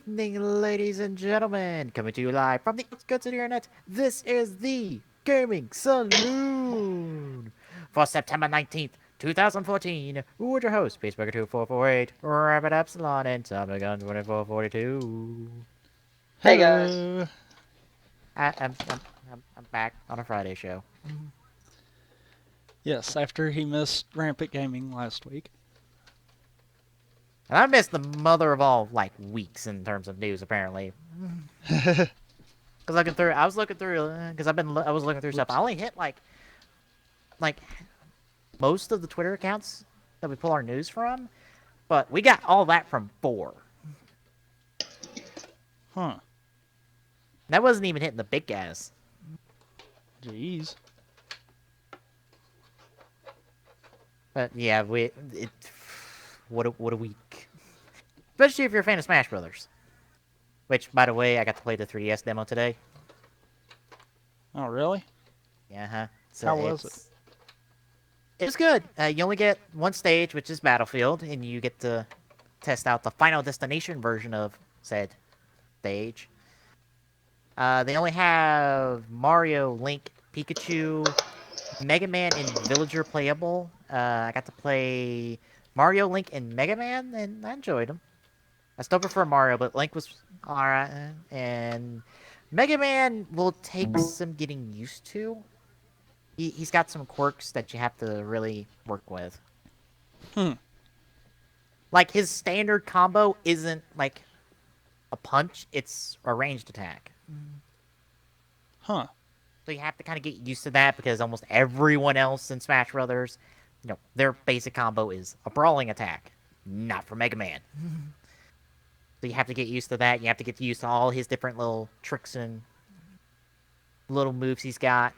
evening, ladies and gentlemen. Coming to you live from the East Coast of the Internet. This is the Gaming Saloon for September 19th, 2014. With your host, Peacemaker2448, Rabbit Epsilon, and Tommy Gun 2442. Hey guys. Hello. I'm back on a Friday show. Yes, after he missed Rampant Gaming last week. And I missed the mother of all, weeks in terms of news, apparently. Because I was looking through, because I was looking through stuff. I only hit, like most of the Twitter accounts that we pull our news from, but we got all that from 4. Huh. That wasn't even hitting the big guys. Jeez. But yeah, what a week. Especially if you're a fan of Smash Brothers. Which, by the way, I got to play the 3DS demo today. Oh, really? Yeah, so How was it? It was good. You only get one stage, which is Battlefield, and you get to test out the Final Destination version of said stage. They only have Mario, Link, Pikachu, Mega Man, and Villager playable. I got to play Mario, Link, and Mega Man, and I enjoyed them. I still prefer Mario, but Link was alright, and Mega Man will take some getting used to. He's got some quirks that you have to really work with. Like, his standard combo isn't, like, a punch, it's a ranged attack. Huh. So you have to kind of get used to that, because almost everyone else in Smash Brothers, their basic combo is a brawling attack. Not for Mega Man. So you have to get used to that. You have to get used to all his different little tricks and little moves he's got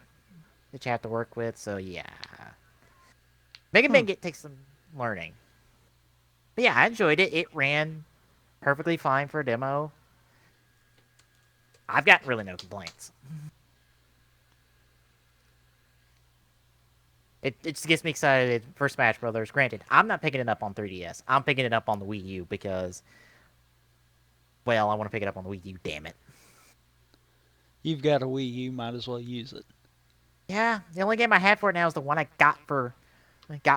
that you have to work with. So yeah, Mega Man takes some learning. But yeah, I enjoyed it. It ran perfectly fine for a demo. I've got really no complaints. It just gets me excited for Smash Brothers. Granted, I'm not picking it up on 3DS. I'm picking it up on the Wii U because, well, I want to pick it up on the Wii U, damn it. You've got a Wii U, might as well use it. Yeah, the only game I have for it now is the one I got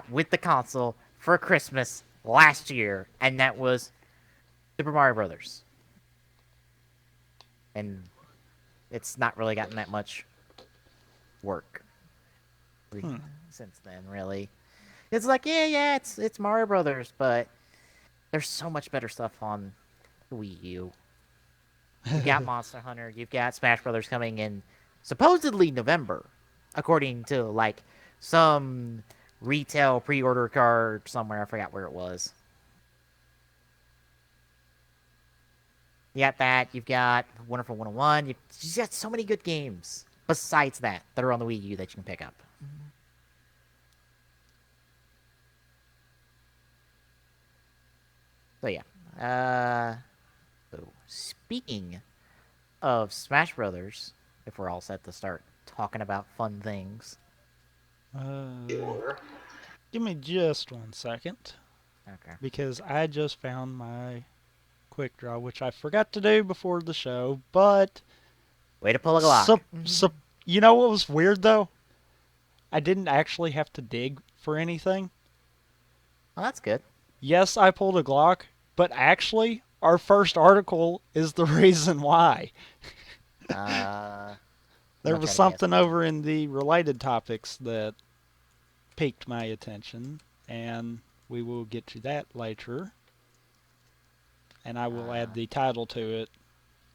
with the console for Christmas last year, and that was Super Mario Brothers. And it's not really gotten that much work since then, really. It's like, yeah, it's Mario Brothers, but there's so much better stuff on the Wii U. You've got Monster Hunter, you've got Smash Brothers coming in supposedly November, according to, some retail pre-order card somewhere. I forgot where it was. You got that. You've got Wonderful 101. You've just got so many good games besides that are on the Wii U that you can pick up. So yeah. So speaking of Smash Brothers, if we're all set to start talking about fun things. Give me just 1 second. Okay. Because I just found my quick draw, which I forgot to do before the show, but... Way to pull a Glock. You know what was weird, though? I didn't actually have to dig for anything. Well, that's good. Yes, I pulled a Glock, but actually, our first article is the reason why. There was something over in the related topics that piqued my attention, and we will get to that later. And I will add the title to it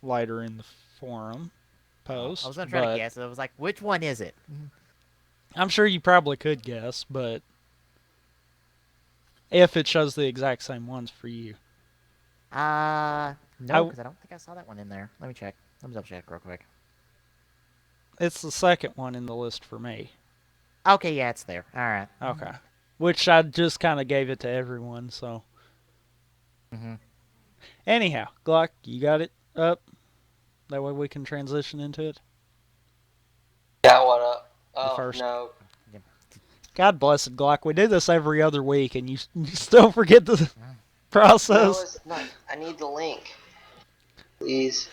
later in the forum post. I was going to try to guess. I was like, which one is it? I'm sure you probably could guess, but if it shows the exact same ones for you. No, because I don't think I saw that one in there. Let me check. Let me double check real quick. It's the second one in the list for me. Okay, yeah, it's there. All right. Okay. Which I just kind of gave it to everyone, so. Anyhow, Glock, you got it up? That way we can transition into it? Got what up? Oh, first. no. God bless it, Glock. We do this every other week, and you still forget the process. No, it's not. I need the link. Please.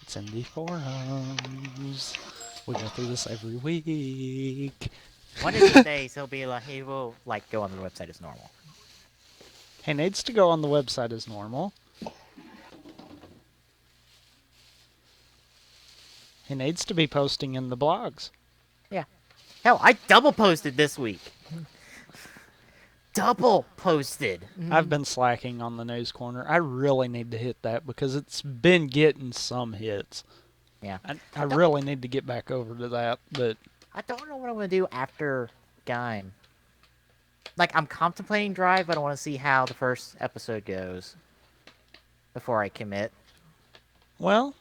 It's in the forums. We go through this every week. One of these days he will like go on the website as normal. He needs to go on the website as normal. He needs to be posting in the blogs. Yeah. Hell, I double posted this week. Double posted. I've been slacking on the news corner. I really need to hit that because it's been getting some hits. Yeah. I really need to get back over to that, but I don't know what I'm going to do after Gaim. Like, I'm contemplating Drive, but I want to see how the first episode goes before I commit. well,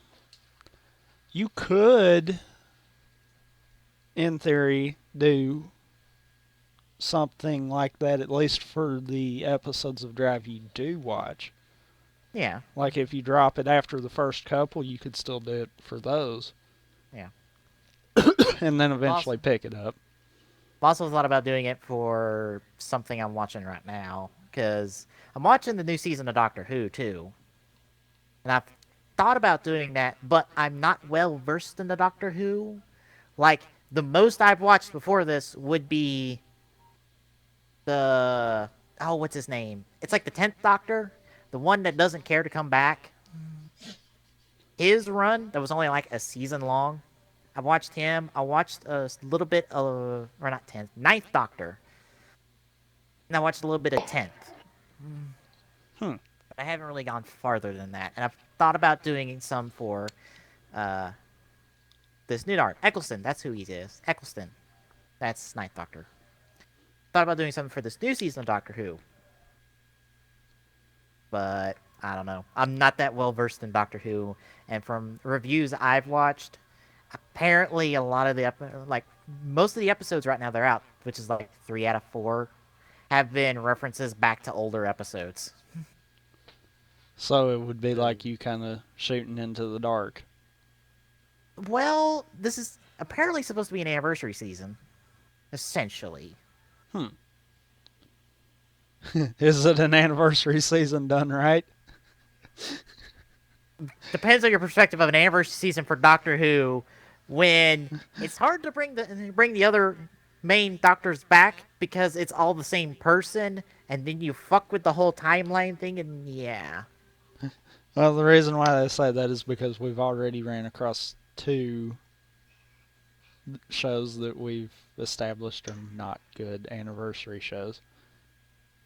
you could, in theory, do something like that, at least for the episodes of Drive you do watch. Yeah. Like if you drop it after the first couple, you could still do it for those. Yeah. And then eventually pick it up. I've also thought about doing it for something I'm watching right now, because I'm watching the new season of Doctor Who, too. And I've thought about doing that, but I'm not well versed in the Doctor Who. Like, the most I've watched before this would be the... Oh, what's his name? It's like the 10th Doctor, the one that doesn't care to come back. His run, that was only like a season long. I watched him. I watched a little bit of... Or not 10th. 9th Doctor. And I watched a little bit of 10th. Hmm. But I haven't really gone farther than that. And I've thought about doing some for this new Doctor. Eccleston, that's who he is. Eccleston. That's 9th Doctor. Thought about doing something for this new season of Doctor Who. But I don't know. I'm not that well versed in Doctor Who. And from reviews I've watched, apparently a lot of the most of the episodes right now they're out, which is like 3 out of 4, have been references back to older episodes. So it would be like you kind of shooting into the dark. Well, this is apparently supposed to be an anniversary season, essentially. Is it an anniversary season done right? Depends on your perspective of an anniversary season for Doctor Who, when it's hard to bring the other main doctors back because it's all the same person, and then you fuck with the whole timeline thing, and yeah. Well, the reason why they say that is because we've already ran across 2 shows that we've established are not good anniversary shows.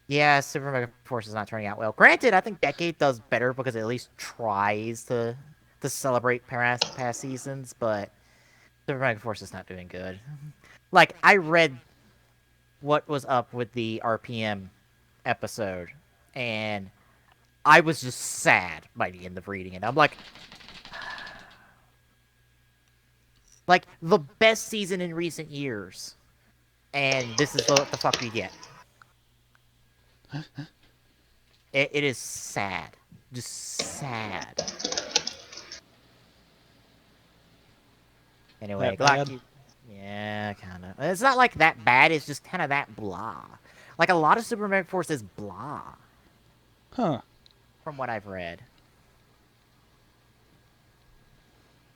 Yeah, Super Mega Force is not turning out well. Granted, I think Decade does better because it at least tries to celebrate past seasons, but Super Mega Force is not doing good. Like, I read what was up with the RPM episode, and I was just sad by the end of reading it. I'm like, the best season in recent years, and this is what the fuck we get. It is sad. Just sad. Anyway, That bad? Glock, yeah, kind of. It's not like that bad, it's just kind of that blah. Like, a lot of Super Mega Force is blah. Huh. From what I've read.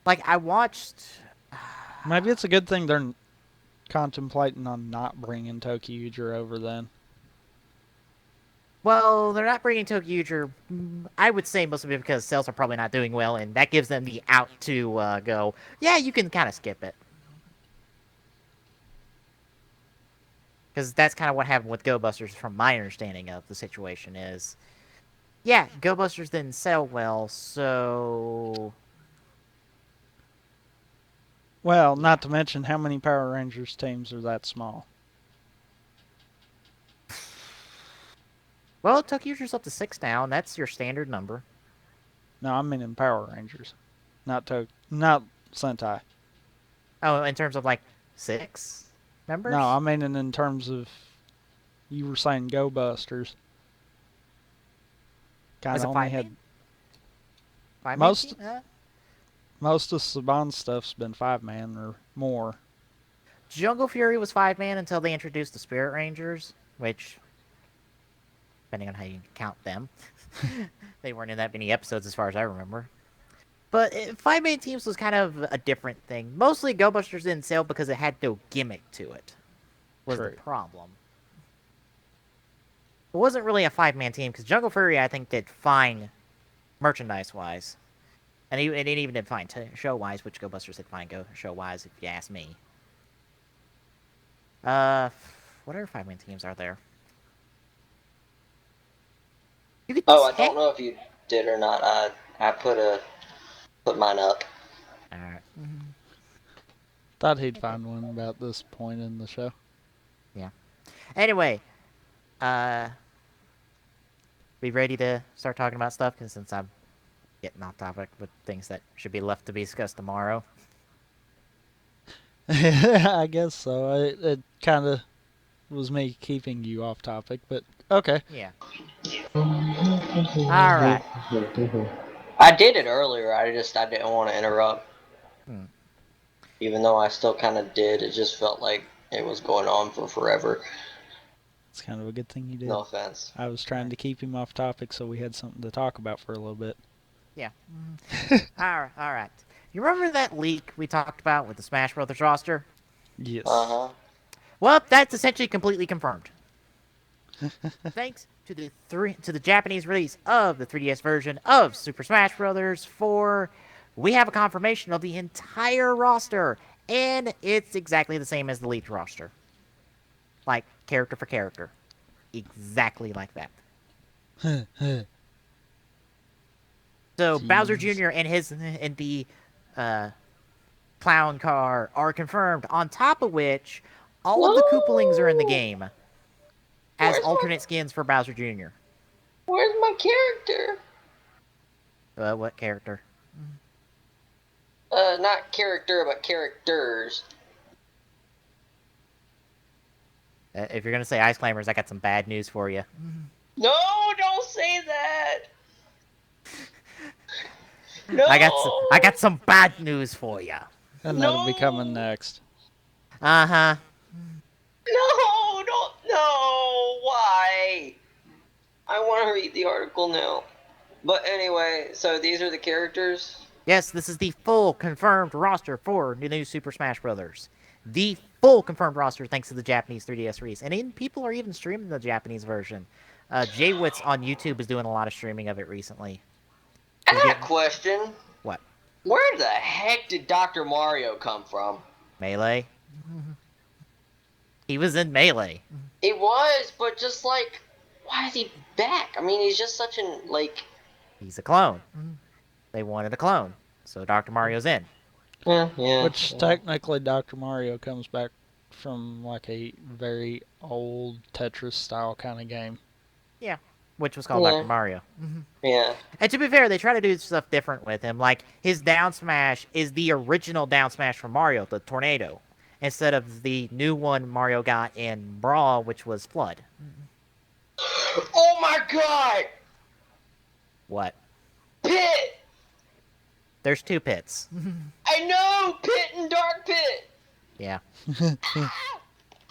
Like, I watched... Maybe it's a good thing they're contemplating on not bringing Tokyo over then. Well, they're not bringing Tokyo, I would say mostly because sales are probably not doing well, and that gives them the out to go, yeah, you can kind of skip it. Because that's kind of what happened with Go Busters, from my understanding of the situation is, yeah, Go Busters didn't sell well, so... Well, not to mention how many Power Rangers teams are that small. Well, Tokyo's up to 6 now, and that's your standard number. No, I mean in Power Rangers, not Sentai. Oh, in terms of, like, 6 members? No, I mean in terms of, you were saying Go Busters. Kind Was of it only 5 had man? 5 most man? most of Saban's stuff's been 5-man or more. Jungle Fury was 5 man until they introduced the Spirit Rangers, which, depending on how you count them. They weren't in that many episodes as far as I remember. But 5-man teams was kind of a different thing. Mostly Go Busters didn't sell because it had no gimmick to it. Was the True. problem. It wasn't really a 5-man team because Jungle Fury, I think, did fine merchandise-wise. And it even did fine show-wise, which Go Busters did fine show-wise, if you ask me. What other 5-man teams are there? You could Oh, I don't know if you did or not. I put mine up. Alright. Thought he'd find one about this point in the show. Anyway, be ready to start talking about stuff, because since I'm getting off topic with things that should be left to be discussed tomorrow. I guess so. It kind of was me keeping you off topic, but okay. Yeah. Alright. I did it earlier. I didn't want to interrupt. Hmm. Even though I still kind of did, it just felt like it was going on for forever. It's kind of a good thing you did. No offense. I was trying to keep him off topic so we had something to talk about for a little bit. Yeah. Alright. You remember that leak we talked about with the Smash Brothers roster? Yes. Uh-huh. Well, that's essentially completely confirmed. Thanks to the Japanese release of the 3DS version of Super Smash Bros. 4, we have a confirmation of the entire roster, and it's exactly the same as the leaked roster. Like, character for character. Exactly like that. So, Bowser Jr. and the clown car are confirmed, on top of which all of the Koopalings are in the game as alternate skins for Bowser Jr. Where's my character? What character? Not character, but characters. If you're gonna say Ice Climbers, I got some bad news for you. No, don't say that. No. I got some bad news for you. And that'll be coming next. Uh-huh. No, don't. No, why? I want to read the article now. But anyway, so these are the characters. Yes, this is the full confirmed roster for the new Super Smash Bros. The full confirmed roster, thanks to the Japanese 3DS release. And people are even streaming the Japanese version. Jwitz on YouTube is doing a lot of streaming of it recently. I got a question. What? Where the heck did Dr. Mario come from? Melee? He was in Melee. He was, but just like, why is he back? I mean, he's just such an, like... He's a clone. They wanted a clone, so Dr. Mario's in. Yeah. Which technically Dr. Mario comes back from like a very old Tetris style kind of game. Yeah, which was called Dr. Mario. Yeah. And to be fair, they try to do stuff different with him. Like, his down smash is the original down smash from Mario, the Tornado, instead of the new one Mario got in Brawl, which was Flood. Oh my god! What? Pit! There's 2 pits. I know! Pit and Dark Pit! Yeah.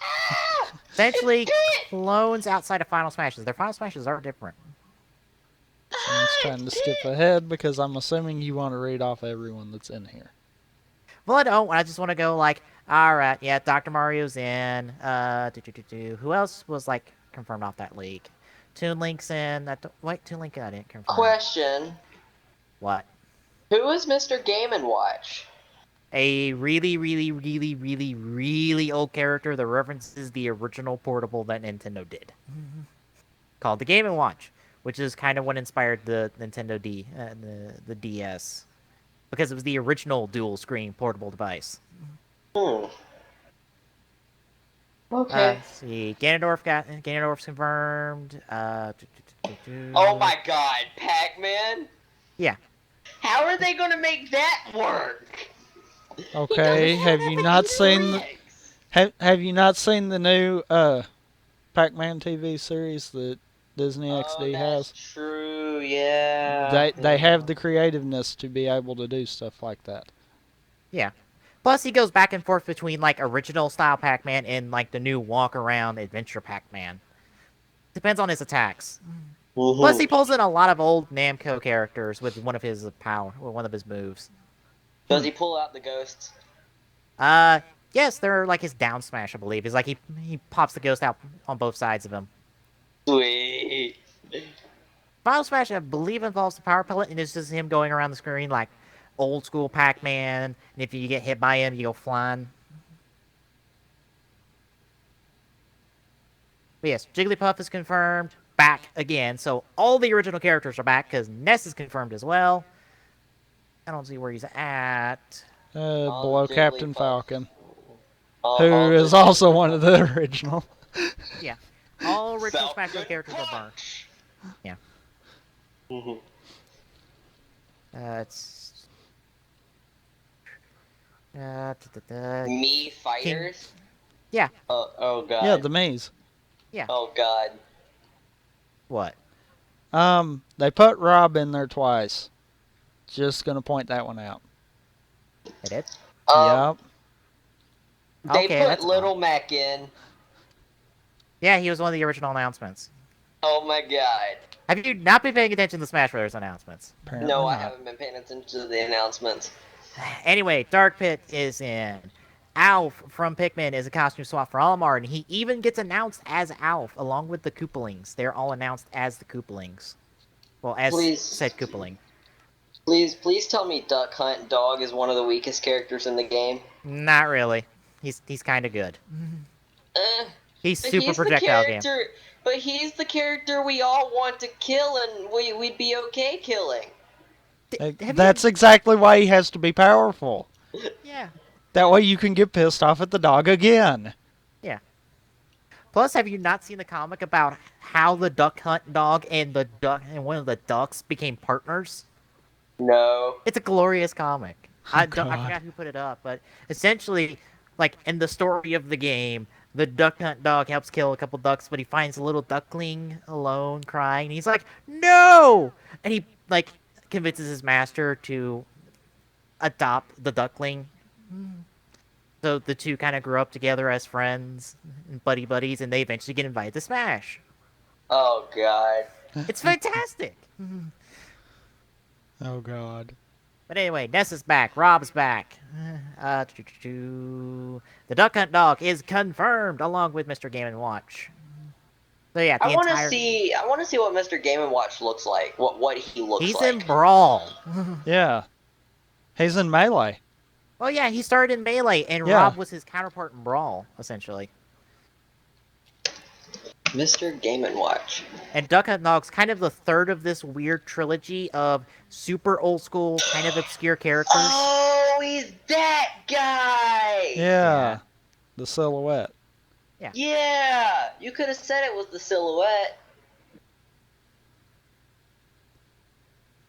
Ah! Essentially, It's Pit! clones outside of Final Smashes. Their Final Smashes are different. I'm just trying to skip ahead because I'm assuming you want to read off everyone that's in here. Well, I don't. I just want to go like, alright, yeah, Dr. Mario's in. Who else was, like, confirmed off that leak? Toon Link's in. Wait, Toon Link I didn't confirm. Question. What? Who is Mr. Game & Watch? A really, really, really, really, really old character that references the original portable that Nintendo did. Called the Game & Watch, which is kind of what inspired the Nintendo the DS. Because it was the original dual-screen portable device. Okay. Let's see. Ganondorf's confirmed. Oh my god, Pac-Man? Yeah. How are they gonna make that work? Okay, have you not seen have you not seen the new Pac-Man TV series that Disney XD has? True, yeah. They have the creativeness to be able to do stuff like that. Yeah. Plus, he goes back and forth between, like, original style Pac-Man and, like, the new walk-around adventure Pac-Man. Depends on his attacks. Plus, he pulls in a lot of old Namco characters with one of his moves. Does he pull out the ghosts? Yes, they're like his down smash, I believe. It's like he pops the ghost out on both sides of him. Sweet. Final Smash, I believe, involves the power pellet, and it's just him going around the screen like old school Pac-Man. And if you get hit by him, you go flying. But yes, Jigglypuff is confirmed. Back again. So all the original characters are back because Ness is confirmed as well. I don't see where he's at. Below Captain Jigglypuff. Falcon, All who is the also Jigglypuff. one of the original. Yeah. All original Falcon Smash Bros. Characters are burned. Punch. Yeah. Mhm. It's... da. Me fighters. Yeah. Oh god. Yeah, the maze. Oh god. What? They put Rob in there twice. Just gonna point that one out. They did? Yep. They Okay, put that's Little Mac in. Yeah, he was one of the original announcements. Oh my god. Have you not been paying attention to the Smash Brothers announcements? Apparently No, I not. haven't been paying attention to the announcements. Anyway, Dark Pit is in. Alf from Pikmin is a costume swap for Olimar, and he even gets announced as Alf, along with the Koopalings. They're all announced as the Koopalings. Well, as Please. said Koopaling. Please tell me Duck Hunt Dog is one of the weakest characters in the game. Not really. He's kind of good. He's But super he's projectile the game. character, But he's the character we all want to kill, and we'd be okay killing. That's exactly why he has to be powerful. Yeah. That way you can get pissed off at the dog again. Yeah. Plus, have you not seen the comic about how the Duck Hunt dog and one of the ducks became partners? No. It's a glorious comic. I God. forgot who put it up, but essentially, like in the story of the game, the Duck Hunt dog helps kill a couple ducks, but he finds a little duckling alone crying. And he's like, "No!" And he like convinces his master to adopt the duckling. So the two kind of grew up together as friends and buddies, and they eventually get invited to Smash. Oh god. It's fantastic. Oh God. But anyway, Ness is back. Rob's back. The Duck Hunt dog is confirmed, along with Mr. Game & Watch. So yeah, I want to see what Mr. Game and Watch looks like. What he looks He's like. in Brawl. Yeah. He's in Melee. Well, yeah, he started in Melee, and Yeah. Rob was his counterpart in Brawl, essentially. Mr. Game and Watch. And Duck Hunt Dog's kind of the third of this weird trilogy of super old school, kind of obscure characters. Oh, he's that guy. Yeah. The silhouette. Yeah. You could have said it was the silhouette.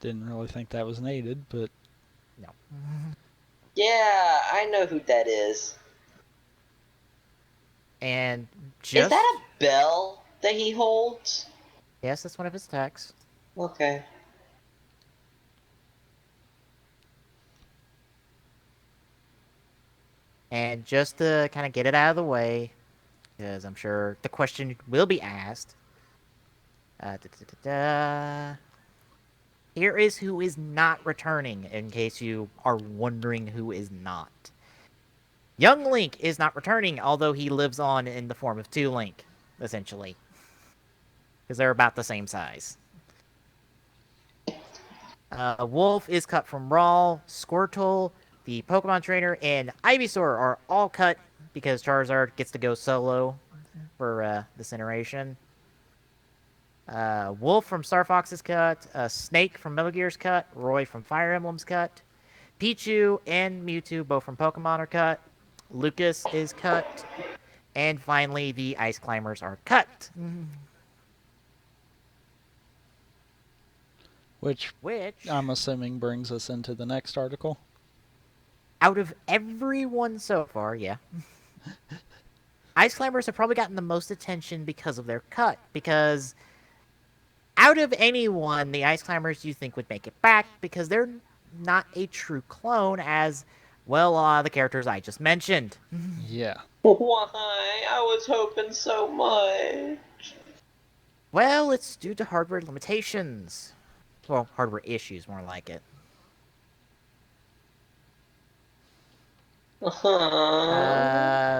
Didn't really think that was needed, but No. Yeah, I know who that is. And Is just... that a bell that he holds? Yes, that's one of his attacks. Okay. And just to kind of get it out of the way, because I'm sure the question will be asked. Here is who is not returning, in case you are wondering who is not. Young Link is not returning, although he lives on in the form of 2 Link, essentially. Because they're about the same size. Wolf is cut from Brawl. Squirtle, the Pokemon trainer, and Ivysaur are all cut because Charizard gets to go solo for this iteration. Wolf from Star Fox is cut. Snake from Metal Gear's cut. Roy from Fire Emblem's cut. Pichu and Mewtwo, both from Pokemon, are cut. Lucas is cut. And finally, the Ice Climbers are cut. which Which, I'm assuming brings us into the next article. out of everyone so far, yeah. Ice Climbers have probably gotten the most attention because of their cut. Because out of anyone, the Ice Climbers you think would make it back, because they're not a true clone as, well, the characters I just mentioned. Yeah. Why? I was hoping so much. Well, it's due to hardware limitations. Well, hardware issues, more like it.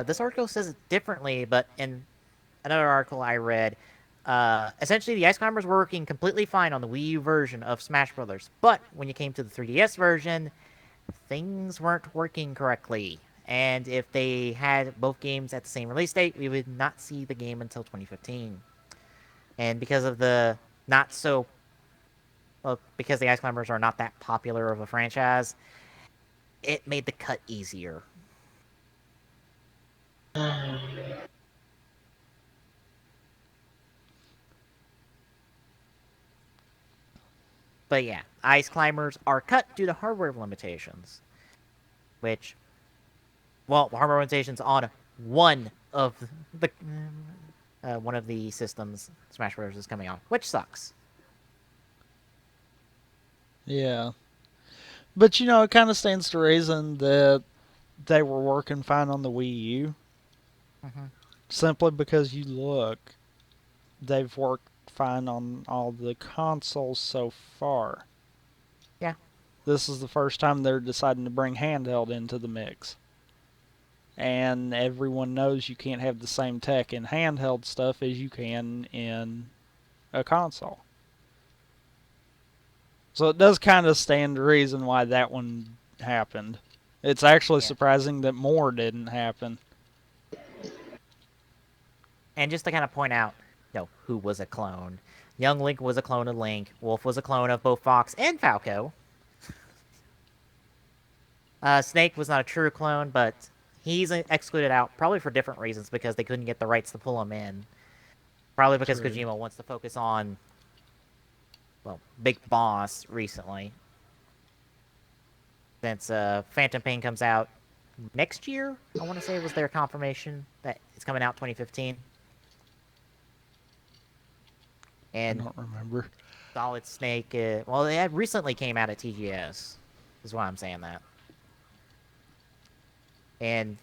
This article says it differently, but in another article I read, essentially the Ice Climbers were working completely fine on the Wii U version of Smash Brothers, but when you came to the 3DS version, things weren't working correctly. And if they had both games at the same release date, we would not see the game until 2015. And because of the not so, well, because the Ice Climbers are not that popular of a franchise, it made the cut easier. But yeah, Ice Climbers are cut due to hardware limitations, which, well, hardware limitations on the one of the systems Smash Bros. Is coming on, which sucks. Yeah. But it kind of stands to reason that they were working fine on the Wii U. Mm-hmm. Simply because you look, they've worked fine on all the consoles so far. Yeah. This is the first time they're deciding to bring handheld into the mix. And everyone knows you can't have the same tech in handheld stuff as you can in a console. So it does kind of stand to reason why that one happened. It's actually Yeah. surprising that more didn't happen. And just to kind of point out, who was a clone. Young Link was a clone of Link. Wolf was a clone of both Fox and Falco. Snake was not a true clone, but he's excluded out probably for different reasons because they couldn't get the rights to pull him in. Probably because True. Kojima wants to focus on, well, Big Boss recently. Since Phantom Pain comes out next year, I want to say was their confirmation that it's coming out 2015. I And don't remember. Solid Snake, well, it recently came out at TGS, is why I'm saying that. And,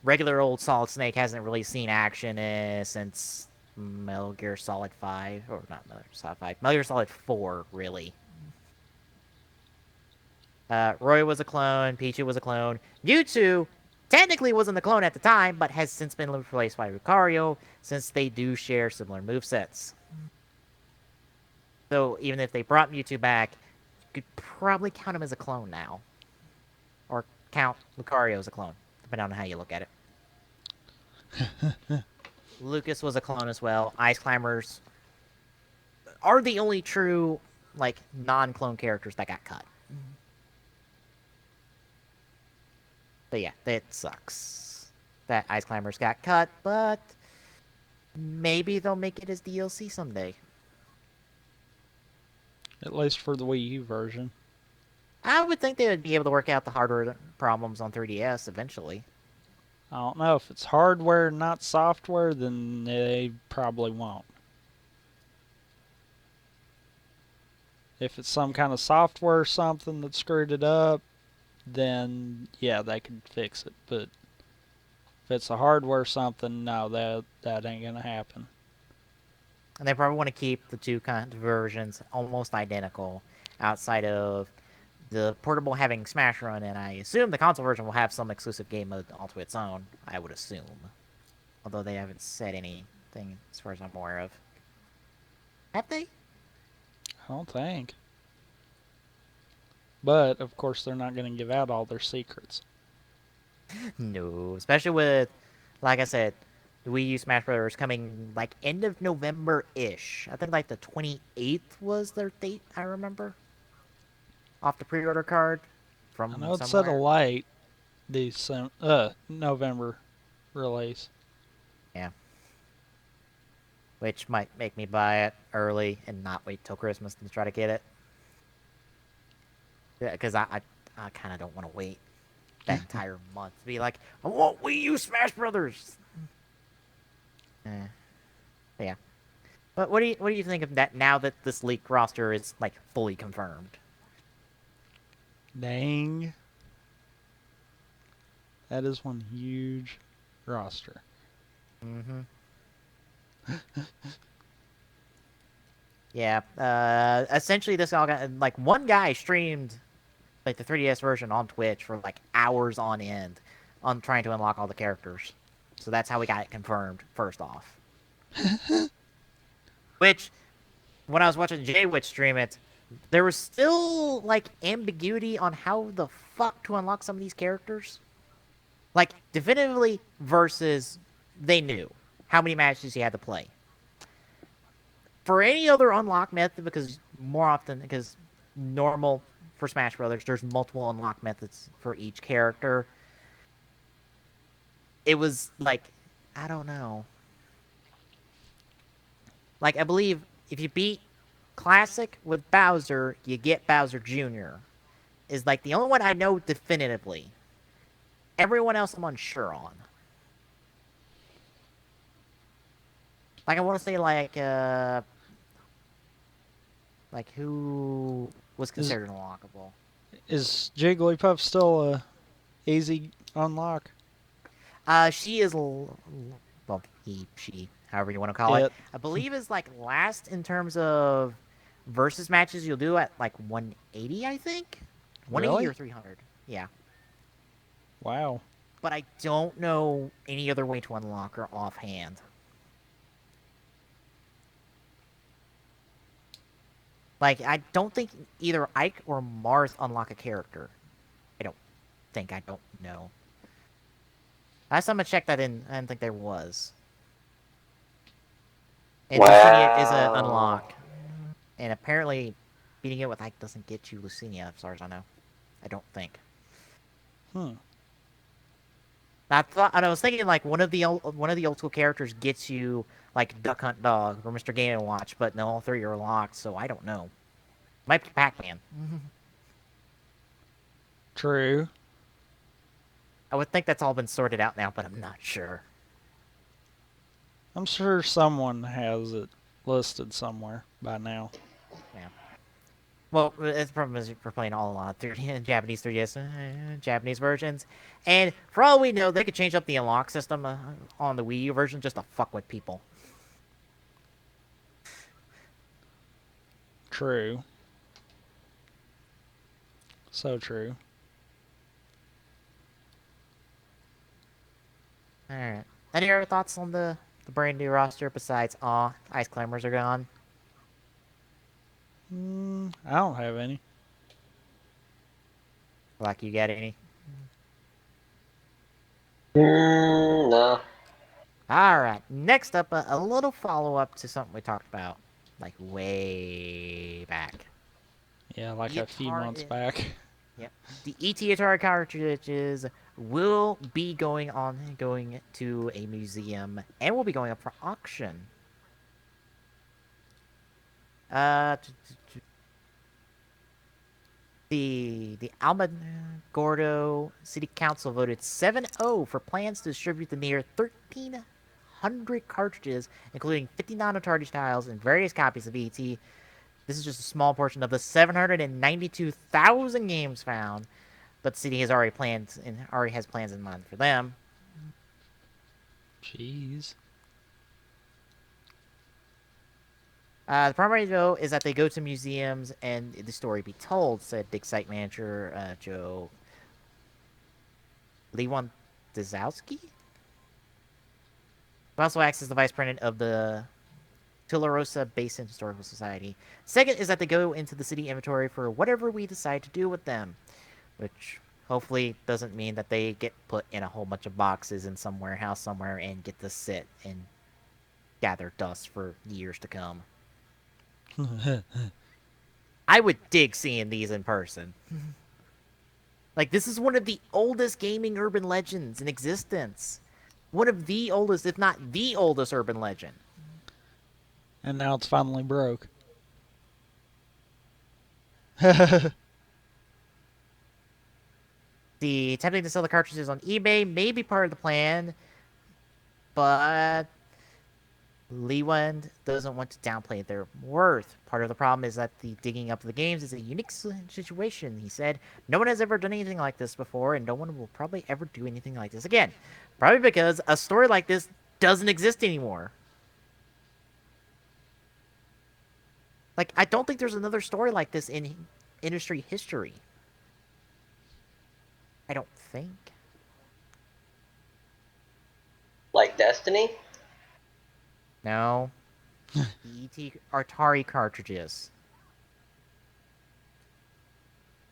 regular old Solid Snake hasn't really seen action since Metal Gear Solid 5, or not Metal Gear Solid 5, Metal Gear Solid 4, really. Roy was a clone, Pichu was a clone. Mewtwo technically wasn't the clone at the time, but has since been replaced by Lucario, since they do share similar movesets. So even if they brought Mewtwo back, you could probably count him as a clone now. Or count Lucario as a clone, depending on how you look at it. Lucas was a clone as well. Ice Climbers are the only true, non-clone characters that got cut. But yeah, that sucks. That Ice Climbers got cut, but maybe they'll make it as DLC someday. At least for the Wii U version. I would think they would be able to work out the hardware problems on 3DS eventually. I don't know. If it's hardware, not software, then they probably won't. If it's some kind of software or something that screwed it up, then yeah, they could fix it. But if it's a hardware something, no, that ain't gonna happen. And they probably want to keep the two kind of versions almost identical, outside of the portable having Smash Run, and I assume the console version will have some exclusive game mode all to its own. I would assume, although they haven't said anything as far as I'm aware of. Have they? I don't think. But of course, they're not gonna give out all their secrets. No, especially with, like I said, the Wii U Smash Bros. Coming end of November-ish. I think the 28th was their date, I remember. Off the pre-order card I from know it said a somewhere. late November release. Yeah. Which might make me buy it early and not wait till Christmas to try to get it. Yeah, because I kind of don't want to wait that entire month to be like, I want Wii U Smash Brothers. Yeah. But what do you think of that now that this leak roster is fully confirmed? Dang. That is one huge roster. Mm-hmm. Yeah. Essentially, this all got like one guy streamed like the 3DS version on Twitch for like hours on end on trying to unlock all the characters. So that's how we got it confirmed. First off, which when I was watching Jaywitch stream it, there was still like ambiguity on how the fuck to unlock some of these characters. Like definitively versus they knew how many matches he had to play. For any other unlock method, because more often because normal for Smash Brothers, there's multiple unlock methods for each character. It was like, I don't know. Like I believe if you beat Classic with Bowser, you get Bowser Jr. Is like the only one I know definitively. Everyone else I'm unsure on. Like I want to say like who was considered unlockable. Is Jigglypuff still a easy unlock? She is well, she, however you want to call it. I believe is like last in terms of versus matches you'll do at like 180, I think. 180 Really? or 300. Yeah. Wow. But I don't know any other way to unlock her offhand. Like, I don't think either Ike or Marth unlock a character. I don't know. Last time I checked, I didn't think there was. And Lucinia is an unlock. And apparently, beating it with Ike doesn't get you Lucinia, as far as I know. I don't think. I was thinking like one of the old school characters gets you like Duck Hunt Dog or Mr. Game & Watch, but no, all three are locked, so I don't know. Might be Pac-Man. True. I would think that's all been sorted out now, but I'm not sure. I'm sure someone has it listed somewhere by now. Yeah. Well, it's probably for playing all Japanese 3DS, Japanese versions. And for all we know, they could change up the unlock system on the Wii U version just to fuck with people. True. So true. Alright. Any other thoughts on the brand new roster besides, Ice Climbers are gone? I don't have any. Like, you got any? No. Alright, next up, a little follow-up to something we talked about, like, way back. Yeah, like a few months back. Yep. The ET Atari cartridges will be going to a museum and will be going up for auction. The Alamogordo City Council voted 7-0 for plans to distribute the near 1,300 cartridges, including 59 Atari tiles and various copies of ET. This is just a small portion of the 792,000 games found, but the city has already has plans in mind for them. Jeez. The primary, though, is that they go to museums and the story be told, said Big Site Manager Joe Lewandowski. Who also acts as the vice president of the Tularosa Basin Historical Society. Second is that they go into the city inventory for whatever we decide to do with them, which hopefully doesn't mean that they get put in a whole bunch of boxes in some warehouse somewhere and get to sit and gather dust for years to come. I would dig seeing these in person. Like, this is one of the oldest gaming urban legends in existence. One of the oldest, if not the oldest urban legend. And now it's finally broke. The attempting to sell the cartridges on eBay may be part of the plan, but Lewand doesn't want to downplay their worth. Part of the problem is that the digging up the games is a unique situation, he said. No one has ever done anything like this before, and no one will probably ever do anything like this again. Probably because a story like this doesn't exist anymore. Like, I don't think there's another story like this in industry history. I don't think. Like Destiny? No. ET Atari cartridges.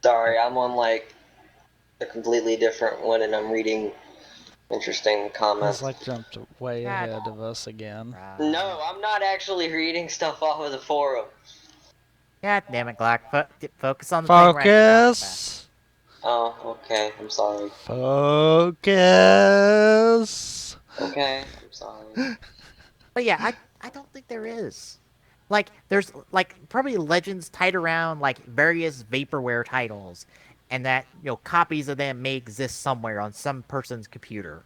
Sorry, I'm on like a completely different one and I'm reading interesting He's comments. like jumped way God. ahead of us again. No, I'm not actually reading stuff off of the forum. God damn it, Glock. Focus on the thing we're actually talking about. Focus! Oh, okay, I'm sorry. Focus! Okay, I'm sorry. But yeah, I don't think there is. Like, there's like probably legends tied around like various vaporware titles, and that copies of them may exist somewhere on some person's computer.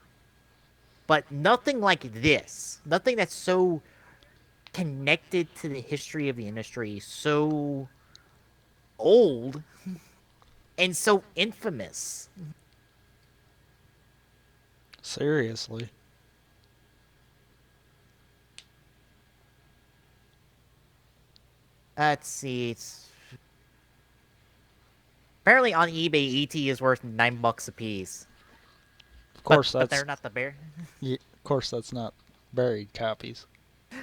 But nothing like this. Nothing that's so connected to the history of the industry, so old, and so infamous. Seriously. Let's see. Apparently on eBay, ET is worth $9 a piece. Of course, But that's they're not the bear. yeah, of course that's not buried copies.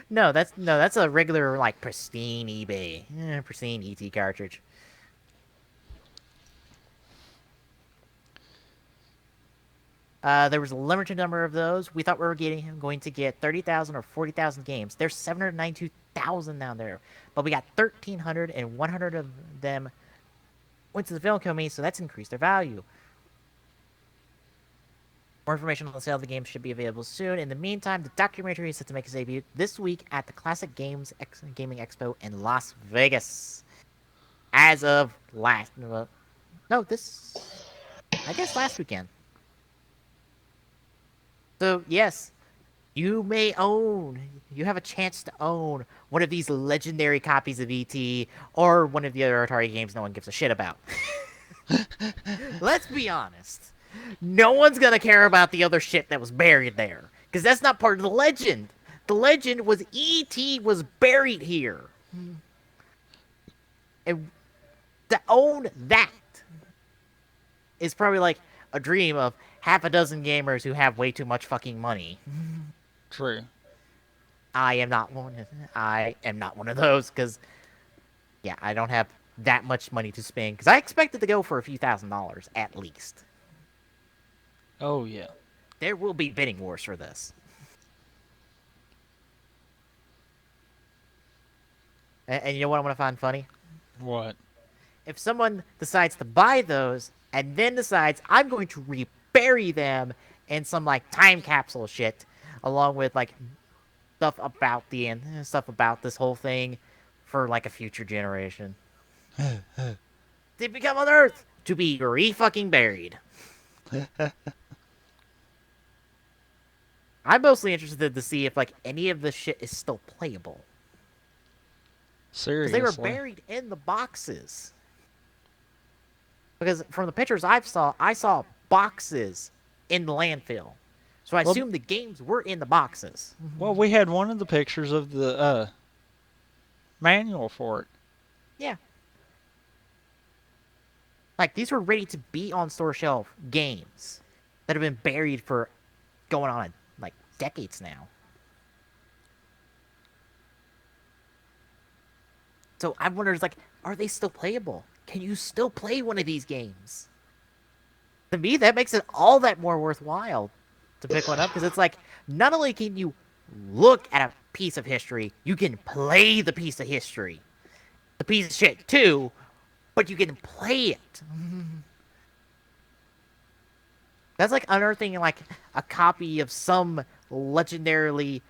No, that's a regular like pristine eBay, pristine ET cartridge. There was a limited number of those. We thought we were going to get 30,000 or 40,000 games. There's 792,000 down there, but we got 1,300 and 100 of them went to the film company, so that's increased their value. More information on the sale of the game should be available soon. In the meantime, the documentary is set to make its debut this week at the Classic Games Gaming Expo in Las Vegas. As of last last weekend. So yes, you have a chance to own one of these legendary copies of ET or one of the other Atari games no one gives a shit about. Let's be honest. No one's gonna care about the other shit that was buried there, because that's not part of the legend. The legend was E.T. was buried here. And to own that is probably like a dream of half a dozen gamers who have way too much fucking money. True. I am not one of those, because yeah, I don't have that much money to spend, because I expected to go for a few $1,000s at least. Oh yeah. There will be bidding wars for this. And you know what I'm going to find funny? What? If someone decides to buy those and then decides I'm going to rebury them in some like time capsule shit, along with like stuff about this whole thing for like a future generation. They become on Earth to be re-fucking buried. I'm mostly interested to see if like any of this shit is still playable. Because Seriously. they were buried in the boxes. Because from the pictures I saw boxes in the landfill. So I assume the games were in the boxes. Well, we had one of the pictures of the manual for it. Yeah. Like, these were ready to be on store shelf games that have been buried for going on like decades now. So I wonder, like, are they still playable? Can you still play one of these games? To me, that makes it all that more worthwhile to pick one up, because it's like, not only can you look at a piece of history, you can play the piece of history. The piece of shit too, but you can play it. That's like unearthing like a copy of some legendarily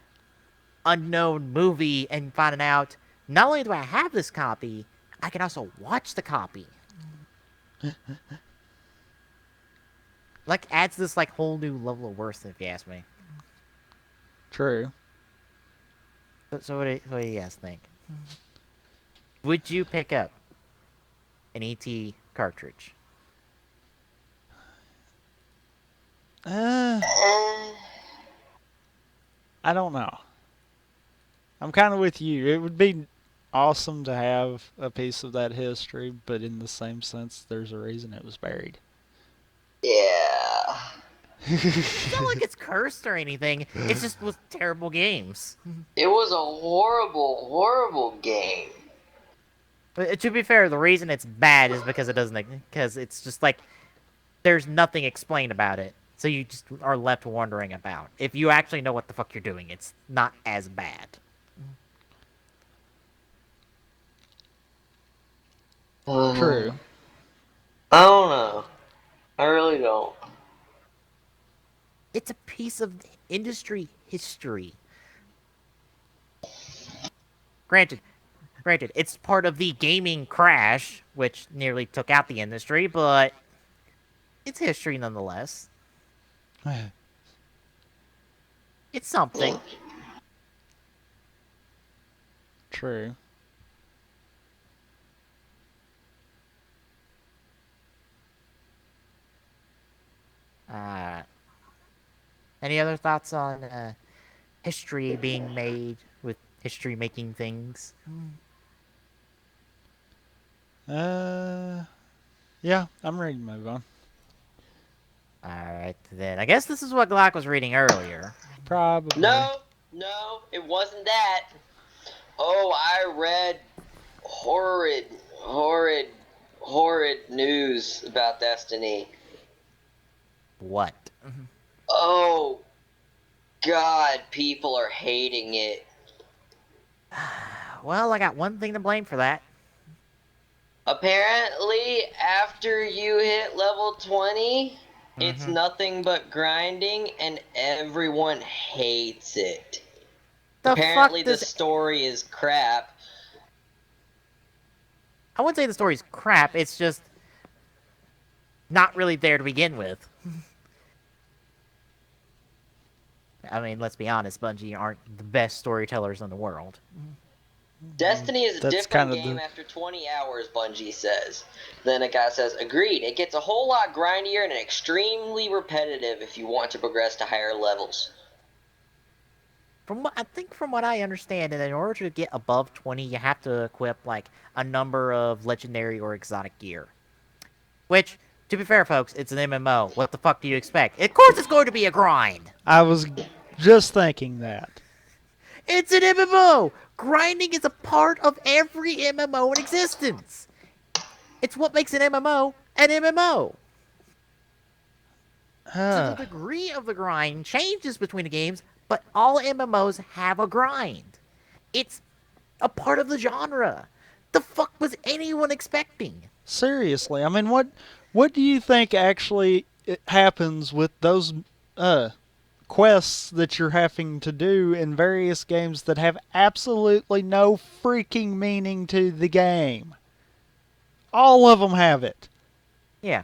unknown movie and finding out, not only do I have this copy, I can also watch the copy. Like, adds this like whole new level of worth, if you ask me. True. So what do you guys think? Would you pick up an ET cartridge? I don't know. I'm kind of with you. It would be awesome to have a piece of that history, but in the same sense, there's a reason it was buried. Yeah. It's not like it's cursed or anything. It's just with terrible games. It was a horrible, horrible game. But to be fair, the reason it's bad is because it's just like there's nothing explained about it. So you just are left wondering about. If you actually know what the fuck you're doing, it's not as bad. True. I don't know. I really don't. It's a piece of industry history. Granted, it's part of the gaming crash, which nearly took out the industry, but it's history nonetheless. It's something. True. Any other thoughts on history being made with history making things? Yeah, I'm ready to move on. Alright, then. I guess this is what Glock was reading earlier. Probably. No, it wasn't that. Oh, I read horrid news about Destiny. What? Oh, God, people are hating it. Well, I got one thing to blame for that. Apparently, after you hit level 20, it's nothing but grinding, and everyone hates it. Apparently, the story is crap. I wouldn't say the story's crap, it's just not really there to begin with. I mean, let's be honest, Bungie aren't the best storytellers in the world. Destiny is a different game after 20 hours, Bungie says. Then a guy says, agreed, it gets a whole lot grindier and extremely repetitive if you want to progress to higher levels. From what I understand, in order to get above 20, you have to equip, like, a number of legendary or exotic gear. Which, to be fair, folks, it's an MMO. What the fuck do you expect? Of course it's going to be a grind! I was just thinking that. It's an MMO! Grinding is a part of every MMO in existence! It's what makes an MMO an MMO! So the degree of the grind changes between the games, but all MMOs have a grind. It's a part of the genre. The fuck was anyone expecting? Seriously, I mean, what do you think actually happens with those quests that you're having to do in various games that have absolutely no freaking meaning to the game? All of them have it. Yeah.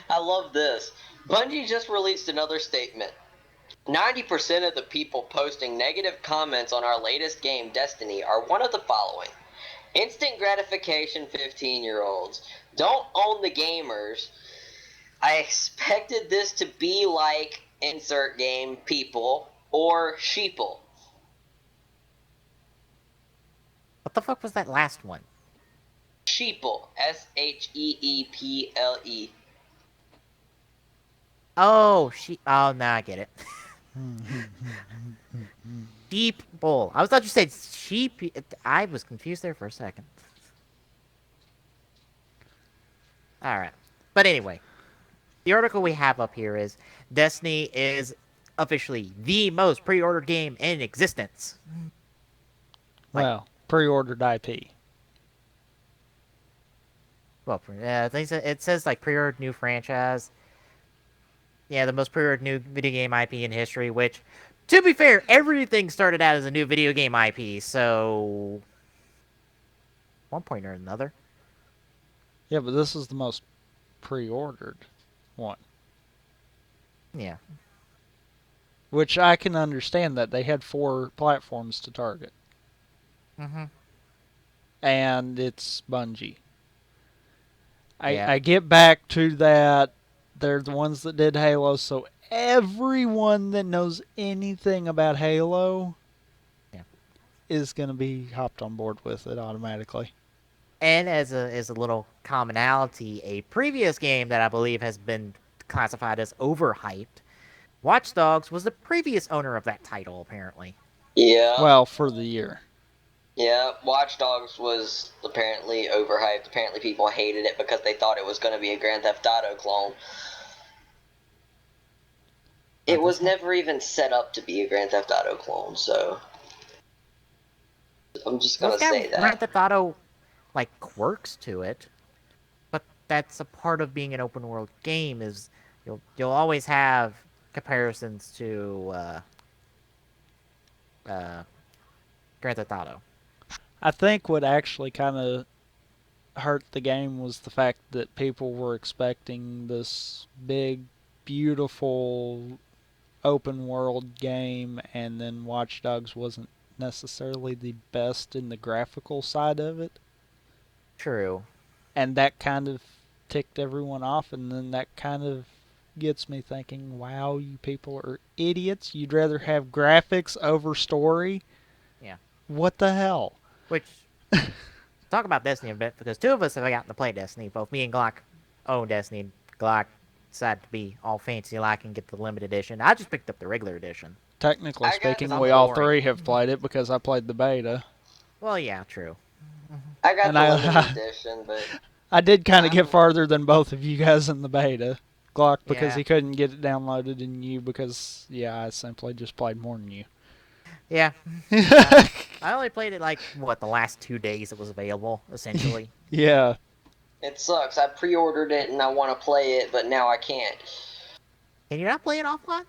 I love this. Bungie just released another statement. 90% of the people posting negative comments on our latest game, Destiny, are one of the following. Instant gratification 15-year-olds. Don't own the gamers. I expected this to be like insert game people or sheeple. What the fuck was that last one? Sheeple. Sheeple. Oh, oh, now I get it. Sheep bull. I thought you said sheep. I was confused there for a second. Alright. But anyway, the article we have up here is Destiny is officially the most pre-ordered game in existence. Well, pre-ordered IP. Well, it says like pre-ordered new franchise. Yeah, the most pre-ordered new video game IP in history, which, to be fair, everything started out as a new video game IP, so one point or another. Yeah, but this is the most pre-ordered one. Yeah. Which I can understand that they had 4 platforms to target. And it's Bungie. I get back to that. They're the ones that did Halo, so everyone that knows anything about Halo is going to be hopped on board with it automatically. And as a little commonality, a previous game that I believe has been classified as overhyped, Watch Dogs was the previous owner of that title, apparently. Yeah. Well, for the year. Yeah, Watch Dogs was apparently overhyped. Apparently people hated it because they thought it was going to be a Grand Theft Auto clone. It was never even set up to be a Grand Theft Auto clone, so I'm just Well, going it's to say got Grand that. Theft Auto like quirks to it, but that's a part of being an open world game. Is you'll always have comparisons to uh, Grand Theft Auto. I think what actually kind of hurt the game was the fact that people were expecting this big, beautiful open world game, and then Watch Dogs wasn't necessarily the best in the graphical side of it. True. And that kind of ticked everyone off, and then that kind of gets me thinking, wow, you people are idiots. You'd rather have graphics over story? Yeah. What the hell? Which talk about Destiny a bit, because two of us have gotten to play Destiny. Both me and Glock own Destiny, and Glock decided to be all fancy like and get the limited edition. I just picked up the regular edition. Technically I got speaking, the we all boring. three have played it because I played the beta. Well, yeah, true. I got And the limited edition, but I did kind of get I'm- farther than both of you guys in the beta. Glock because Yeah. he couldn't get it downloaded, and you because, yeah, I simply just played more than you. Yeah. I only played it like the last 2 days it was available, essentially. Yeah. it sucks. I pre-ordered it and I want to play it, but now I can't. Can you not play it offline?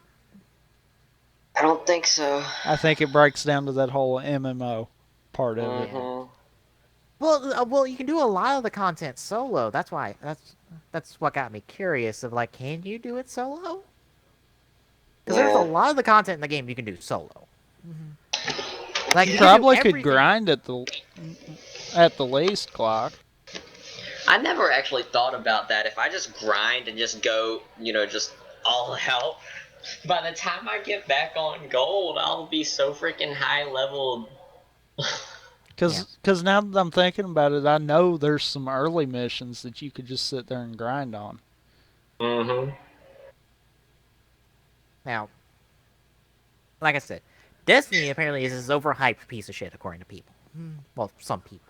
I don't think so. I think it breaks down to that whole MMO part of it. Mhm. Well, you can do a lot of the content solo. That's why. That's what got me curious. Of like, can you do it solo? Because there's a Yeah. lot of the content in the game you can do solo. Like You can do probably could everything- grind at the least, Glock. I never actually thought about that. If I just grind and just go, just all out, by the time I get back on gold, I'll be so freaking high leveled. Because now that I'm thinking about it, I know there's some early missions that you could just sit there and grind on. Mm-hmm. Now, like I said, Destiny apparently is this overhyped piece of shit, according to people. Well, some people.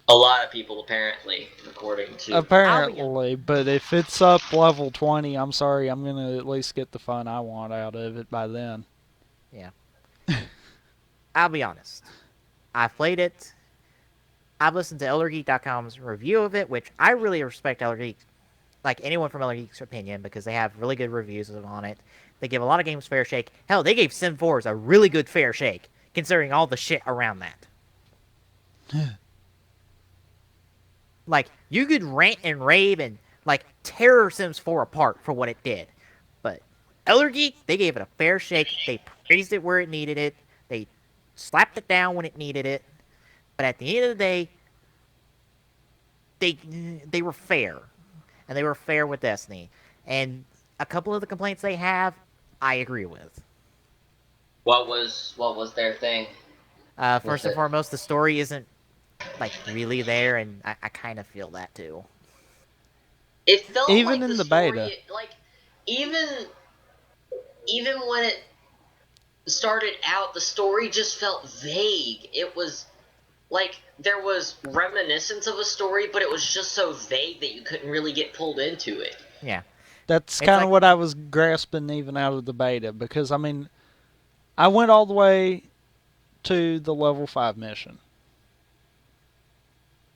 A lot of people, apparently, according to. Apparently, but if it's up level 20, I'm sorry, I'm going to at least get the fun I want out of it by then. Yeah. I'll be honest. I've played it. I've listened to ElderGeek.com's review of it, which I really respect ElderGeek, like anyone from ElderGeek's opinion, because they have really good reviews on it. They give a lot of games fair shake. Hell, they gave Sim 4s a really good fair shake, considering all the shit around that. Like, you could rant and rave and, like, tear Sims 4 apart for what it did. But ElderGeek, they gave it a fair shake. They praised it where it needed it. They slapped it down when it needed it. But at the end of the day, they were fair. And they were fair with Destiny. And a couple of the complaints they have, I agree with. What was their thing? First and foremost, the story isn't, like, really there, and I kind of feel that, too. It felt Even like in the story, beta. like even when it started out, the story just felt vague. It was like there was reminiscence of a story, but it was just so vague that you couldn't really get pulled into it. Yeah. That's It's kind of like- what I was grasping even out of the beta, because, I mean, I went all the way to the level 5 mission.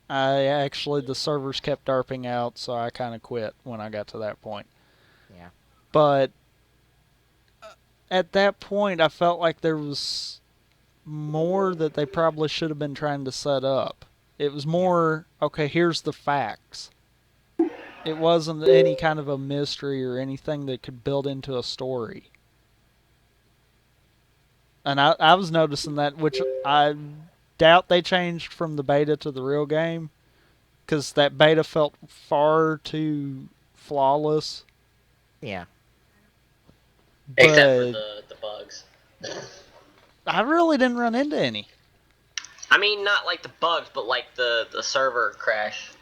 The servers kept derping out, so I kind of quit when I got to that point. Yeah. But at that point, I felt like there was more that they probably should have been trying to set up. It was more, okay, here's the facts. It wasn't any kind of a mystery or anything that could build into a story. And I was noticing that, which I doubt they changed from the beta to the real game, because that beta felt far too flawless. Yeah. Except for But the bugs. I really didn't run into any. I mean, not like the bugs, but like the server crash.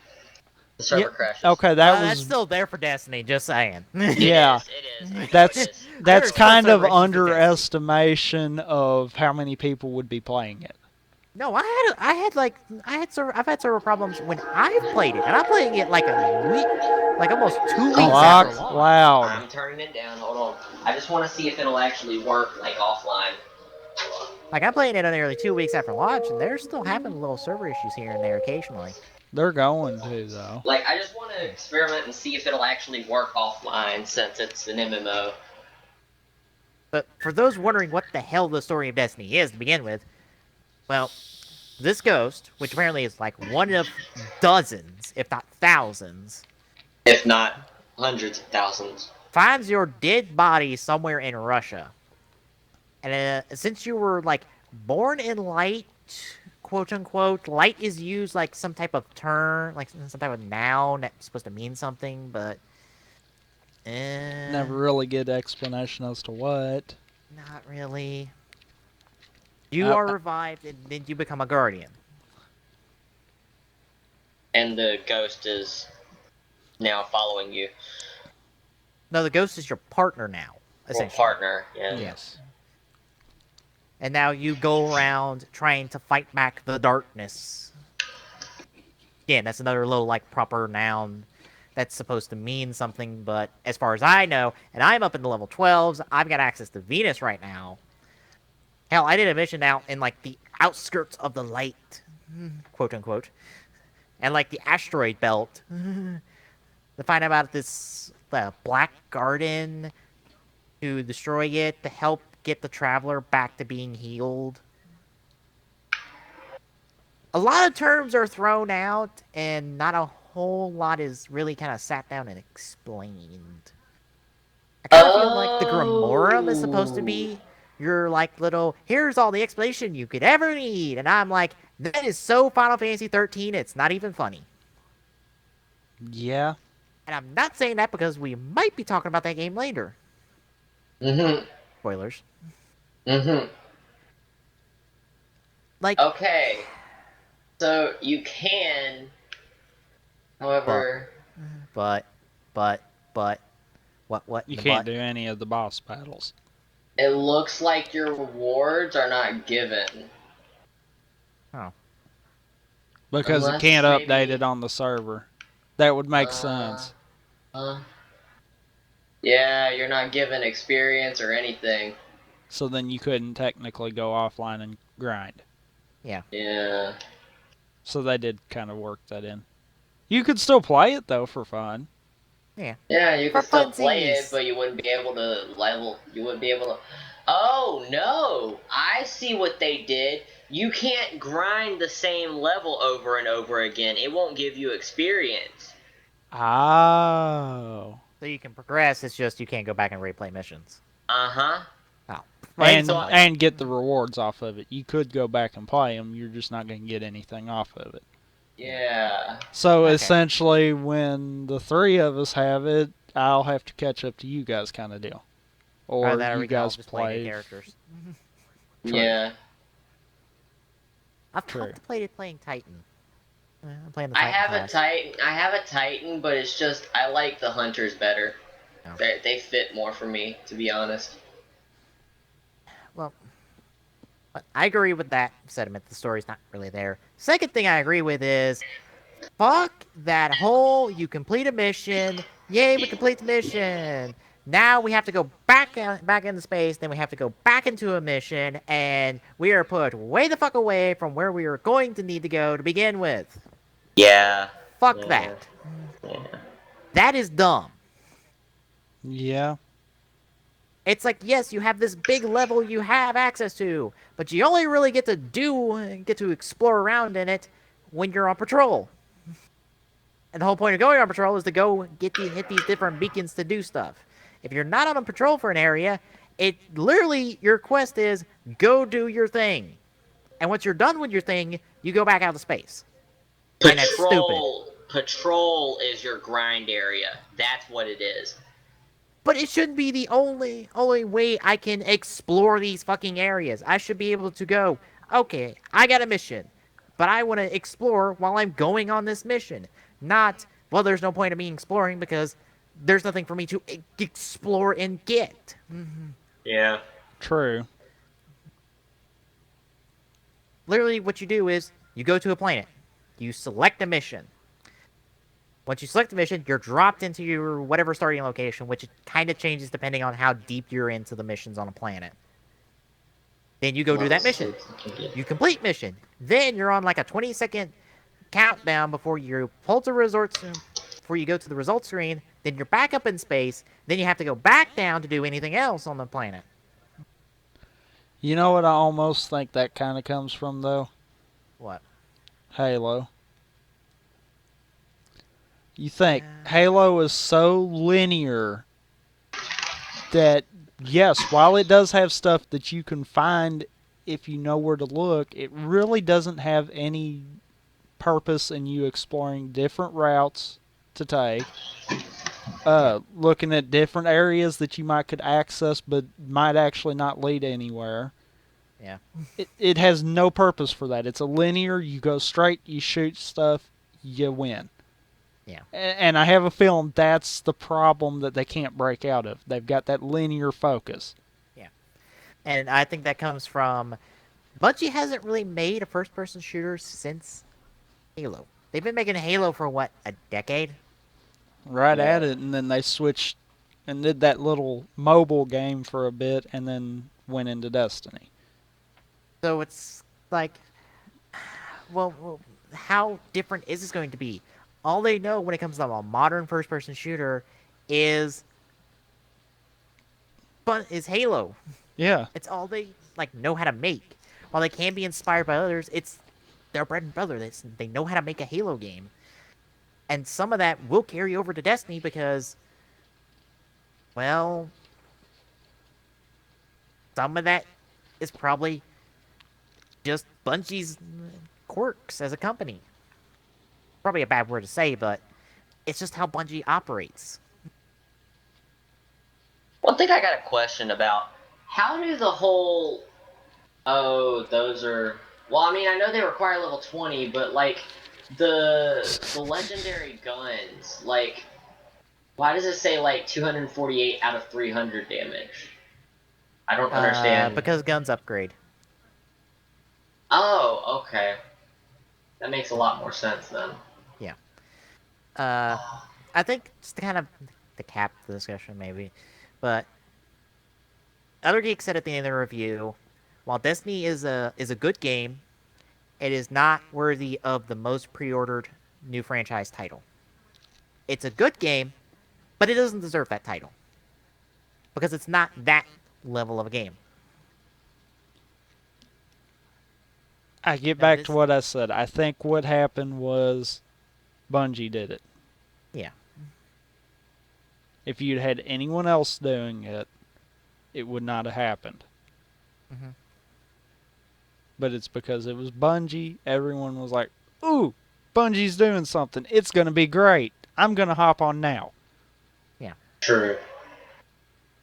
The server crashes. Okay, That's still there for Destiny. Just saying. Yeah. It is. That's There are still kind of server issues with Destiny. underestimation of how many people would be playing it. No, I've had server problems when I've played it, and I'm playing it like a week, like almost 2 weeks Clock after launch. loud. I'm turning it down. Hold on. I just want to see if it'll actually work like offline. Like I'm playing it nearly 2 weeks after launch, and they're still having little server issues here and there occasionally. They're going to though. Like I just want to experiment and see if it'll actually work offline since it's an MMO. But for those wondering what the hell the story of Destiny is to begin with, well, this ghost, which apparently is like one of dozens, if not thousands, If not hundreds of thousands. finds your dead body somewhere in Russia. And since you were like born in light, quote unquote, light is used like some type of term, like some type of noun that's supposed to mean something, but Never really get explanation as to what. not really. You are revived, and then you become a guardian. And the ghost is now following you. No, the ghost is your partner now, Or essentially. partner, yeah. Yes. And now you go around trying to fight back the darkness. Again, that's another little, like, proper noun that's supposed to mean something, but as far as I know, and I'm up in the level 12s, I've got access to Venus right now. Hell, I did a mission out in, like, the outskirts of the light, quote unquote, and, like, the asteroid belt, to find out about this black garden, to destroy it, to help get the traveler back to being healed. A lot of terms are thrown out, and not a whole lot is really kind of sat down and explained. I kind of feel like the Grimorum is supposed to be your, like, little, here's all the explanation you could ever need, and I'm like, that is so Final Fantasy 13, it's not even funny. Yeah. And I'm not saying that because we might be talking about that game later. Mm-hmm. Spoilers. Mm-hmm. Like, Okay. So you can, however... But, what? You can't do any of the boss battles. It looks like your rewards are not given. Oh. Because Unless it can't maybe- update it on the server. That would make sense. Yeah, you're not given experience or anything. So then you couldn't technically go offline and grind. Yeah. So they did kind of work that in. You could still play it though for fun. Yeah, you For could still play funsies. it, but you wouldn't be able to level. You wouldn't be able to. Oh no! I see what they did. You can't grind the same level over and over again. It won't give you experience. Oh. So you can progress, it's just you can't go back and replay missions. Uh-huh. And get the rewards off of it. You could go back and play them. You're just not going to get anything off of it. Yeah. So Okay. essentially, when the three of us have it, I'll have to catch up to you guys, kind of deal. Or that you we can all guys just play play. new characters. Yeah. I've True. contemplated playing Titan. I'm playing the I Titan have class. a Titan. I have a Titan, but it's just I like the hunters better. Oh. They fit more for me, to be honest. Well, but I agree with that sentiment. The story's not really there. Second thing I agree with is, fuck that whole you complete a mission, yay, we complete the mission. Now we have to go back into space, then we have to go back into a mission, and we are put way the fuck away from where we are going to need to go to begin with. Yeah. Fuck Yeah. that. Yeah. That is dumb. Yeah. It's like, yes, you have this big level you have access to, but you only really get to explore around in it when you're on patrol. And the whole point of going on patrol is to go hit these different beacons to do stuff. If you're not on patrol for an area, it literally, your quest is go do your thing. And once you're done with your thing, you go back out of space. And that's Patrol is your grind area. That's what it is. But it shouldn't be the only way I can explore these fucking areas. I should be able to go, okay, I got a mission. but I want to explore while I'm going on this mission. Not, well, there's no point of me exploring because there's nothing for me to explore and get. Yeah. True. Literally, what you do is you go to a planet, you select a mission. Once you select the mission, you're dropped into your whatever starting location, which kind of changes depending on how deep you're into the missions on a planet. Then you go do that mission. You complete mission. Then you're on like a 20-second countdown before you pull to resorts, before you go to the results screen. Then you're back up in space. Then you have to go back down to do anything else on the planet. You know what I almost think that kind of comes from, though? What? Halo. You think Halo is so linear that, yes, while it does have stuff that you can find if you know where to look, it really doesn't have any purpose in you exploring different routes to take, looking at different areas that you might could access but might actually not lead anywhere. Yeah. It has no purpose for that. It's a linear, you go straight, you shoot stuff, you win. Yeah. And I have a feeling that's the problem that they can't break out of. They've got that linear focus. Yeah. And I think that comes from Bungie hasn't really made a first-person shooter since Halo. They've been making Halo for, what, a decade? Right at it, and then they switched and did that little mobile game for a bit and then went into Destiny. So it's like, well, how different is this going to be? All they know when it comes to a modern first-person shooter is Halo. Yeah. It's all they know how to make. While they can be inspired by others, it's their bread and butter. They know how to make a Halo game, and some of that will carry over to Destiny because, well, some of that is probably just Bungie's quirks as a company. Probably a bad word to say, but it's just how Bungie operates. One thing I got a question about: how do the whole those are well, I mean, I know they require level 20, but like the legendary guns, like why does it say like 248 out of 300 damage? I don't understand. Because guns upgrade. Oh, okay. That makes a lot more sense then. Yeah. I think just to kind of to cap the discussion maybe, but Other Geek said at the end of the review, while Destiny is a good game, it is not worthy of the most pre-ordered new franchise title. It's a good game, but it doesn't deserve that title because it's not that level of a game. I get back to what I said. I think what happened was Bungie did it. Yeah. If you'd had anyone else doing it, it would not have happened. Mm-hmm. But it's because it was Bungie. Everyone was like, ooh, Bungie's doing something. It's going to be great. I'm going to hop on now. Yeah. True.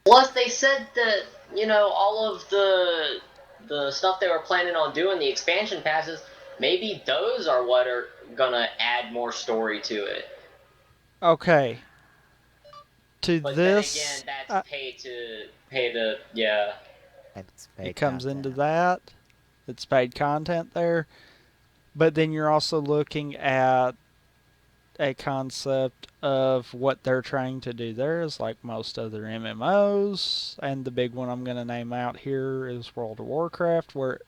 Plus, they said that, all of the stuff they were planning on doing, the expansion passes, maybe those are what are going to add more story to it. Okay. But this, then again, that's pay to, yeah. It comes into that. It's paid content there. But then you're also looking at a concept of what they're trying to do there is like most other MMOs, and the big one I'm going to name out here is World of Warcraft, where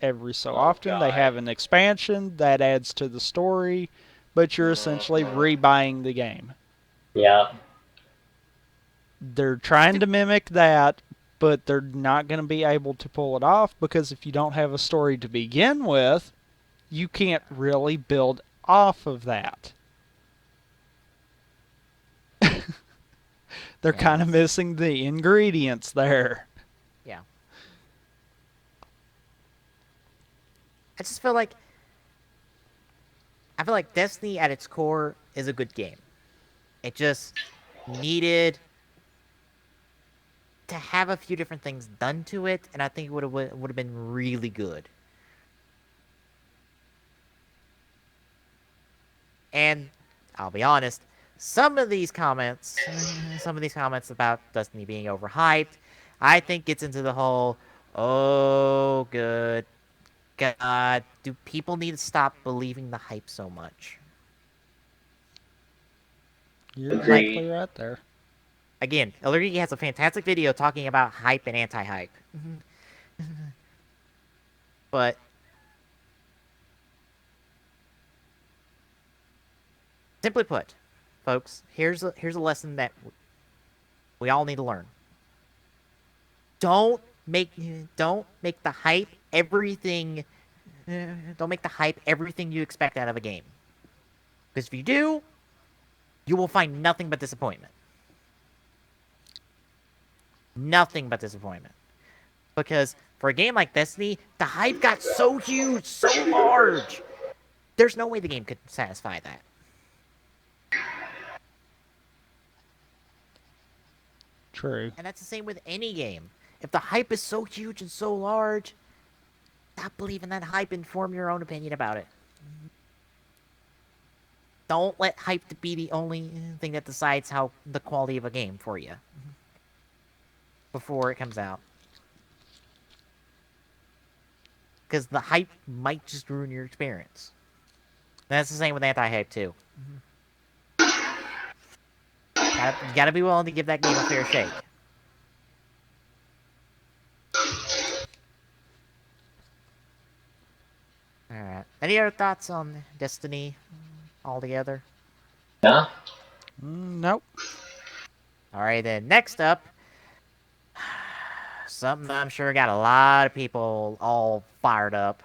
every so often they have an expansion that adds to the story, but you're essentially rebuying the game. Yeah. They're trying to mimic that, but they're not going to be able to pull it off because if you don't have a story to begin with, you can't really build off of that. They're kind of missing the ingredients there. Yeah. I feel like Destiny at its core is a good game. It just needed to have a few different things done to it, and I think it would have been really good. And I'll be honest, some of these comments about Destiny being overhyped, I think gets into the whole, oh, good God, do people need to stop believing the hype so much? You're Agreed. exactly right there. Again, Ellergy has a fantastic video talking about hype and anti-hype. But simply put, folks, here's a lesson that we all need to learn. Don't make the hype everything. Don't make the hype everything you expect out of a game. Because if you do, you will find nothing but disappointment. Nothing but disappointment. Because for a game like Destiny, the hype got so huge, so large. There's no way the game could satisfy that. True. And that's the same with any game. If the hype is so huge and so large, stop believing that hype and form your own opinion about it. Don't let hype be the only thing that decides how the quality of a game for you before it comes out. Because the hype might just ruin your experience. And that's the same with anti-hype too. You gotta be willing to give that game a fair shake. Alright. Any other thoughts on Destiny altogether? Yeah. Nope. Alright then, next up, something I'm sure got a lot of people all fired up.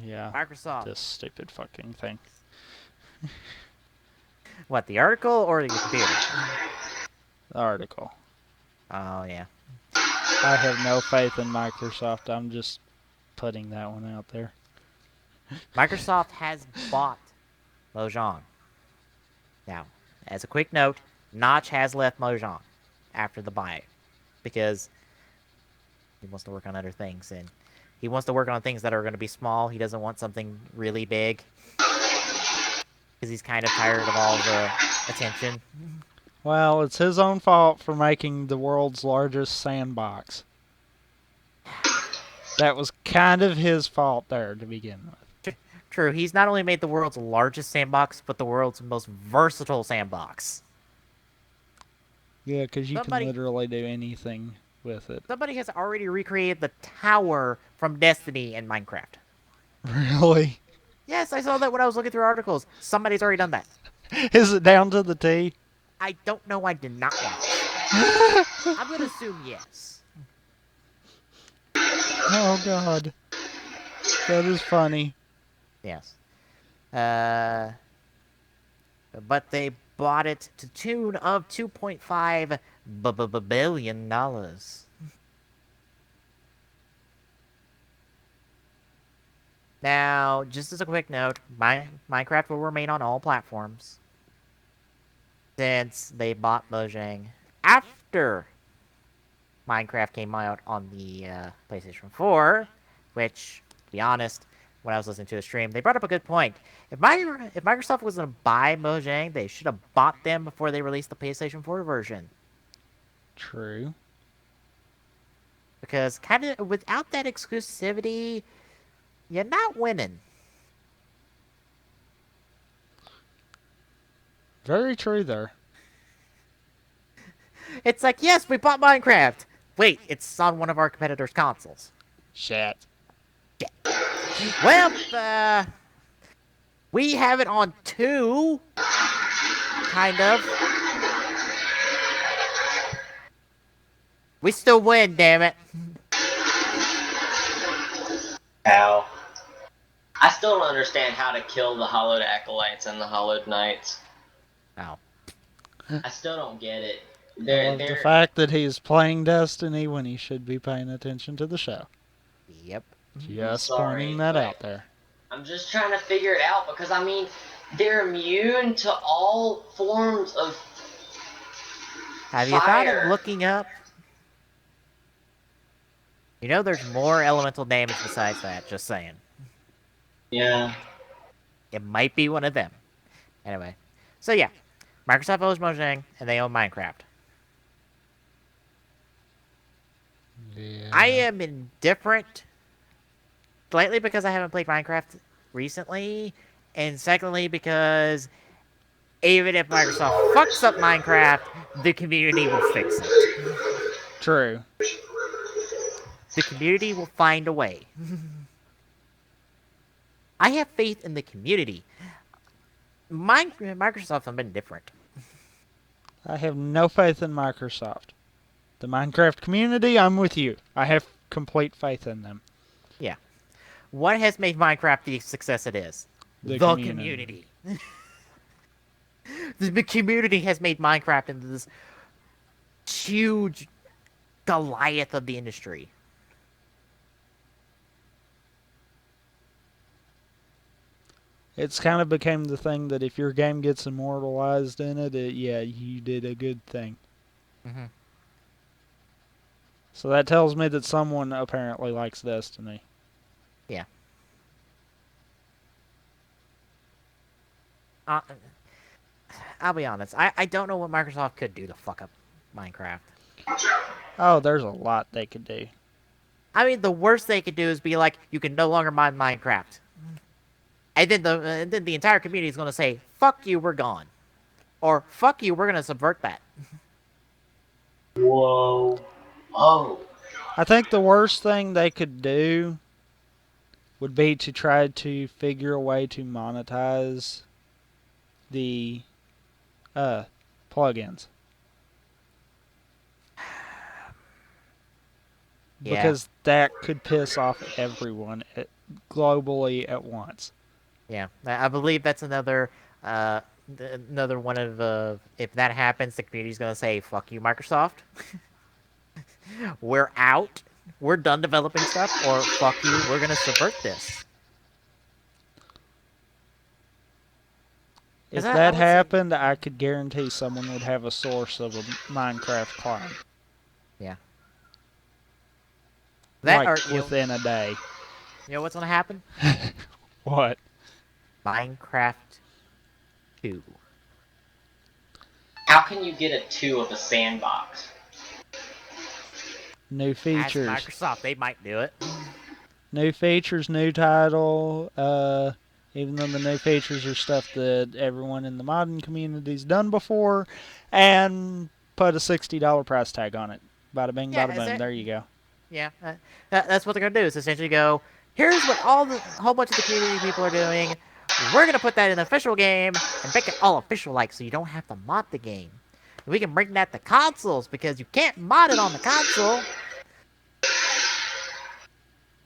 Yeah. Microsoft. This stupid fucking thing. What, the article or the computer? The article. Oh, yeah. I have no faith in Microsoft. I'm just putting that one out there. Microsoft has bought Mojang. Now, as a quick note, Notch has left Mojang after the buy because he wants to work on other things, and he wants to work on things that are going to be small. He doesn't want something really big because he's kind of tired of all the attention. Well, it's his own fault for making the world's largest sandbox. That was kind of his fault there to begin with. True, he's not only made the world's largest sandbox, but the world's most versatile sandbox. Yeah, because you Somebody- can literally do anything with it. Somebody has already recreated the tower from Destiny in Minecraft. Really? Yes, I saw that when I was looking through articles. Somebody's already done that. Is it down to the T? I don't know. I did not watch. I'm gonna assume yes. Oh, God. That is funny. Yes. But they bought it to tune of $2.5 billion. Now, just as a quick note, Minecraft will remain on all platforms since they bought Mojang after Minecraft came out on the PlayStation 4, which, to be honest, when I was listening to the stream, they brought up a good point. If Microsoft was going to buy Mojang, they should have bought them before they released the PlayStation 4 version. True. Because kind of without that exclusivity, you're not winning. Very true there. It's like, yes, we bought Minecraft. Wait, it's on one of our competitors' consoles. Shit. Well, we have it on two, kind of. We still win, damn it. Ow. I still don't understand how to kill the Hollowed Acolytes and the Hollowed Knights. Oh. I still don't get it. The fact that he's playing Destiny when he should be paying attention to the show. Yep. Just Sorry, pointing that but out there. I'm just trying to figure it out because, I mean, they're immune to all forms of Have you thought fire. of looking up? You know there's more elemental damage besides that, just saying. Yeah. It might be one of them. Anyway, so yeah, Microsoft owns Mojang, and they own Minecraft. Yeah. I am indifferent, slightly because I haven't played Minecraft recently, and secondly because even if Microsoft fucks up Minecraft, the community will fix it. True. The community will find a way. I have faith in the community. Microsoft have been different. I have no faith in Microsoft. The Minecraft community, I'm with you. I have complete faith in them. Yeah. What has made Minecraft the success it is? The community. The community has made Minecraft into this huge Goliath of the industry. It's kind of became the thing that if your game gets immortalized in it, yeah, you did a good thing. Mm-hmm. So that tells me that someone apparently likes Destiny. Yeah. I'll be honest. I don't know what Microsoft could do to fuck up Minecraft. Oh, there's a lot they could do. I mean, the worst they could do is be like, you can no longer mine Minecraft. And then the entire community is going to say, fuck you, we're gone. Or, fuck you, we're going to subvert that. Whoa. Oh. I think the worst thing they could do would be to try to figure a way to monetize the plugins. Yeah. Because that could piss off everyone globally at once. Yeah, I believe that's another one of if that happens, the community's gonna say, "Fuck you, Microsoft. We're out. We're done developing stuff." Or "Fuck you, we're gonna subvert this." If I that would say- happened, I could guarantee someone would have a source of a Minecraft clone. Yeah. That like or within a day. you know what's gonna happen? What? Minecraft 2. How can you get a 2 of a sandbox? New Ask features. Microsoft, they might do it. New features, new title. Even though the new features are stuff that everyone in the modding community's done before, and put a $60 price tag on it. Bada bing, Yeah, bada boom. There you go. Yeah, that's what they're gonna do. Is essentially go, here's what a whole bunch of the community people are doing. We're gonna put that in the official game and make it all official, like, so you don't have to mod the game. And we can bring that to consoles because you can't mod it on the console.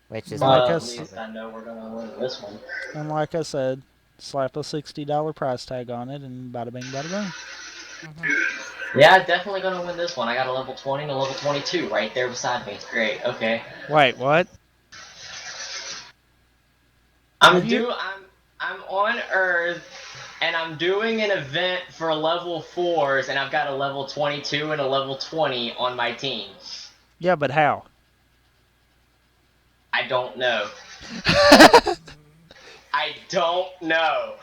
Which is Like at us- least I know we're gonna win this one. And like I said, slap a $60 price tag on it, and bada bing, bada boom. Yeah, definitely gonna win this one. I got a level 20 and a level 22 right there beside me. Great. Okay. Wait, what? I'm Have you- I'm on Earth, and I'm doing an event for level 4s, and I've got a level 22 and a level 20 on my team. Yeah, but how? I don't know. I don't know.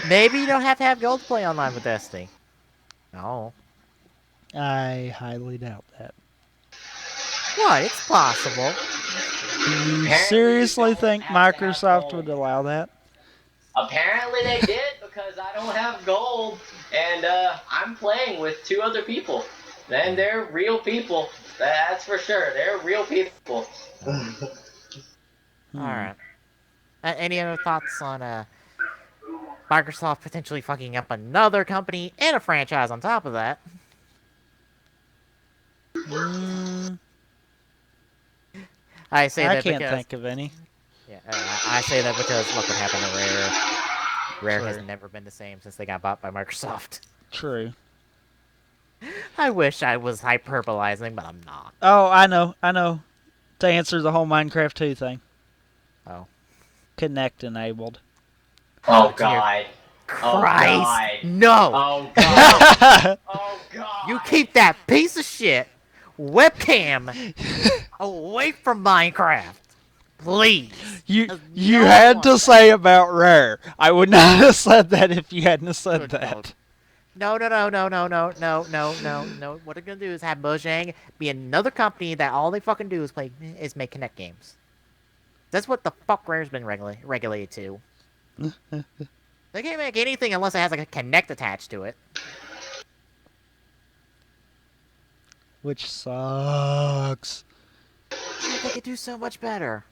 maybe you don't have to have gold play online with Destiny. No. I highly doubt that. What? It's possible. Do you Apparently seriously you don't think have to have Microsoft gold. would allow that? Apparently they did, because I don't have gold, and I'm playing with 2 other people. And they're real people. That's for sure. They're real people. Hmm. Alright. Any other thoughts on Microsoft potentially fucking up another company and a franchise on top of that? Mm, I say I that can't because think of any. yeah, I say that because look what happened to Rare. Rare has True. never been the same since they got bought by Microsoft. True. I wish I was hyperbolizing, but I'm not. Oh, I know. To answer the whole Minecraft 2 thing. Oh. Connect enabled. Oh, dear God. Oh, Christ! God. No! Oh, God. Oh, God. You keep that piece of shit webcam away from Minecraft. Please. You Does you no one had want to that? say about Rare. I would not have said that if you hadn't said Good that. God. No. What they're gonna do is have Mojang be another company that all they fucking do is make Connect games. That's what the fuck Rare's been regulated to. They can't make anything unless it has like a Connect attached to it. Which sucks. Shit, they could do so much better.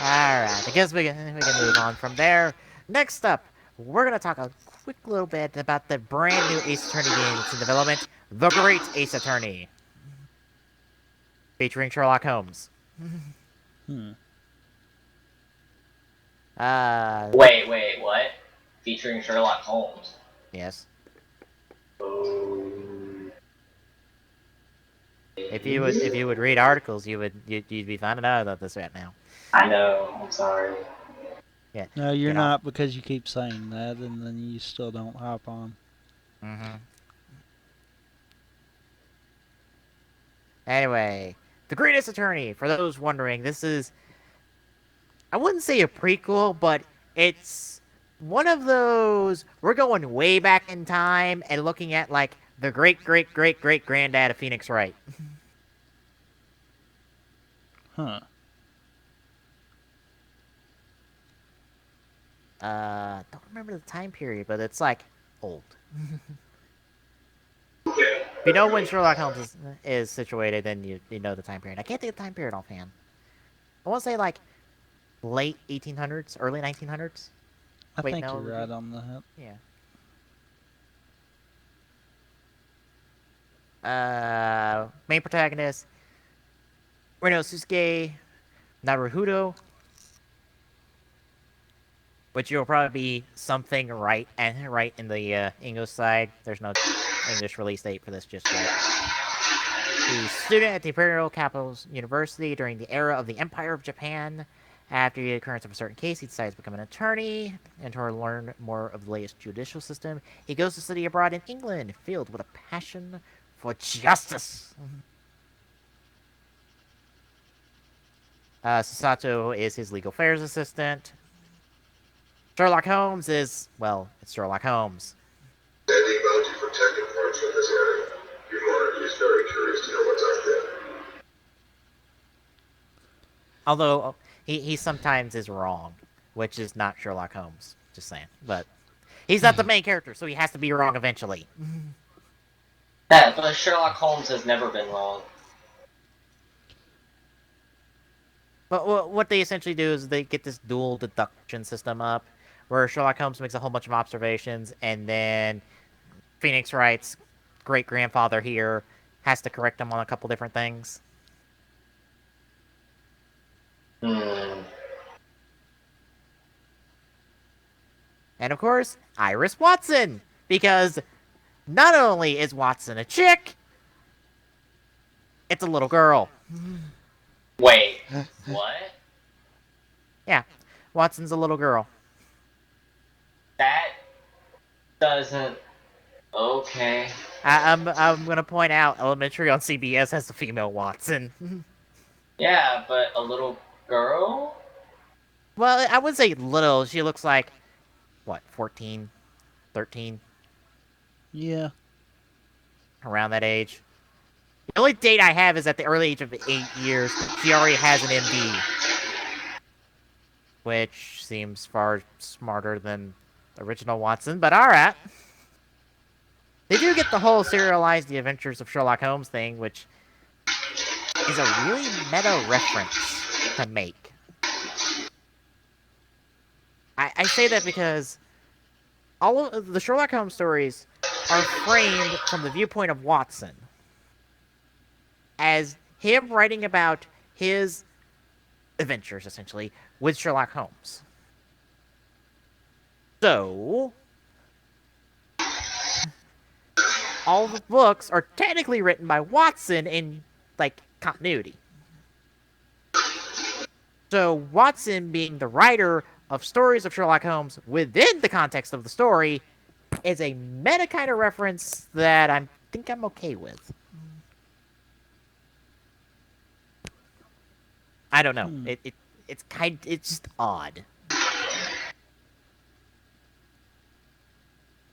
Alright, I guess we can move on from there. Next up, we're gonna talk a quick little bit about the brand new Ace Attorney game that's in development, The Great Ace Attorney. Featuring Sherlock Holmes. Hmm. Wait, what? Featuring Sherlock Holmes. Yes. Oh. If you would read articles, you'd be finding out about this right now. I know. I'm sorry. Yeah. No, you're you know. not, because you keep saying that and then you still don't hop on. Mm-hmm. Anyway, The Greatest Attorney. For those wondering, this is, I wouldn't say a prequel, but it's one of those, we're going way back in time and looking at like the great granddad of Phoenix Wright. Huh. Don't remember the time period, but it's like old. If you know when Sherlock Holmes is situated, then you know the time period. I can't think of the time period offhand. I want to say like late 1800s, early 1900s. I Wait, think no. you're right on that. Yeah. Main protagonist, Renosuke Naruhodo, which you'll probably be something right in the English side. There's no English release date for this just yet. He's a student at the Imperial Capital University during the era of the Empire of Japan. After the occurrence of a certain case, he decides to become an attorney and to learn more of the latest judicial system. He goes to study abroad in England, filled with a passion for justice. Sasato is his legal affairs assistant. Sherlock Holmes is, well, it's Sherlock Holmes. Standing bounty for tech parts from this area. Your monarchy is very curious to know what's out there. Although he sometimes is wrong, which is not Sherlock Holmes. Just saying. But he's not the main character, so he has to be wrong eventually. Yeah, but Sherlock Holmes has never been wrong. But what they essentially do is they get this dual deduction system up, where Sherlock Holmes makes a whole bunch of observations, and then Phoenix Wright's great-grandfather here has to correct him on a couple different things. Hmm. And of course, Iris Watson, because not only is Watson a chick, it's a little girl. Wait, what? Yeah, Watson's a little girl. That doesn't... Okay. I'm gonna point out, Elementary on CBS has a female Watson. Yeah, but a little girl? Well, I wouldn't say little. She looks like, what, 14, 13? Yeah. Around that age. The only date I have is at the early age of 8 years, she already has an MD. Which seems far smarter than original Watson, but alright. They do get the whole serialize the adventures of Sherlock Holmes thing, which is a really meta reference to make. I say that because all of the Sherlock Holmes stories are framed from the viewpoint of Watson, as him writing about his adventures, essentially, with Sherlock Holmes. So, all the books are technically written by Watson in, like, continuity. So, Watson being the writer of stories of Sherlock Holmes within the context of the story is a meta kind of reference that I think I'm okay with. I don't know. It's just odd.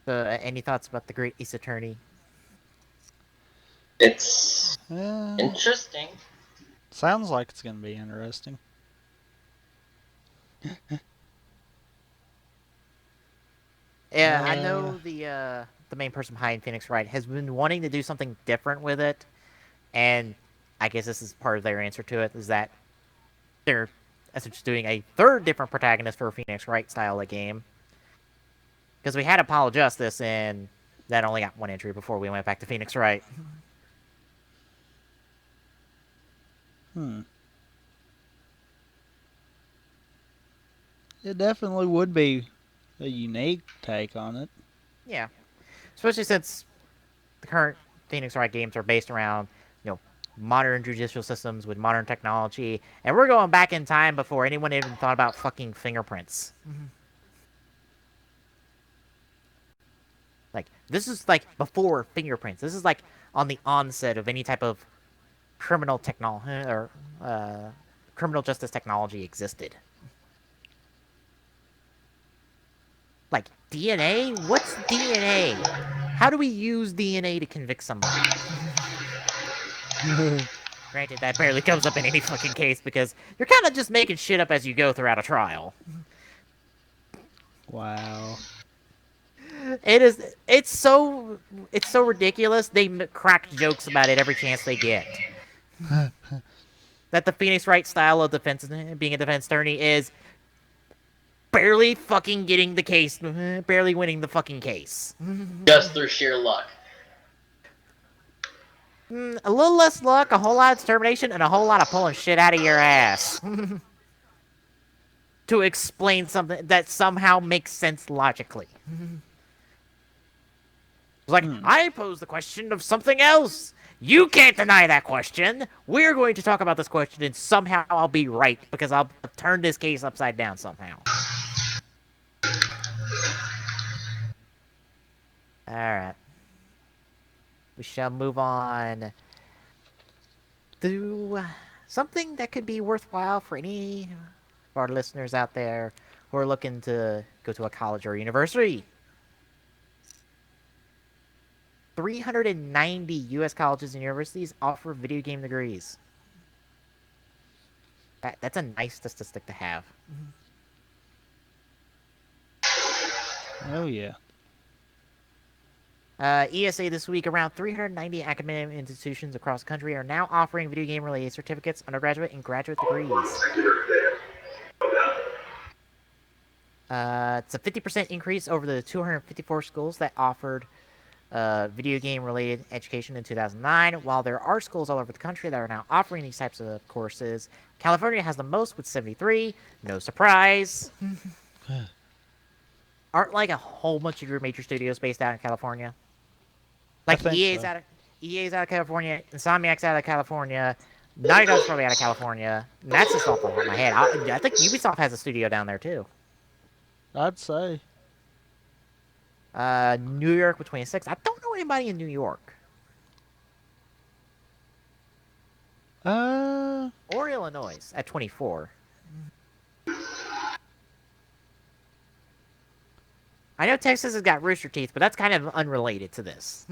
Any thoughts about the Great Ace Attorney? It's interesting. Sounds like it's going to be interesting. Yeah, I know the main person behind Phoenix Wright has been wanting to do something different with it, and I guess this is part of their answer to it, is that they're essentially doing a third different protagonist for a Phoenix Wright style of game. Because we had Apollo Justice, and that only got one entry before we went back to Phoenix Wright. It definitely would be a unique take on it. Yeah. Especially since the current Phoenix Wright games are based around, modern judicial systems with modern technology, and we're going back in time before anyone even thought about fucking fingerprints. Like, this is, before fingerprints. This is, on the onset of any type of criminal technology, or criminal justice technology existed. Like, DNA? What's DNA? How do we use DNA to convict somebody? Granted, that barely comes up in any fucking case because you're kind of just making shit up as you go throughout a trial. Wow. It's so ridiculous. They crack jokes about it every chance they get. That the Phoenix Wright style of defense, being a defense attorney, is barely fucking getting the case, barely winning the fucking case. Just through sheer luck. A little less luck, a whole lot of determination, and a whole lot of pulling shit out of your ass. To explain something that somehow makes sense logically. It's like, I pose the question of something else. You can't deny that question. We're going to talk about this question, and somehow I'll be right, because I'll turn this case upside down somehow. Alright. We shall move on to something that could be worthwhile for any of our listeners out there who are looking to go to a college or university. 390 U.S. colleges and universities offer video game degrees. That's a nice statistic to have. Oh, yeah. ESA this week, around 390 academic institutions across the country are now offering video game-related certificates, undergraduate, and graduate degrees. It's a 50% increase over the 254 schools that offered video game-related education in 2009. While there are schools all over the country that are now offering these types of courses, California has the most with 73. No surprise. Aren't a whole bunch of your major studios based out in California? EA's out of California, Insomniac's out of California, Naughty Dog's probably out of California. And that's just off the top of my head. I think Ubisoft has a studio down there too. I'd say. New York with 26. I don't know anybody in New York. Or Illinois at 24. I know Texas has got Rooster Teeth, but that's kind of unrelated to this.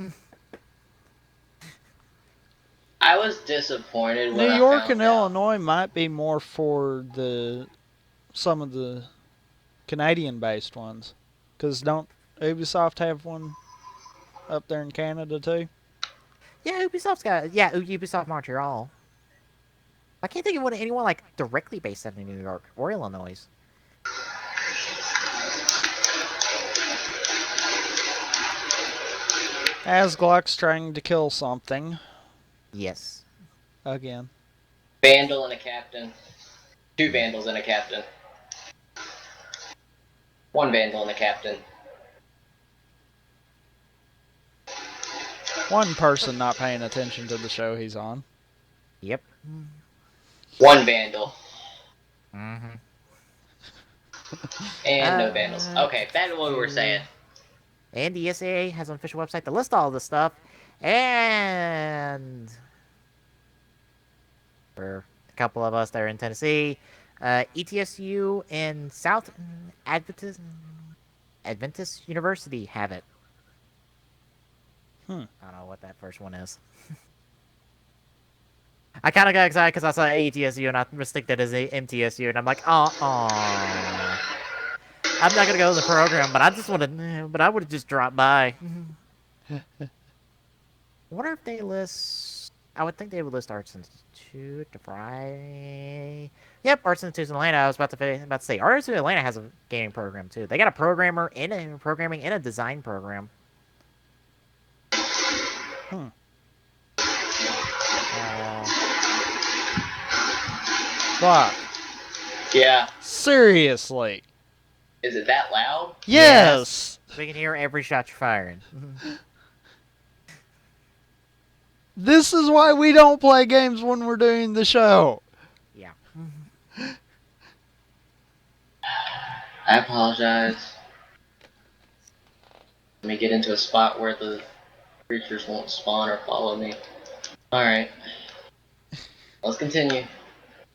I was disappointed when New I York found and out. Illinois might be more for some of the Canadian-based ones. Because don't Ubisoft have one up there in Canada, too? Yeah, Ubisoft Montreal. I can't think of anyone directly based out of New York or Illinois. Asglock's trying to kill something. Yes. Again. Vandal and a captain. 2 vandals and a captain. 1 vandal and a captain. One person not paying attention to the show he's on. Yep. 1 vandal. Mm-hmm. And no vandals. Okay, that's what we were saying. And the SAA has an official website to list all this stuff. And couple of us that are in Tennessee. ETSU and South Adventist University have it. I don't know what that first one is. I kind of got excited because I saw ATSU and I mistook that as a MTSU, and I'm like, I'm not gonna go to the program, but I just would have, but I would have just dropped by. I wonder if they list. I would think they would list Arts Institute to Friday. Yep, Arts Institute in Atlanta. I was about to say Arts Institute Atlanta has a gaming program too. They got a programmer in a programming and a design program. Fuck. Yeah. Seriously. Is it that loud? Yes. We can hear every shot you're firing. This is why we don't play games when we're doing the show. Yeah. I apologize. Let me get into a spot where the creatures won't spawn or follow me. Alright. Let's continue.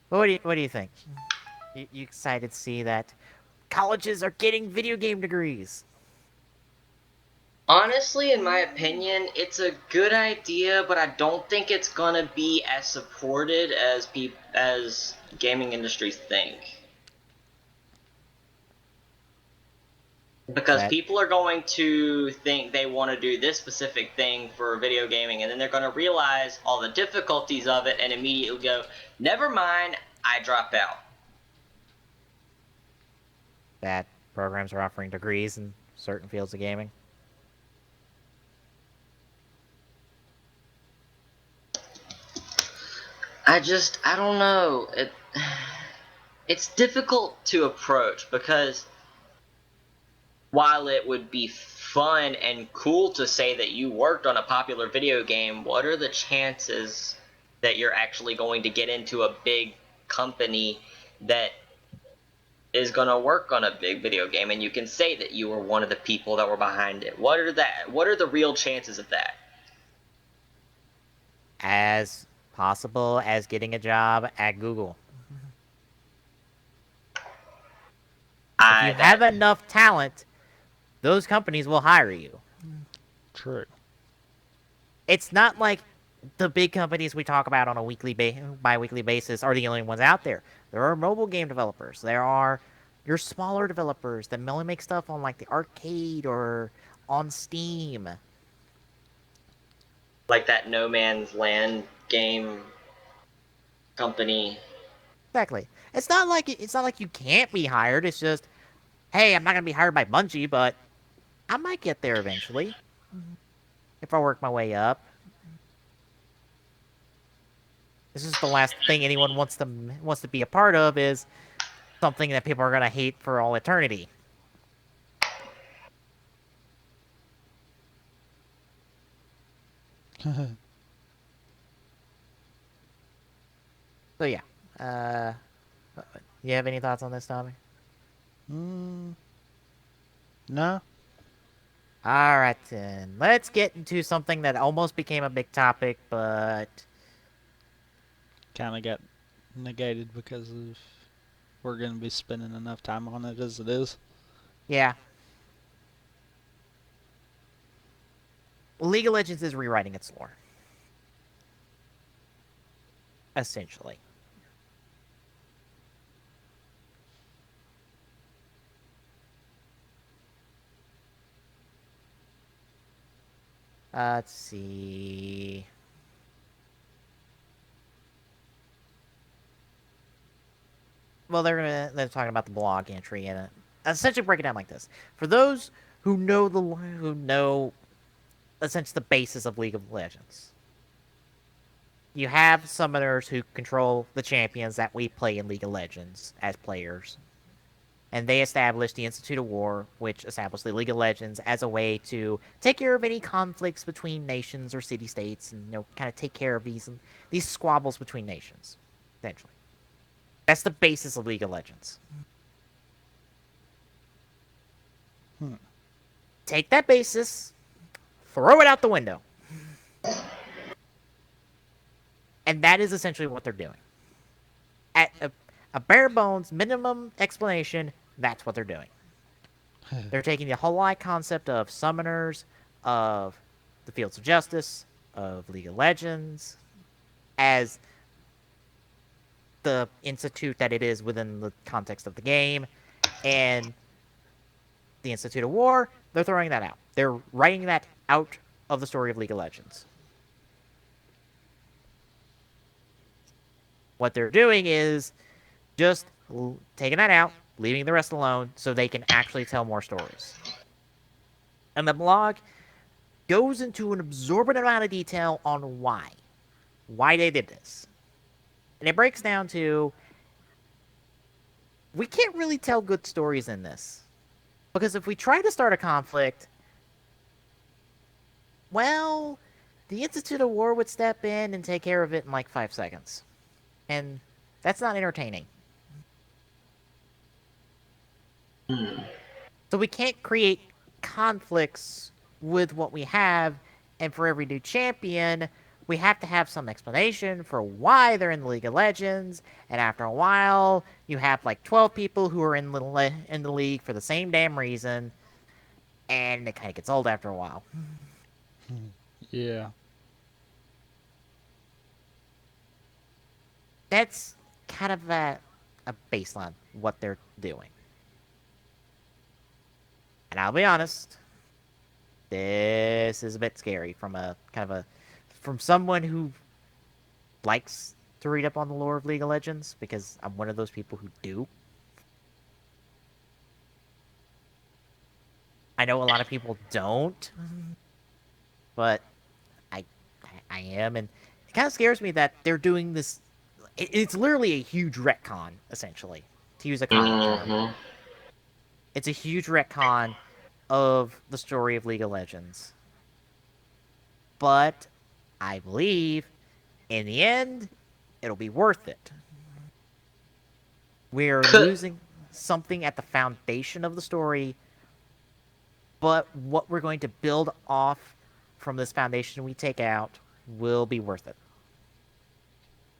What do you think? You excited to see that colleges are getting video game degrees? Honestly, in my opinion, it's a good idea, but I don't think it's gonna be as supported as gaming industries think. Because people are going to think they want to do this specific thing for video gaming, and then they're going to realize all the difficulties of it and immediately go, never mind, I drop out. That programs are offering degrees in certain fields of gaming. I don't know. It's difficult to approach because while it would be fun and cool to say that you worked on a popular video game, what are the chances that you're actually going to get into a big company that is going to work on a big video game and you can say that you were one of the people that were behind it? What are the real chances of that? As possible as getting a job at Google. If you have enough talent, those companies will hire you. True. It's not like the big companies we talk about on a bi-weekly basis are the only ones out there. There are mobile game developers. There are your smaller developers that only make stuff on like the arcade or on Steam. Like that No Man's Land game company. Exactly. It's not like you can't be hired. It's just, hey, I'm not gonna be hired by Bungie, but I might get there eventually if I work my way up. This is the last thing anyone wants to be a part of, is something that people are gonna hate for all eternity. So yeah, you have any thoughts on this, Tommy? No. All right then, let's get into something that almost became a big topic, but Kind of got negated because of we're going to be spending enough time on it as it is. yeah. League of Legends is rewriting its lore. Essentially. Let's see. Well, they're talking about the blog entry and essentially break it down like this. For those who know essentially the basis of League of Legends, you have summoners who control the champions that we play in League of Legends as players. And they established the Institute of War, which established the League of Legends as a way to take care of any conflicts between nations or city-states, and kind of take care of these squabbles between nations, essentially. That's the basis of League of Legends. Take that basis, throw it out the window. And that is essentially what they're doing. At a bare bones minimum explanation, that's what they're doing. They're taking the whole concept of summoners, of the Fields of Justice, of League of Legends, as the institute that it is within the context of the game, and the Institute of War, they're throwing that out. They're writing that out of the story of League of Legends. What they're doing is just taking that out, leaving the rest alone, so they can actually tell more stories. And the blog goes into an absorbent amount of detail on why they did this. And it breaks down to we can't really tell good stories in this. Because if we try to start a conflict, well, the Institute of War would step in and take care of it in like 5 seconds. And that's not entertaining. So we can't create conflicts with what we have, and for every new champion, we have to have some explanation for why they're in the League of Legends, and after a while, you have like 12 people who are in the league for the same damn reason, and it kind of gets old after a while. Yeah. That's kind of a baseline, what they're doing. And I'll be honest, this is a bit scary from from someone who likes to read up on the lore of League of Legends, because I'm one of those people who do. I know a lot of people don't, but I I am, and it kind of scares me that they're doing this. It's literally a huge retcon, essentially, to use a comic term. It's a huge retcon of the story of League of Legends. But I believe, in the end, it'll be worth it. We're losing something at the foundation of the story, but what we're going to build off from this foundation we take out will be worth it.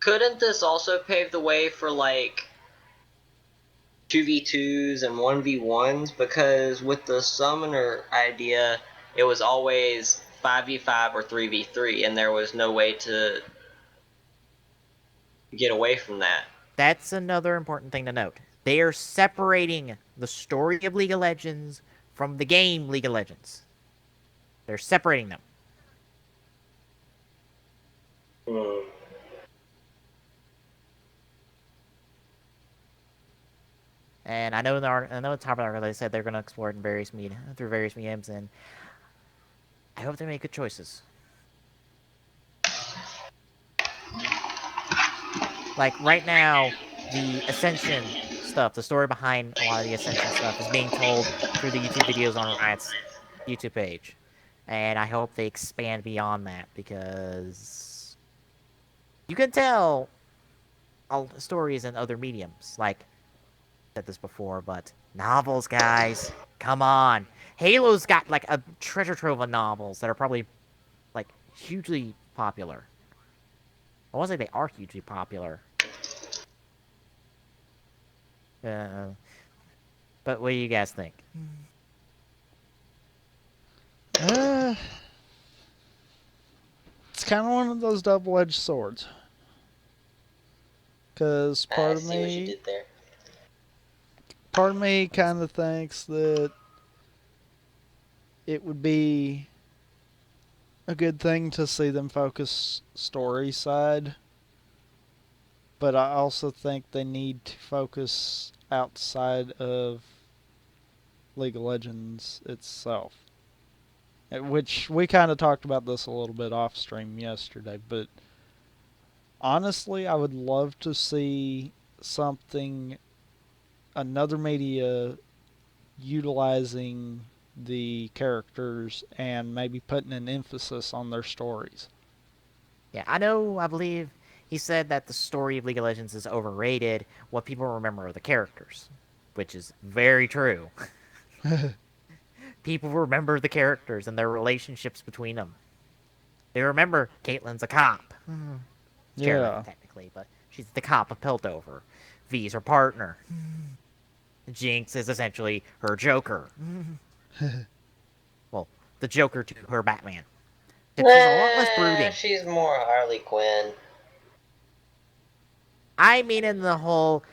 Couldn't this also pave the way for like 2v2s and 1v1s? Because with the summoner idea, it was always 5v5 or 3v3, and there was no way to get away from that. That's another important thing to note. They are separating the story of League of Legends from the game League of Legends. They're separating them. And I know in the top of the article they said they're going to explore it in through various mediums, and I hope they make good choices. Like right now, the Ascension stuff, the story behind a lot of the Ascension stuff, is being told through the YouTube videos on Riot's YouTube page, and I hope they expand beyond that, because you can tell stories in other mediums. Like I said this before, but novels, guys, come on. Halo's got like a treasure trove of novels that are probably like hugely popular. I won't say they are hugely popular. But what do you guys think? It's kind of one of those double-edged swords. Because I see what you did there. part of me kind of thinks that it would be a good thing to see them focus story side, but I also think they need to focus outside of League of Legends itself. Which we kind of talked about this a little bit off stream yesterday, but honestly, I would love to see another media utilizing the characters and maybe putting an emphasis on their stories. Yeah, I believe he said that the story of League of Legends is overrated. What people remember are the characters, which is very true. People remember the characters and their relationships between them. They remember Caitlyn's a cop. Yeah. Technically, but She's the cop of Piltover. V's her partner. Jinx is essentially her Joker. Well, the Joker to her Batman. Except she's a lot less brooding. She's more Harley Quinn. I mean, in the whole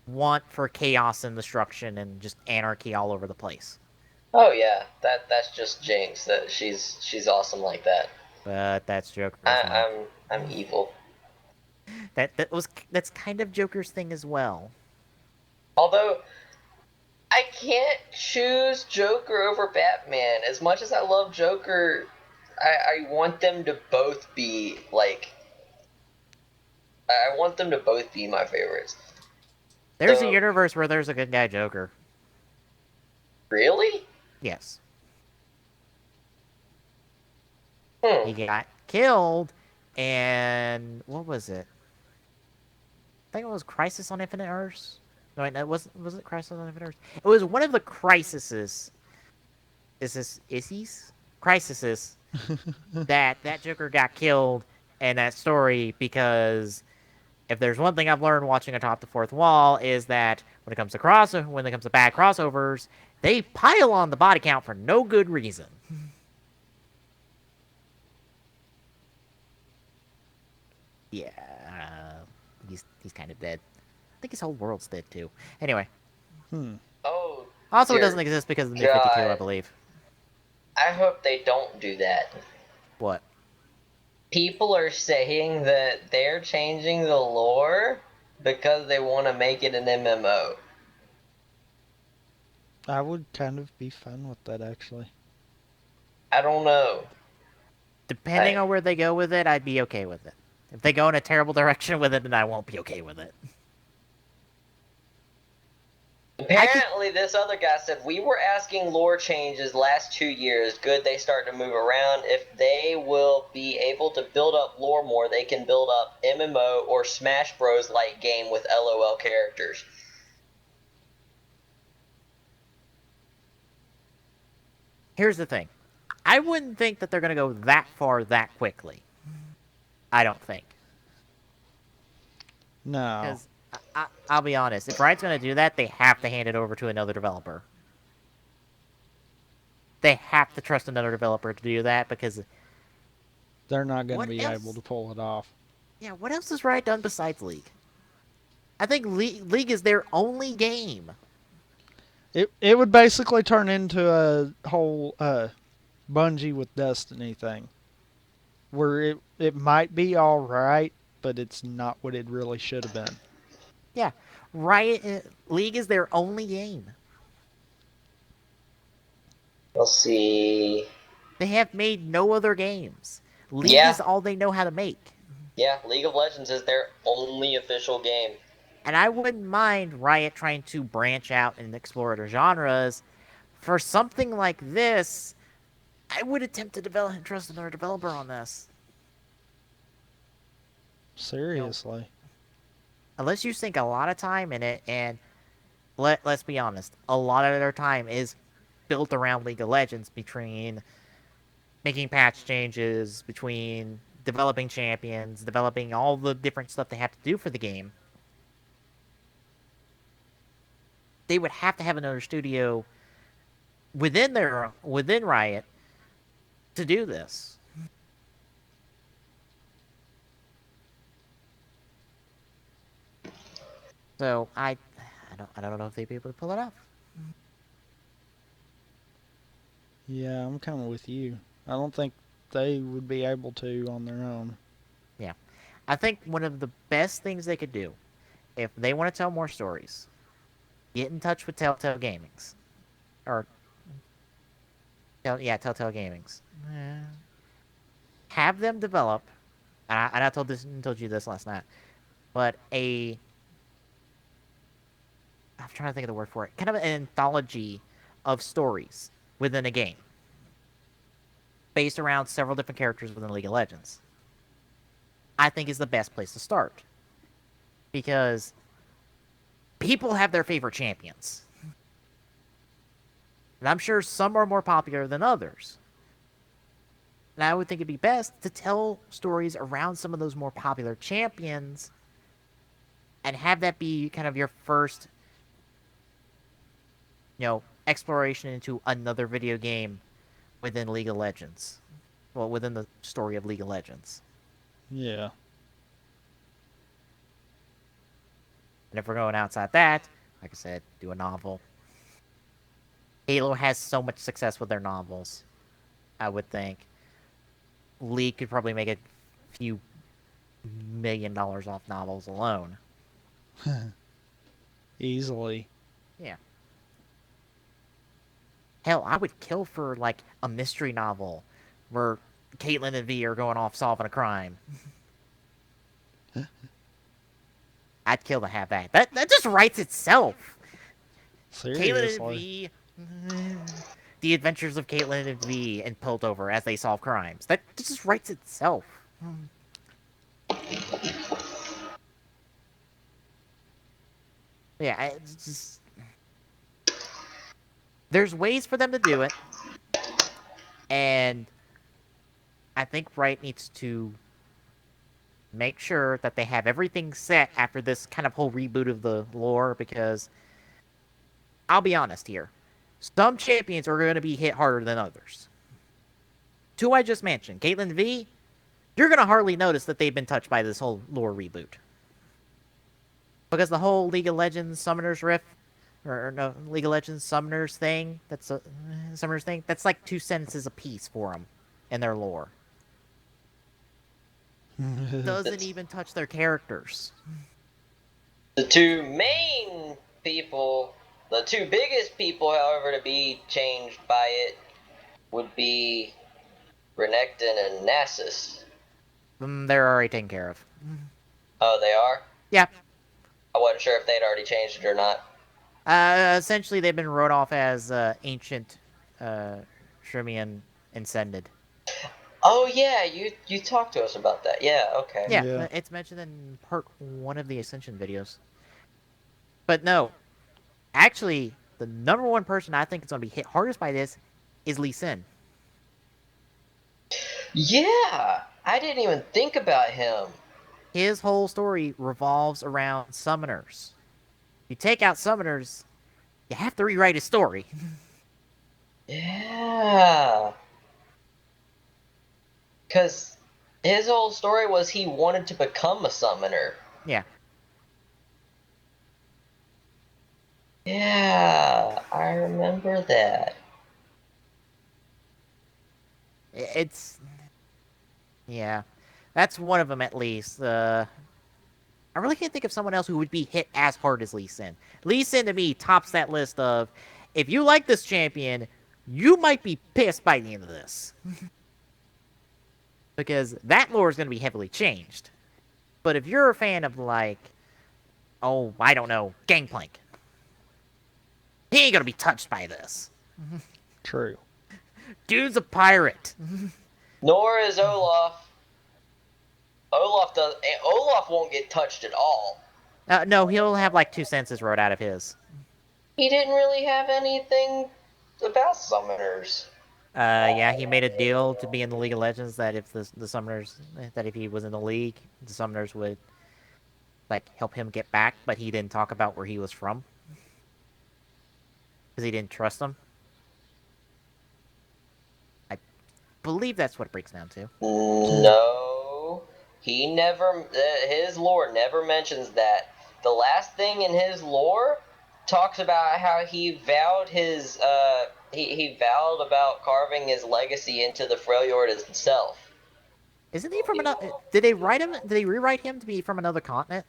want for chaos and destruction and just anarchy all over the place. Oh yeah, that's just Jinx. That she's awesome like that. But that's Joker as well. I'm evil. That's kind of Joker's thing as well. Although I can't choose Joker over Batman. As much as I love Joker, I want them to both be like. I want them to both be my favorites. There's a universe where there's a good guy Joker. Really? Yes. Hmm. He got killed, and what was it? I think it was Crisis on Infinite Earths. No, wait, no, was it Crisis on Infinite Earths? It was one of the crises. Crises that Joker got killed in that story, because if there's one thing I've learned watching Atop the Fourth Wall is that when it comes to bad crossovers, they pile on the body count for no good reason. Yeah, he's kind of dead. I think his whole world's dead too. Anyway. Oh. Also, it doesn't exist because of the New 52, I believe. I hope they don't do that. What? People are saying that they're changing the lore because they want to make it an MMO. I would kind of be fine with that, actually. I don't know. Depending on where they go with it, I'd be okay with it. If they go in a terrible direction with it, then I won't be okay with it. Apparently, this other guy said, we were asking lore changes last 2 years. Good, they start to move around. If they will be able to build up lore more, they can build up MMO or Smash Bros. Like game with LOL characters. Here's the thing. I wouldn't think that they're going to go that far that quickly. I don't think. No. Because I'll be honest. If Riot's going to do that, they have to hand it over to another developer. They have to trust another developer to do that, because they're not going to be able to pull it off. Yeah, what else has Riot done besides League? I think League is their only game. It would basically turn into a whole Bungie with Destiny thing, where it might be all right, but it's not what it really should have been. Yeah, League is their only game. We'll see. They have made no other games. League is all they know how to make. Yeah, League of Legends is their only official game. And I wouldn't mind Riot trying to branch out and explore other genres. For something like this, I would attempt to develop and trust another developer on this. Seriously. Unless you sink a lot of time in it, and let's be honest, a lot of their time is built around League of Legends, between making patch changes, between developing champions, developing all the different stuff they have to do for the game. They would have to have another studio within Riot to do this. So I don't know if they'd be able to pull it off. Yeah, I'm kind of with you. I don't think they would be able to on their own. Yeah. I think one of the best things they could do, if they want to tell more stories, get in touch with Telltale Gamings. Telltale Gamings. Have them develop, and I told you this last night, but I'm trying to think of the word for it, kind of an anthology of stories within a game, based around several different characters within League of Legends. I think is the best place to start, because people have their favorite champions, and I'm sure some are more popular than others. And I would think it'd be best to tell stories around some of those more popular champions and have that be kind of your first, exploration into another video game within League of Legends. Well, within the story of League of Legends. Yeah. And if we're going outside that, like I said, do a novel. Halo has so much success with their novels, I would think. League could probably make a few $1 million off novels alone. Easily. Yeah. Hell, I would kill for, like, a mystery novel where Caitlyn and V are going off solving a crime. I'd kill to have that. That just writes itself. Caitlyn and Seriously. V... The adventures of Caitlyn and V and Piltover as they solve crimes. That just writes itself. Yeah, it's just... There's ways for them to do it. And I think Riot needs to make sure that they have everything set after this kind of whole reboot of the lore, because I'll be honest here. Some champions are going to be hit harder than others. Two I just mentioned, Caitlyn V, you're going to hardly notice that they've been touched by this whole lore reboot. Because the whole League of Legends Summoners Rift, or no, League of Legends Summoners thing, that's like 2 sentences a piece for them in their lore. Doesn't even touch their characters. The two main people, the two biggest people, however, to be changed by it would be Renekton and Nasus. They're already taken care of. Oh, they are? Yeah. I wasn't sure if they'd already changed it or not. Essentially, they've been wrote off as ancient Shrimian Ascended. Oh yeah, you talked to us about that. Yeah, okay. Yeah, it's mentioned in part 1 of the Ascension videos. But no, actually, the number one person I think is going to be hit hardest by this is Lee Sin. Yeah, I didn't even think about him. His whole story revolves around summoners. You take out summoners, you have to rewrite his story. Yeah. Because his whole story was he wanted to become a summoner. Yeah. Yeah, I remember that. It's... Yeah. That's one of them, at least. I really can't think of someone else who would be hit as hard as Lee Sin. Lee Sin, to me, tops that list of, if you like this champion, you might be pissed by the end of this. Because that lore is going to be heavily changed. But if you're a fan of, like, oh, I don't know, Gangplank, he ain't going to be touched by this. True. Dude's a pirate. Nor is Olaf. Olaf won't get touched at all. No, he'll have like 2 sentences wrote out of his. He didn't really have anything about summoners. Yeah, he made a deal to be in the League of Legends that if the summoners, that if he was in the league, the summoners would, like, help him get back, but he didn't talk about where he was from. Because he didn't trust them. I believe that's what it breaks down to. No, he never. His lore never mentions that. The last thing in his lore talks about how he vowed his. He vowed about carving his legacy into the Freljord himself. Isn't he from another? Did they write him? Did they rewrite him to be from another continent?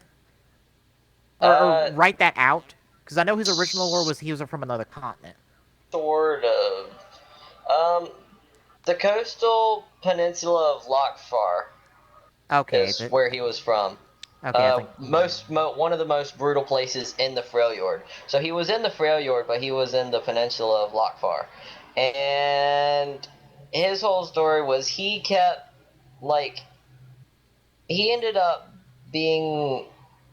Or write that out? Because I know his original lore was he was from another continent. Sort of. The coastal peninsula of Lockfar. Okay. Is where he was from. Okay. One of the most brutal places in the Freljord. So he was in the Freljord, but he was in the peninsula of Lockfar. And his whole story was he kept, like, he ended up being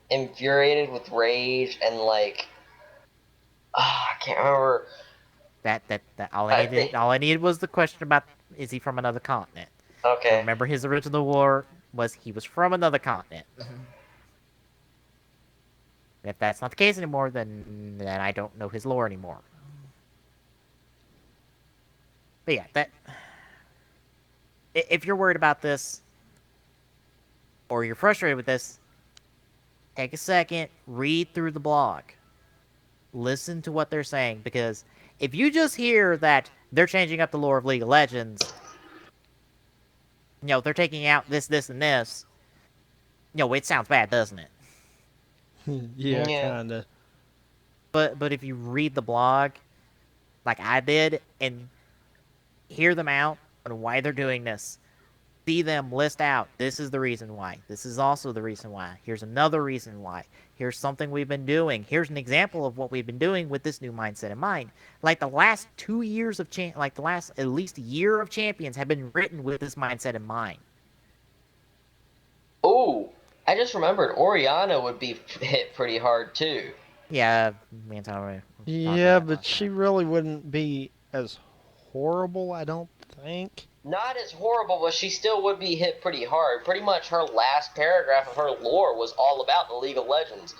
infuriated with rage and, like, I can't remember. All I needed was the question about, is he from another continent? Okay. So remember, his original lore was he was from another continent. If that's not the case anymore, then I don't know his lore anymore. But yeah, that if you're worried about this or you're frustrated with this, take a second, read through the blog, listen to what they're saying, because if you just hear that they're changing up the lore of League of Legends, they're taking out this, this, and this, it sounds bad, doesn't it? Yeah, Yeah. kind of. But if you read the blog, like I did, and hear them out on why they're doing this, see them list out, this is the reason why. This is also the reason why. Here's another reason why. Here's something we've been doing. Here's an example of what we've been doing with this new mindset in mind. Like the last 2 years of like the last at least year of champions have been written with this mindset in mind. Oh, I just remembered Oriana would be hit pretty hard too. Yeah, me and Tom were talking Yeah, about that but last she night. really wouldn't be as horrible, I don't think. Not as horrible, but she still would be hit pretty hard. Pretty much her last paragraph of her lore was all about the League of Legends.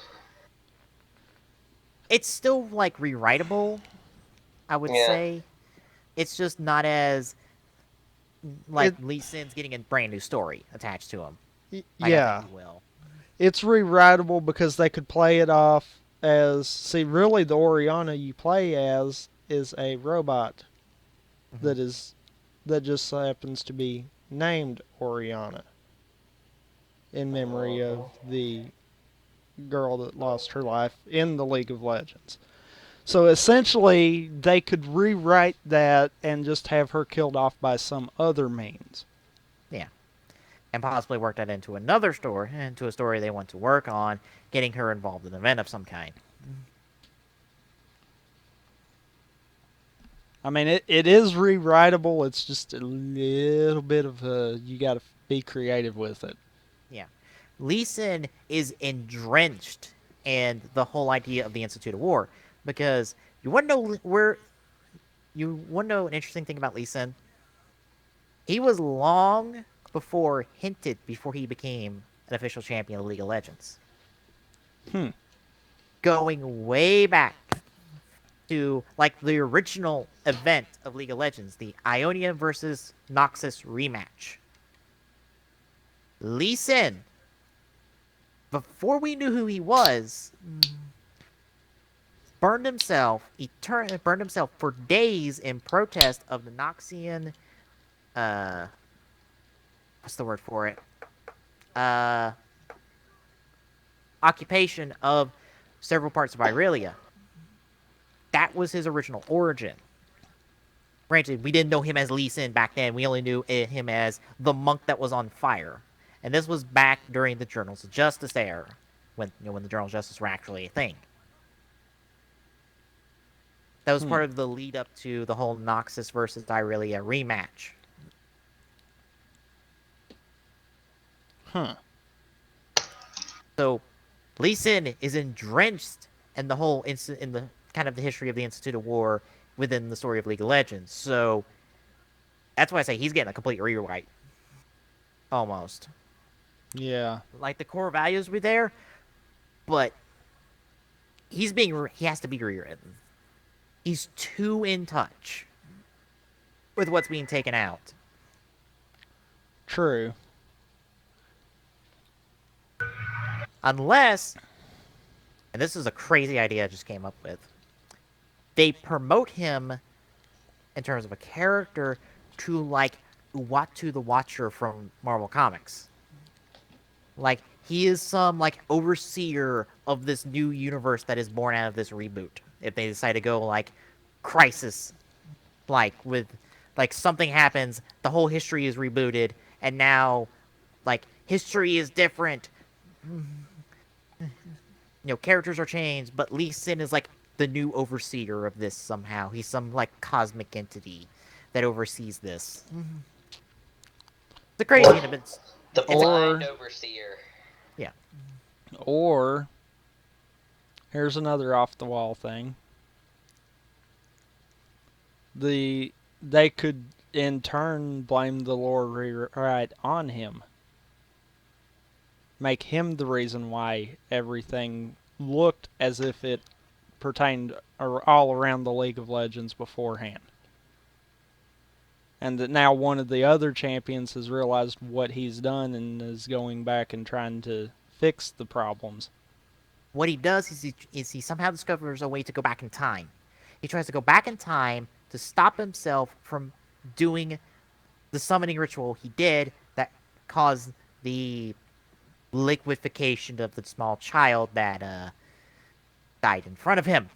It's still like rewritable, I would Yeah. say. It's just not as like It, Lee Sin's getting a brand new story attached to him. Like yeah, I think he will. it's rewritable because they could play it off as, see, really the Oriana you play as is a robot that just happens to be named Oriana in memory of the girl that lost her life in the League of Legends. So essentially, they could rewrite that and just have her killed off by some other means. Yeah. And possibly work that into another story, into a story they want to work on, getting her involved in an event of some kind. I mean, it is rewritable. It's just a little bit of you got to be creative with it. Yeah. Lee Sin is drenched in the whole idea of the Institute of War, because you want to know an interesting thing about Lee Sin? He was long before he became an official champion of League of Legends. Going way back to like the original event of League of Legends, the Ionia versus Noxus rematch. Lee Sin, before we knew who he was, burned himself for days in protest of the Noxian, what's the word for it? Occupation of several parts of Irelia. That was his original origin. Granted, we didn't know him as Lee Sin back then. We only knew him as the monk that was on fire. And this was back during the Journals of Justice era, when the Journals of Justice were actually a thing. That was part of the lead up to the whole Noxus versus Irelia rematch. Huh. So, Lee Sin is drenched in the whole in the kind of the history of the Institute of War within the story of League of Legends. So, that's why I say he's getting a complete rewrite. Almost. Yeah. Like the core values were there, but he has to be rewritten. He's too in touch with what's being taken out. True. Unless, and this is a crazy idea I just came up with, they promote him in terms of a character to like Uatu the Watcher from Marvel Comics. Like, he is some like overseer of this new universe that is born out of this reboot. If they decide to go like crisis, like with like something happens, the whole history is rebooted, and now like history is different. Characters are changed, but Lee Sin is like the new overseer of this somehow. He's some like cosmic entity that oversees this. It's a crazy, but it's The It's a- blind overseer. yeah. Or here's another off the wall thing. They could in turn blame the lore rewrite on him. Make him the reason why everything looked as if it pertained all around the League of Legends beforehand. And that now one of the other champions has realized what he's done and is going back and trying to fix the problems. What he does is he somehow discovers a way to go back in time. He tries to go back in time to stop himself from doing the summoning ritual he did that caused the liquefaction of the small child that died in front of him.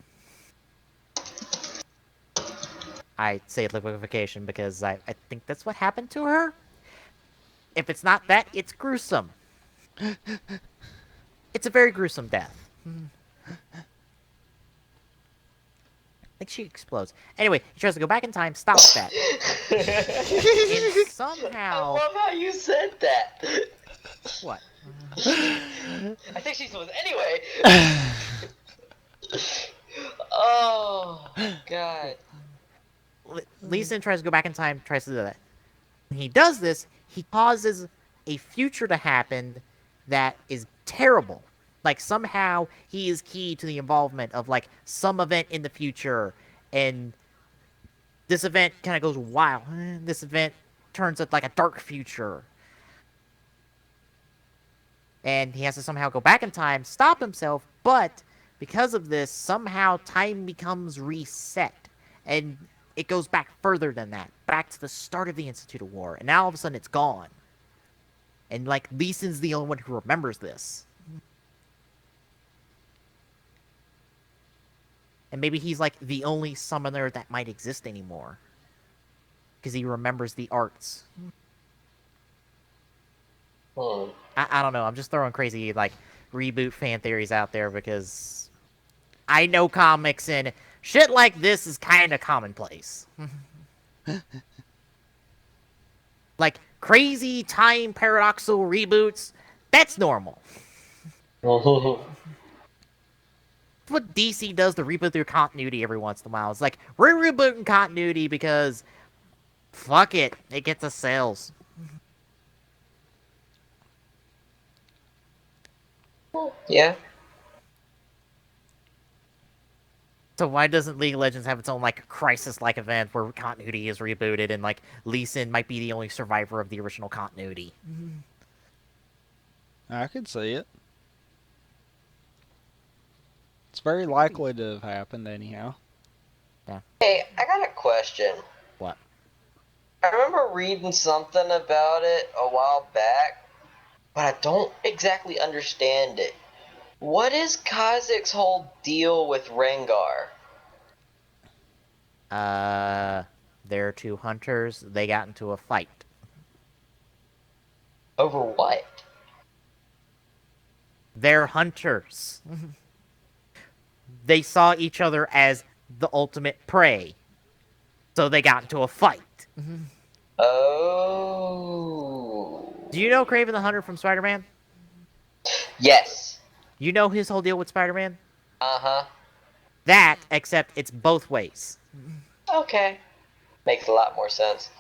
I say liquefaction because I think that's what happened to her. If it's not that, it's gruesome. It's a very gruesome death. I think she explodes. Anyway, he tries to go back in time, stop that. And somehow... I love how you said that. What? I think she's supposed. Anyway. Oh God. Lee Sin tries to go back in time, tries to do that. When he does this, he causes a future to happen that is terrible. Like, somehow he is key to the involvement of, like, some event in the future, and this event kind of goes wild. This event turns out like a dark future. And he has to somehow go back in time, stop himself, but because of this, somehow time becomes reset. And it goes back further than that, back to the start of the Institute of War. And now all of a sudden it's gone. And, like, Lee Sin's the only one who remembers this. And maybe he's, like, the only summoner that might exist anymore. Because he remembers the arts. I don't know. I'm just throwing crazy, like, reboot fan theories out there because I know comics and shit like this is kind of commonplace. Like, crazy time paradoxical reboots, that's normal. What DC does to reboot their continuity every once in a while. It's like, we're rebooting continuity because fuck it, it gets us sales. Yeah. So why doesn't League of Legends have its own, like, crisis-like event where continuity is rebooted and, like, Lee Sin might be the only survivor of the original continuity? I could see it. It's very likely to have happened anyhow. Hey, I got a question. What? I remember reading something about it a while back, but I don't exactly understand it. What is Kha'Zix's whole deal with Rengar? They're two hunters. They got into a fight. Over what? They're hunters. They saw each other as the ultimate prey. So they got into a fight. Oh. Do you know Kraven the Hunter from Spider-Man? Yes. You know his whole deal with Spider-Man? Uh-huh. That, except it's both ways. Okay. Makes a lot more sense.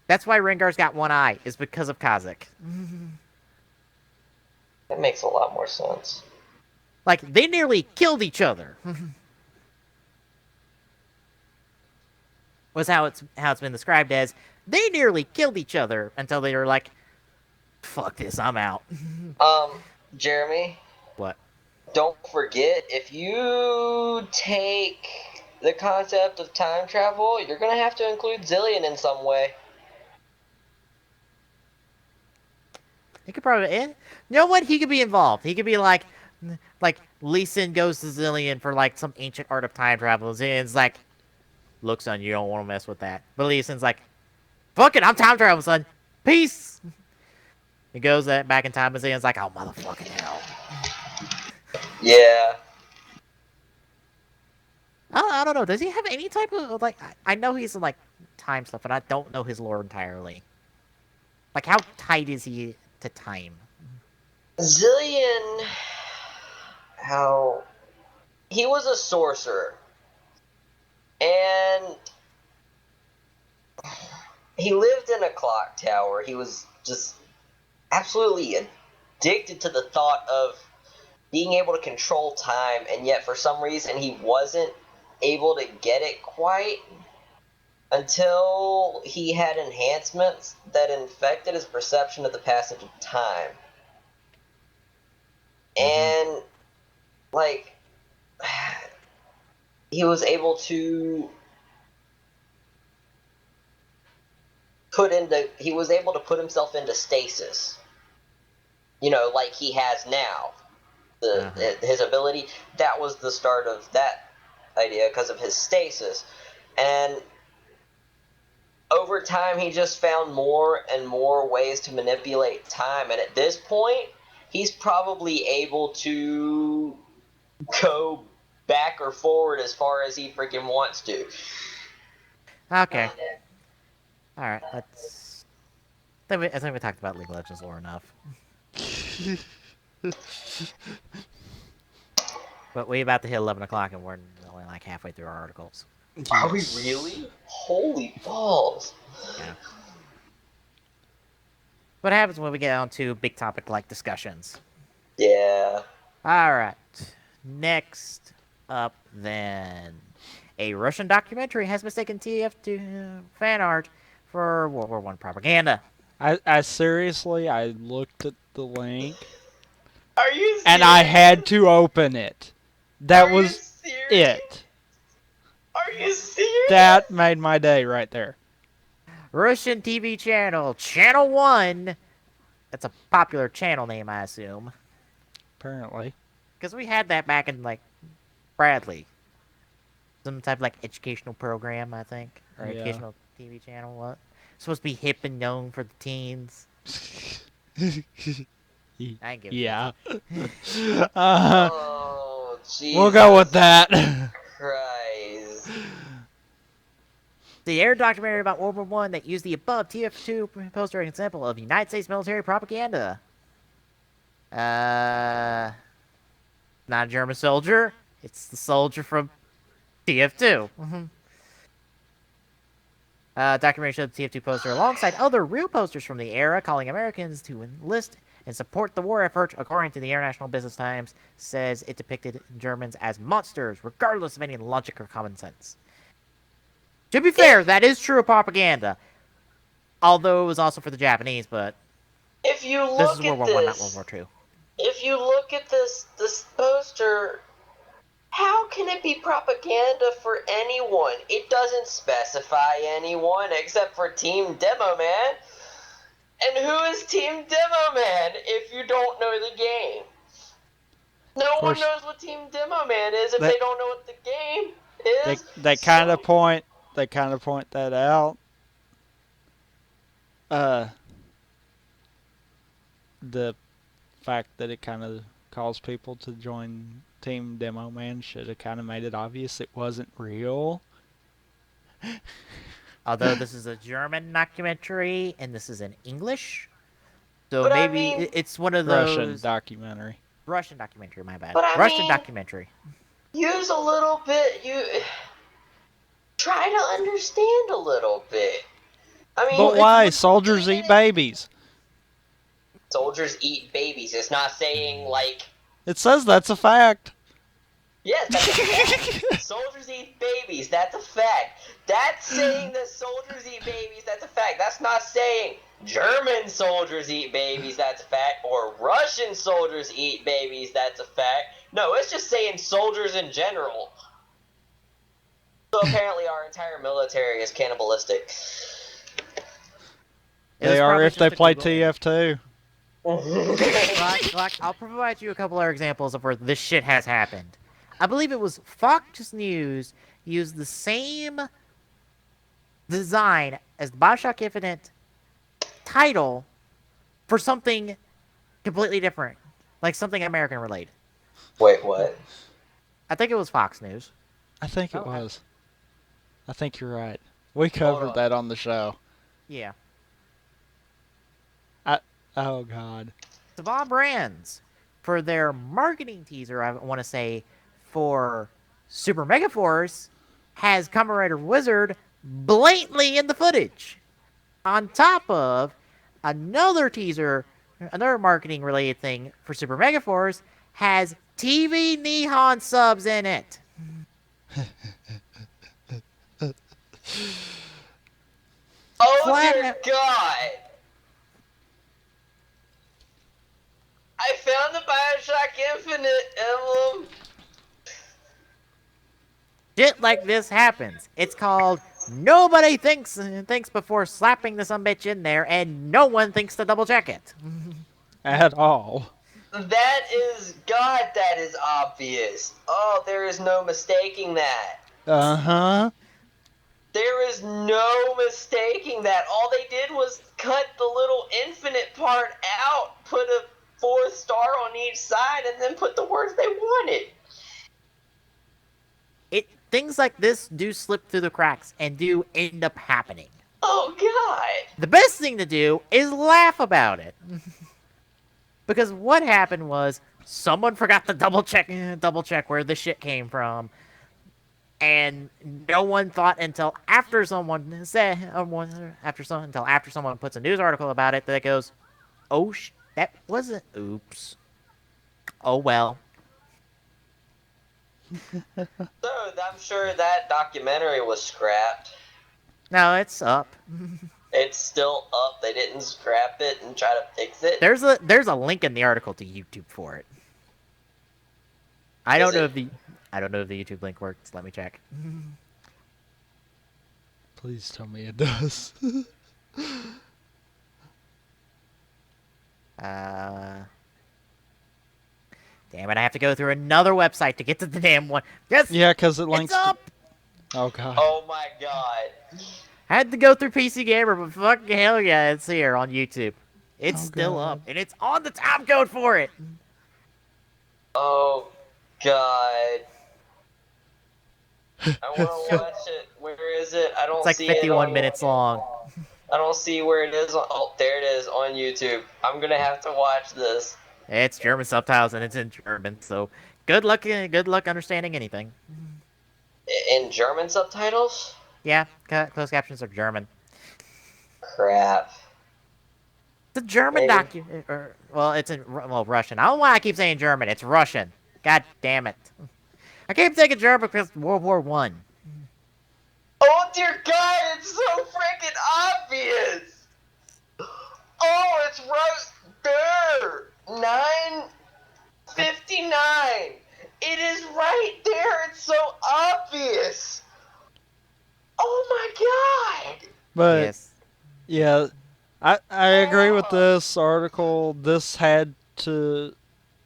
That's why Rengar's got one eye, is because of Kha'Zix. That makes a lot more sense. Like, they nearly killed each other. Was how it's been described as, they nearly killed each other until they were like, fuck this, I'm out. Jeremy? What? Don't forget, if you take the concept of time travel, you're gonna have to include Zillion in some way. He could probably, you know what? He could be involved. He could be like Lee Sin goes to Zillion for, like, some ancient art of time travel. Zillion's like, look, son, you don't want to mess with that. But Lee Sin's like, fuck it, I'm time traveling, son. Peace. He goes back in time, and Zillion's like, oh, motherfucking hell. Yeah. I don't know. Does he have any type of, like, I know he's in, like, time stuff, but I don't know his lore entirely. Like, how tight is he to time? Zillion, how he was a sorcerer, and he lived in a clock tower. He was just absolutely addicted to the thought of being able to control time, and yet for some reason he wasn't able to get it quite until he had enhancements that infected his perception of the passage of time. And, like, he was able to put himself into stasis. You know, like he has now. His ability, that was the start of that idea because of his stasis. And over time, he just found more and more ways to manipulate time. And at this point, he's probably able to go back or forward as far as he freaking wants to. Okay. All right. I think we talked about League of Legends lore enough. But we're about to hit 11 o'clock, and we're only like halfway through our articles. Are we really? Holy balls. Yeah. What happens when we get on to big topic-like discussions? Yeah. All right. Next up, then. A Russian documentary has mistaken TF2 fan art for World War I propaganda. I seriously, I looked at the link Are you serious? and I had to open it. That was it. Are you serious? That made my day right there. Russian TV channel, Channel 1. That's a popular channel name, I assume. Apparently. Because we had that back in, like, Bradley. Some type of, like, educational program, I think. Or Yeah. educational TV channel, what? Supposed to be hip and known for the teens. I ain't giving Yeah. Oh, Jesus We'll go with that. Christ. The air documentary about World War I that used the above TF2 poster as an example of United States military propaganda. Not a German soldier. It's the soldier from TF2. Documentary showed the TF2 poster alongside other real posters from the era calling Americans to enlist and support the war effort. According to the International Business Times, says it depicted Germans as monsters, regardless of any logic or common sense. To be fair, that is true propaganda. Although it was also for the Japanese, but If you this look is World at War I, not this, World War II. if you look at this poster, how can it be propaganda for anyone? It doesn't specify anyone except for Team Demo Man. And who is Team Demo Man if you don't know the game? No one knows what Team Demo Man is if they don't know what the game is. They kind of point that out. The fact that it kind of calls people to join Team Demo Man should have kind of made it obvious it wasn't real. Although this is a German documentary and this is in English, so But I maybe mean- it's one of those Russian documentary. Russian documentary. My bad. But I Russian mean- documentary. Use a little bit. You try to understand a little bit. I mean, But why? Soldiers eat babies. Soldiers eat babies. It's not saying like. It says that's a fact. Yes, that's a fact. Soldiers eat babies. That's a fact. That's saying that soldiers eat babies. That's a fact. That's not saying German soldiers eat babies. That's a fact. Or Russian soldiers eat babies. That's a fact. No, it's just saying soldiers in general. So apparently our entire military is cannibalistic. They are if they play TF2. Like, I'll provide you a couple other examples of where this shit has happened. I believe it was Fox News used the same design as the Bioshock Infinite title for something completely different. Like something American related. Wait, what? I think it was Fox News. I think it Okay. was. I think you're right. We covered on. that on the show. Yeah. Oh, God. Saban Brands, for their marketing teaser, I want to say, for Super Mega Force, has Kamen Rider Wizard blatantly in the footage. On top of another teaser, another marketing related thing for Super Mega Force, has TV Nihon subs in it. Oh Flat dear out- God! I found the Bioshock Infinite emblem. Shit like this happens. It's called nobody thinks before slapping the sumbitch in there, and no one thinks to double check it. At all. That is, God, that is obvious. Oh, there is no mistaking that. Uh-huh. There is no mistaking that. All they did was cut the little infinite part out, put a 4th star on each side, and then put the words they wanted. Things like this do slip through the cracks and do end up happening. Oh, God. The best thing to do is laugh about it. Because what happened was someone forgot to double check where the shit came from. And no one thought until after someone said until after someone puts a news article about it that goes, "Oh, that wasn't oops. Oh well." So, I'm sure that documentary was scrapped. No, it's up. It's still up. They didn't scrap it and try to fix it. There's a link in the article to YouTube for it. I don't know if the YouTube link works. Let me check. Please tell me it does. Damn it! I have to go through another website to get to the damn one. Yes, Yeah, because it links it's up. Oh, God. Oh, my God. I had to go through PC Gamer, but fucking hell yeah, it's here on YouTube. It's Oh, still God. up, and it's on the time code for it. Oh, God. I want to watch it. Where is it? I don't It's like see 51 it minutes long. I don't see where it is. Oh, there it is on YouTube. I'm gonna have to watch this. It's German subtitles and it's in German, so good luck understanding anything. In German subtitles? Yeah, closed captions are German. Crap. It's a German Maybe. well, it's in Russian. I don't know why I keep saying German. It's Russian. God damn it. I keep thinking German because World War One. Oh dear God! It's so freaking obvious. Oh, it's right there. 9:59. It is right there. It's so obvious. Oh my God. But, Yes. yeah, I agree with this article. This had to,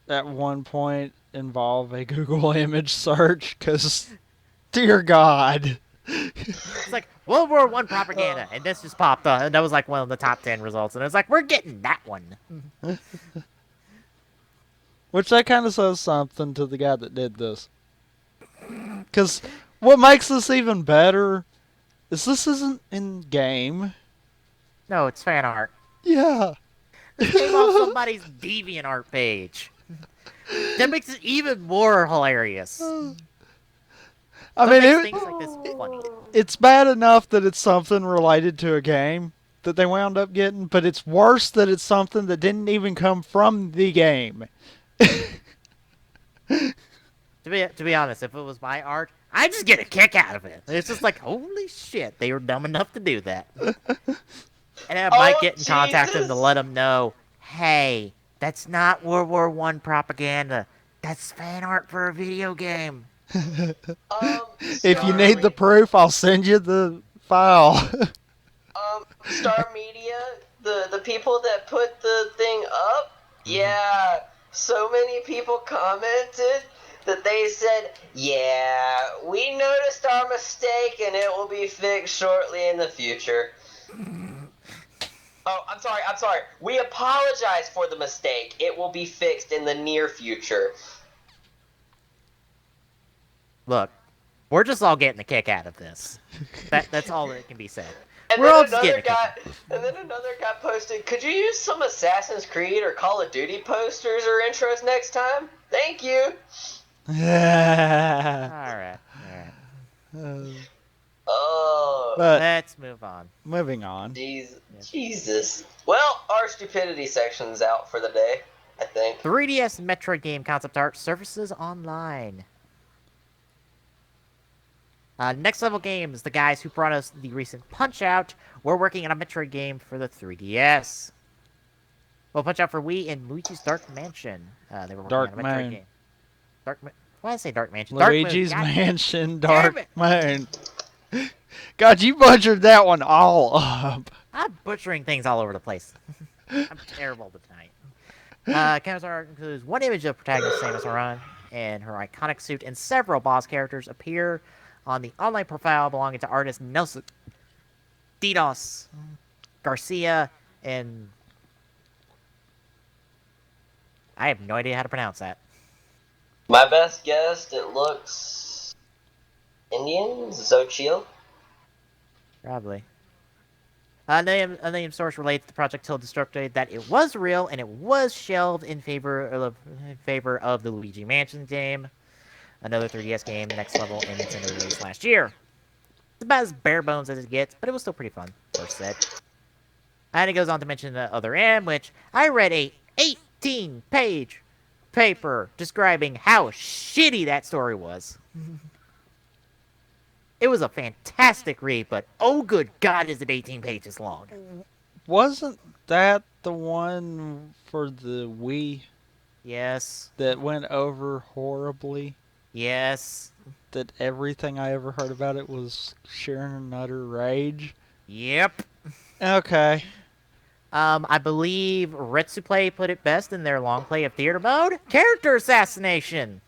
at one point, involve a Google image search, because, dear God. It's like World War One propaganda, and this just popped up, and that was like one of the top 10 results, and it's like we're getting that one. Which that kind of says something to the guy that did this. Because what makes this even better is this isn't in game. No, it's fan art. Yeah. This came off somebody's DeviantArt page. That makes it even more hilarious. I That mean, makes things like this funny. it's bad enough that it's something related to a game that they wound up getting, but it's worse that it's something that didn't even come from the game. To be honest, if it was my art, I'd just get a kick out of it. It's just like, holy shit, they were dumb enough to do that. And I might get in contact with them to let them know, hey, that's not World War One propaganda. That's fan art for a video game. If you need the proof, I'll send you the file. Star Media, the people that put the thing up, yeah, so many people commented that they said, yeah, we noticed our mistake and it will be fixed shortly in the future. Oh, I'm sorry. We apologize for the mistake. It will be fixed in the near future. Look, we're just all getting a kick out of this. That's all that can be said. And We're then all just getting a kick. another guy posted, could you use some Assassin's Creed or Call of Duty posters or intros next time? Thank you. Alright. Oh, But Let's move on. moving on. Jesus. Well, our stupidity section's out for the day. I think. 3DS Metroid game concept art surfaces online. Next Level Games, the guys who brought us the recent Punch-Out, were working on a Metroid game for the 3DS. Well, Punch-Out for Wii and Luigi's Dark Mansion. They were working Dark on a Metroid Moon. game. Why did I say Dark Mansion? Dark Moon. Luigi's God Mansion, damn Dark it! Moon. God, you butchered that one all up. I'm butchering things all over the place. I'm terrible tonight. Concept art includes one image of protagonist Samus Aran in her iconic suit, and several boss characters appear on the online profile belonging to artist Nelson Didos Garcia, and I have no idea how to pronounce that. My best guess, it looks Indian? Xochitl? Probably. A name source relates to Project Till Destructoid that it was real and it was shelved in favor of the Luigi Mansion game, another 3DS game, Next Level, and Nintendo released last year. It's about as bare bones as it gets, but it was still pretty fun. First set. And it goes on to mention the other end, which I read a 18-page paper describing how shitty that story was. It was a fantastic read, but oh good God, is it 18 pages long. Wasn't that the one for the Wii Yes. that went over horribly? Yes. That everything I ever heard about it was sheer and utter rage? Yep. Okay. I believe Retsuplay put it best in their long play of theater mode. Character assassination.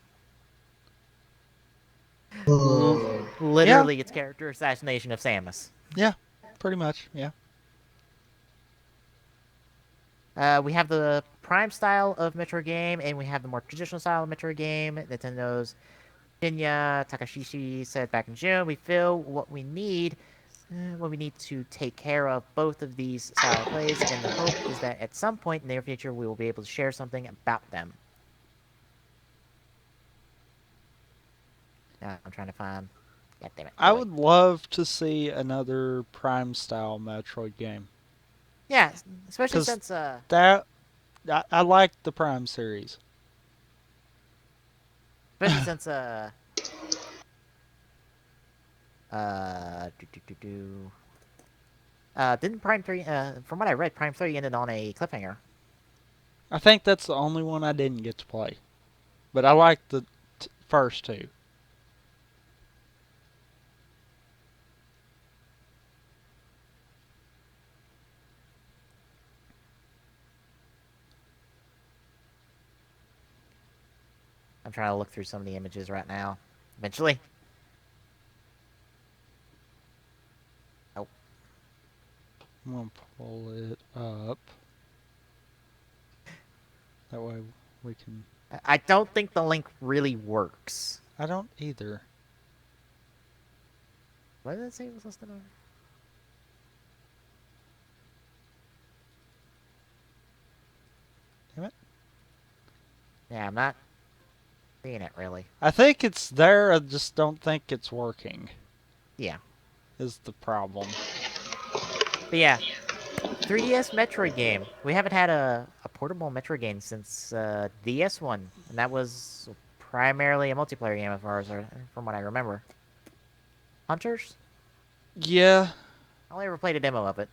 Literally, it's character assassination of Samus. Yeah, pretty much, yeah. We have the Prime style of Metroid game, and we have the more traditional style of Metroid game. Nintendo's Shinya Takashishi said back in June, we feel what we need to take care of both of these style of plays, and the hope is that at some point in the near future, we will be able to share something about them. I'm trying to find... God damn it. I would love to see another Prime style Metroid game. Yeah, especially 'Cause since... That I like the Prime series. Especially since, didn't Prime 3, from what I read, Prime 3 ended on a cliffhanger. I think that's the only one I didn't get to play. But I like the first two. I'm trying to look through some of the images right now. Eventually. Oh. I'm going to pull it up. That way we can... I don't think the link really works. I don't either. What did it say it was listed on? Damn it. Yeah, I'm not seeing it, really. I think it's there, I just don't think it's working. Yeah. Is the problem. But yeah, 3DS Metroid game. We haven't had a portable Metroid game since DS one, and that was primarily a multiplayer game as far as from what I remember. Hunters? Yeah. I only ever played a demo of it.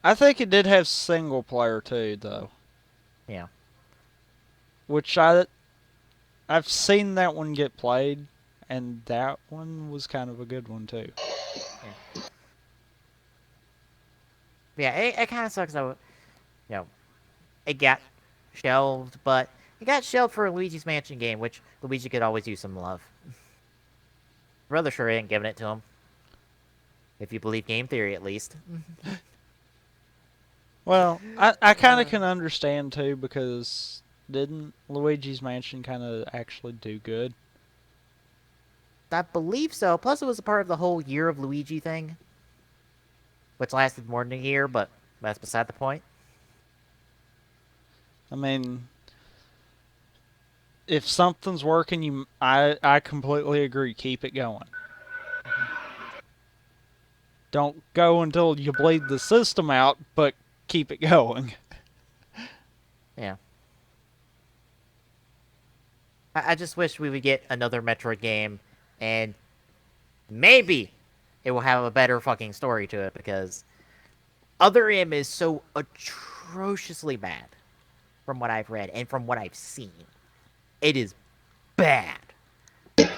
I think it did have single player too, though. Yeah. Which I've seen that one get played, and that one was kind of a good one too. Yeah, it kind of sucks though. You know, it got shelved, but it got shelved for a Luigi's Mansion game, which Luigi could always use some love. Rather sure ain't giving it to him. If you believe game theory, at least. Well, I kind of can understand too, because didn't Luigi's Mansion kind of actually do good? I believe so. Plus, it was a part of the whole Year of Luigi thing, which lasted more than a year, but that's beside the point. I mean, if something's working, I completely agree. Keep it going. Don't go until you bleed the system out, but keep it going. Yeah. I just wish we would get another Metroid game, and maybe it will have a better fucking story to it, because Other M is so atrociously bad from what I've read and from what I've seen. It is bad. It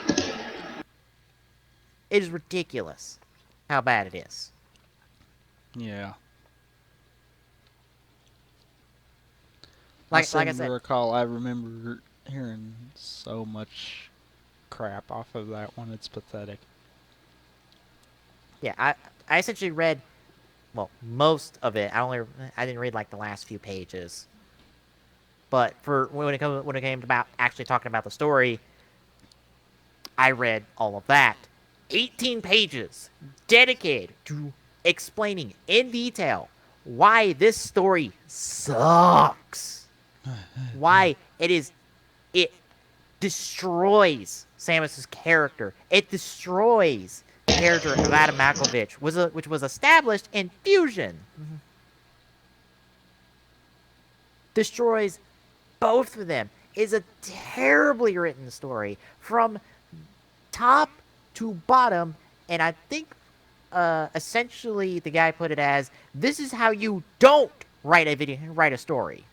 is ridiculous how bad it is. Yeah. Like I I said, recall, I remember hearing so much crap off of that one. It's pathetic. yeah, I essentially read, well, most of it. I didn't read like the last few pages. But for when it came about actually talking about the story, I read all of that. 18 pages dedicated to explaining in detail why this story sucks. Why it destroys Samus's character. It destroys the character of Adam Malkovich, which was established in Fusion. Destroys both of them. Is a terribly written story from top to bottom, and I think essentially the guy put it as, this is how you don't write a story.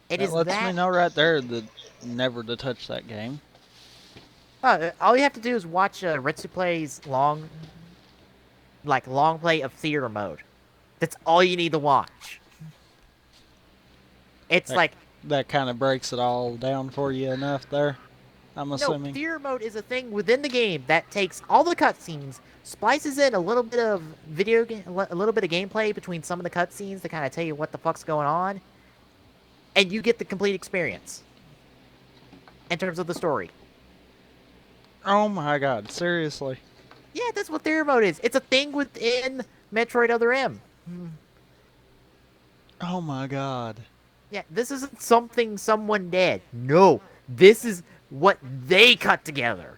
It That is lets that me know right there that never to touch that game. all you have to do is watch Ritsuplay's long play of theater mode. That's all you need to watch. It's That, like, that kind of breaks it all down for you enough there, I'm no, assuming. theater mode is a thing within the game that takes all the cutscenes, splices in a little bit of a little bit of gameplay between some of the cutscenes to kind of tell you what the fuck's going on, and you get the complete experience in terms of the story. Oh my god, seriously. Yeah, that's what theater mode is. It's a thing within Metroid Other M. Oh my god. Yeah, this isn't something someone did. No, this is what they cut together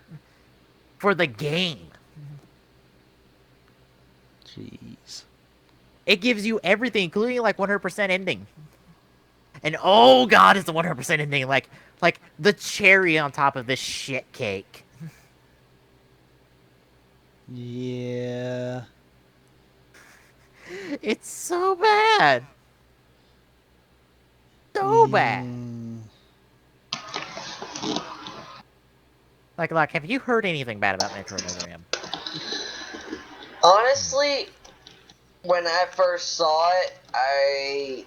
for the game. Jeez. It gives you everything, including like 100% ending. And oh god, it's the 100% ending, like the cherry on top of this shit cake. Yeah. It's so bad. So bad. Like, have you heard anything bad about Metroid Other M? Honestly, when I first saw it,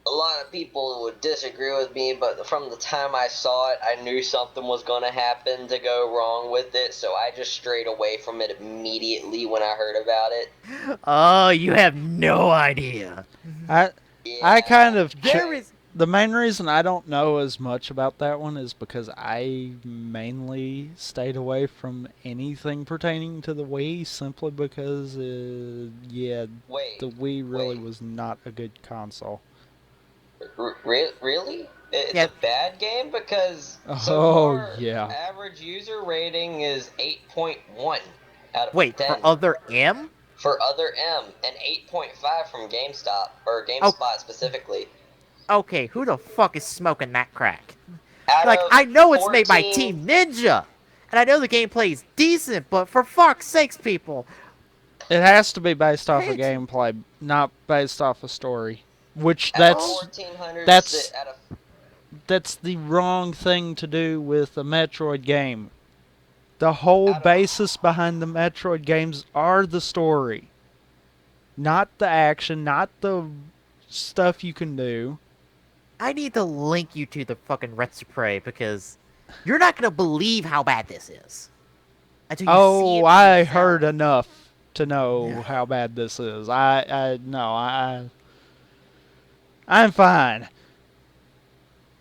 a lot of people would disagree with me, but from the time I saw it, I knew something was going to happen to go wrong with it, so I just strayed away from it immediately when I heard about it. Oh, you have no idea. I Yeah. kind of There the main reason I don't know as much about that one is because I mainly stayed away from anything pertaining to the Wii, simply because yeah, Wait, the Wii really wait. was not a good console. Really? It's Yeah. a bad game because so Oh, far, yeah. average user rating is 8.1 out of Wait, 10. for Other M? For Other M, and 8.5 from GameStop, or GameSpot specifically. Okay, who the fuck is smoking that crack? Out Like, of I know it's made by 14 Team Ninja, and I know the gameplay is decent, but for fuck's sakes, people. It has to be based off of Right. gameplay, not based off a story. Which out of that's 1,400 that's- out of that's the wrong thing to do with a Metroid game. The whole basis behind the Metroid games are the story. Not the action, not the stuff you can do. I need to link you to the fucking Retsupray, because you're not gonna believe how bad this is until you see it Oh, for I yourself. heard enough to know how bad this is. I'm fine.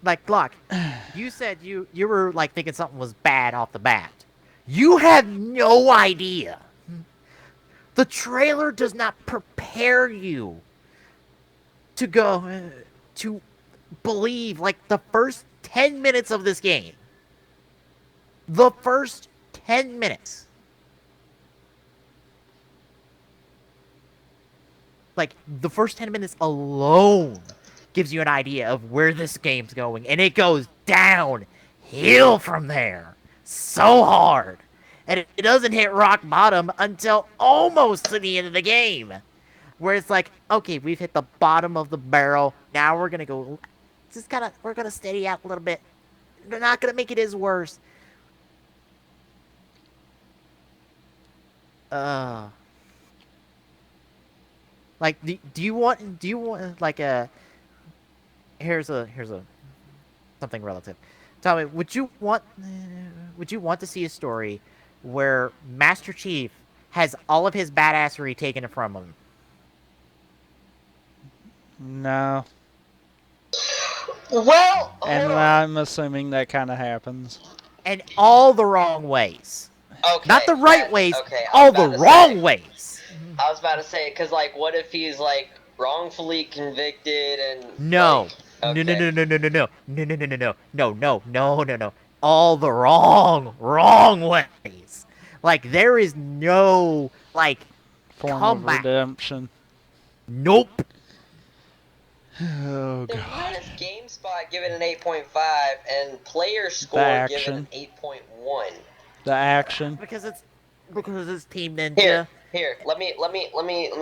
Like, Glock, you said you were like thinking something was bad off the bat. You have no idea. The trailer does not prepare you to go to believe, like, the first 10 minutes of this game. The first 10 minutes. like the first 10 minutes alone gives you an idea of where this game's going, and it goes downhill from there so hard, and it doesn't hit rock bottom until almost to the end of the game, where it's like, okay, we've hit the bottom of the barrel. Now we're gonna go, we're gonna steady out a little bit. They're not gonna make it as worse. Uh, like, do you want like a here's a something relative. Tell me, would you want to see a story where Master Chief has all of his badassery taken from him? No. Well, And hold on. I'm assuming that kind of happens. And all the wrong ways. Okay, Not the right ways, okay, all the wrong ways. I was about to say, because, like, what if he's, like, wrongfully convicted and... No. Like, No, okay. no, no, no, no, no, no, no, no, no, no, no, no, no, no, no. All the wrong ways. Like, there is no, like, Form comeback. of redemption. Nope. Oh, Then God. why does GameSpot give it an 8.5 and Player Score give it an 8.1? The action. Because it's Team Ninja. Here, let me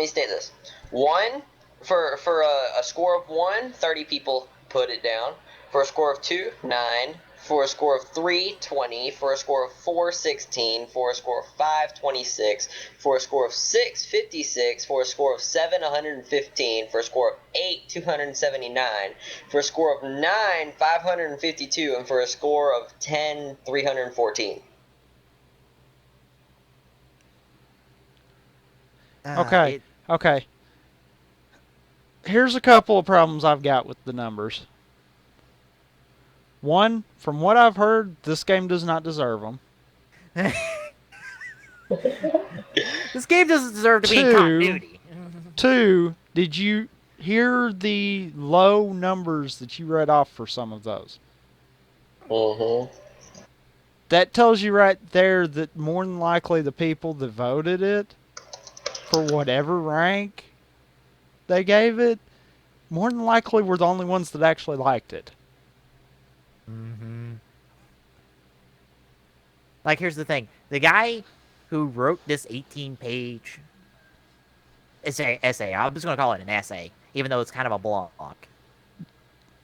state this. One, for a score of 1, 30 people put it down. For a score of 2, 9. For a score of 3, 20. For a score of 4, 16. For a score of 5, 26. For a score of 6, 56. For a score of 7, 115. For a score of 8, 279. For a score of 9, 552. And for a score of 10, 314. Okay. Okay. Here's a couple of problems I've got with the numbers. One, from what I've heard, this game does not deserve them. This game doesn't deserve to be in Two. continuity. Two, did you hear the low numbers that you read off for some of those? Mm-hmm. That tells you right there that more than likely the people that voted it, for whatever rank they gave it, more than likely were the only ones that actually liked it. Mm-hmm. Like, here's the thing. The guy who wrote this 18-page essay, I'm just going to call it an essay, even though it's kind of a blog.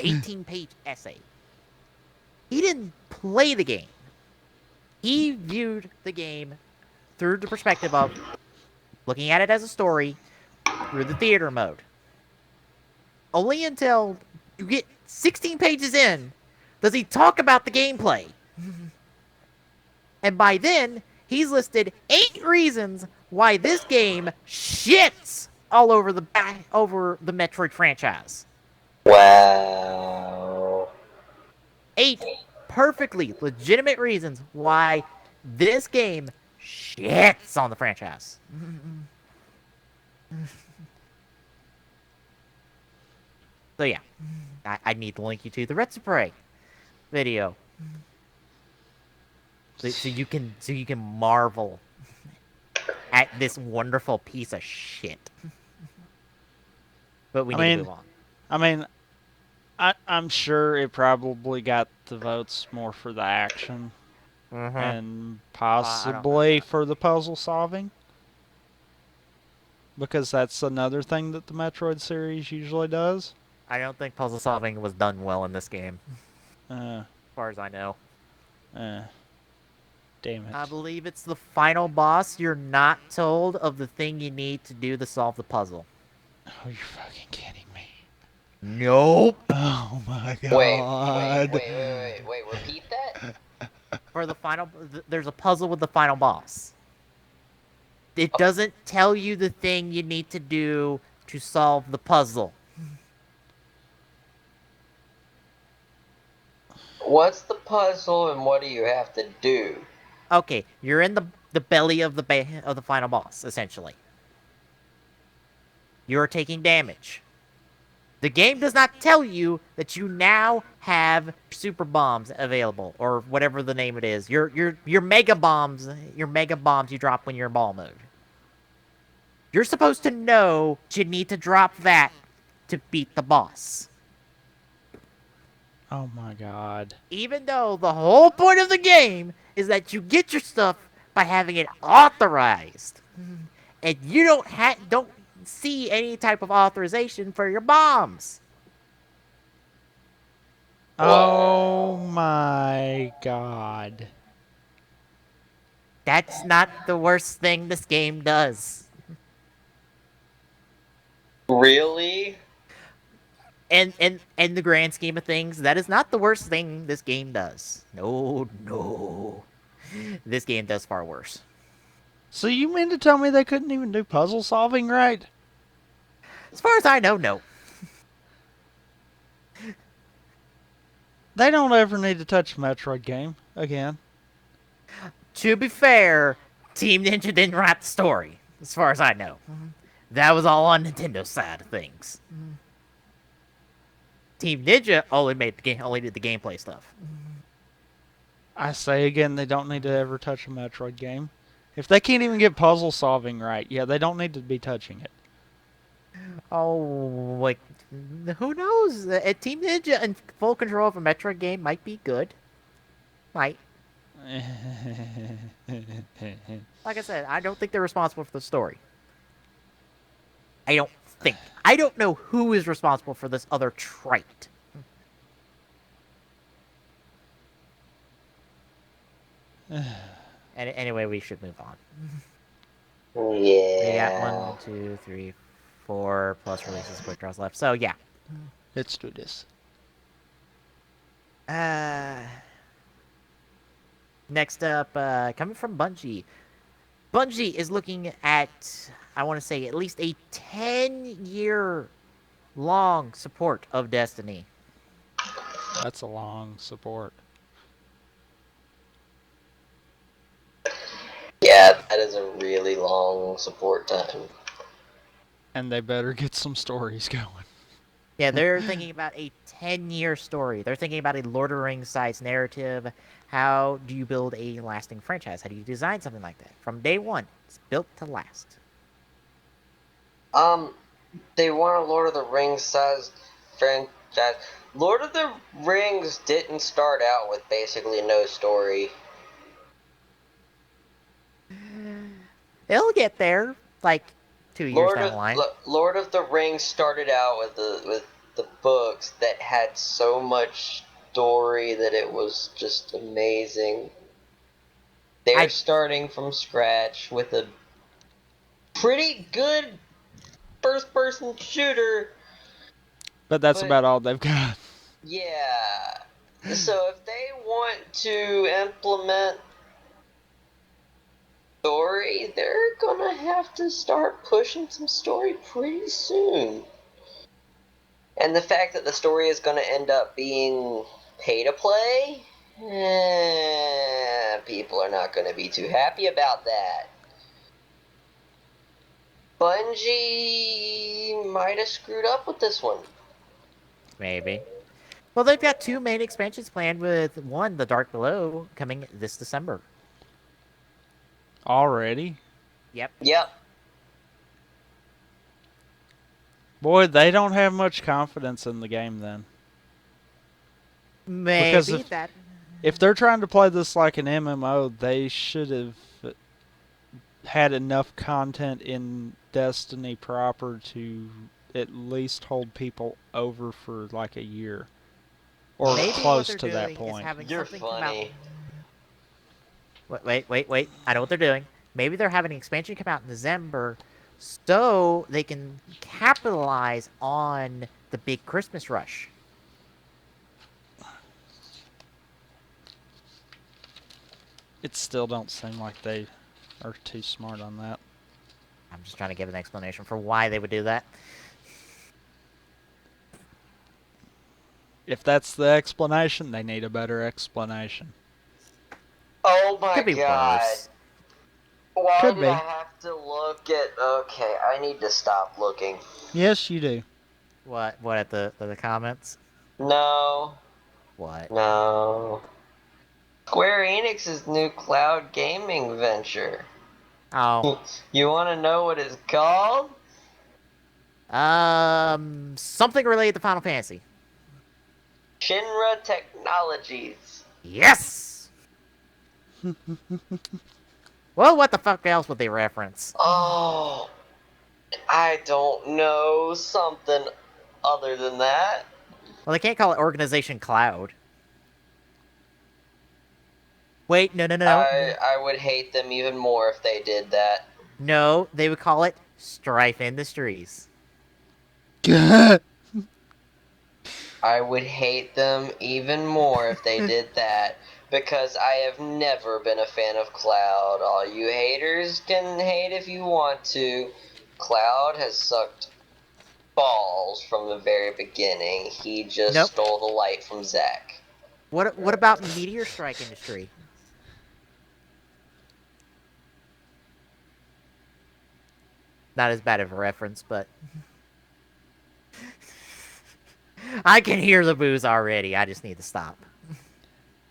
18-page essay. He didn't play the game. He viewed the game through the perspective of looking at it as a story through the theater mode. Only until you get 16 pages in does he talk about the gameplay. And by then, he's listed 8 reasons why this game shits all over the Metroid franchise. Wow. 8 perfectly legitimate reasons why this game shits on the franchise. So yeah, I need to link you to the Red Spray video, so you can marvel at this wonderful piece of shit. But we need to move on. I mean, I'm sure it probably got the votes more for the action and possibly for the puzzle solving. Because that's another thing that the Metroid series usually does. I don't think puzzle solving was done well in this game, as far as I know. Damn it. I believe it's the final boss. You're not told of the thing you need to do to solve the puzzle. Oh, you're fucking kidding me. Nope. Oh my god. Wait, repeat that? For the final, there's a puzzle with the final boss. It doesn't tell you the thing you need to do to solve the puzzle. What's the puzzle and what do you have to do? Okay, you're in the belly of the final boss, essentially. You're taking damage. The game does not tell you that you now have super bombs available, or whatever the name it is. Your mega bombs you drop when you're in ball mode. You're supposed to know you need to drop that to beat the boss. Oh my god. Even though the whole point of the game is that you get your stuff by having it authorized. And you don't see any type of authorization for your bombs. Oh my god. That's not the worst thing this game does. Really? And in the grand scheme of things, that is not the worst thing this game does. No. This game does far worse. So you mean to tell me they couldn't even do puzzle solving right? As far as I know, no. They don't ever need to touch a Metroid game again. To be fair, Team Ninja didn't write the story, as far as I know. That was all on Nintendo's side of things. Team Ninja only did the gameplay stuff. I say again, they don't need to ever touch a Metroid game. If they can't even get puzzle solving right, yeah, they don't need to be touching it. Oh, like, who knows? Team Ninja in full control of a Metroid game might be good. Might. Like I said, I don't think they're responsible for the story. I don't think. I don't know who is responsible for this other trite. Anyway, we should move on. We got Yeah. 1, 2, 3, 4 plus releases, quick draws left. So yeah. Let's do this. Next up, coming from Bungie. Bungie is looking at, I want to say, at least a 10-year long support of Destiny. That's a long support. Yeah, that is a really long support time. And they better get some stories going. Yeah, they're thinking about a 10-year story. They're thinking about a Lord of the Rings size narrative. How do you build a lasting franchise? How do you design something like that? From day one, it's built to last. They want a Lord of the Rings sized franchise. Lord of the Rings didn't start out with basically no story. It'll get there, like 2 years down the line. Lord of the Rings started out with the books that had so much story that it was just amazing. They're starting from scratch with a pretty good first-person shooter. But that's about all they've got. Yeah. So if they want to implement story, they're gonna have to start pushing some story pretty soon. And the fact that the story is gonna end up being pay to play, people are not gonna be too happy about that. Bungie might have screwed up with this one. Maybe. Well, they've got 2 main expansions planned, with one, The Dark Below, coming this December. Already? Yep. Boy, they don't have much confidence in the game then. Maybe Because if they're trying to play this like an MMO, they should have had enough content in Destiny proper to at least hold people over for like a year. Or maybe close what to they're that doing point. Is having You're something come out. funny. Wait. I know what they're doing. Maybe they're having an expansion come out in December so they can capitalize on the big Christmas rush. It still don't seem like they are too smart on that. I'm just trying to give an explanation for why they would do that. If that's the explanation, they need a better explanation. Oh my Could be god. worse. Why Could did be. I have to look at... Okay, I need to stop looking. Yes, you do. What at the comments? No. What? No. Square Enix's new cloud gaming venture. Oh. You want to know what it's called? Something related to Final Fantasy. Shinra Technologies. Yes! Well, what the fuck else would they reference? Oh, I don't know. Something other than that. Well, they can't call it Organization Cloud. Wait, no. I would hate them even more if they did that. No, they would call it Strife Industries. I would hate them even more if they did that. Because I have never been a fan of Cloud. All you haters can hate if you want to. Cloud has sucked balls from the very beginning. He just Nope. stole the light from Zack. What about Meteor Strike Industry? Not as bad of a reference, but I can hear the boos already. I just need to stop.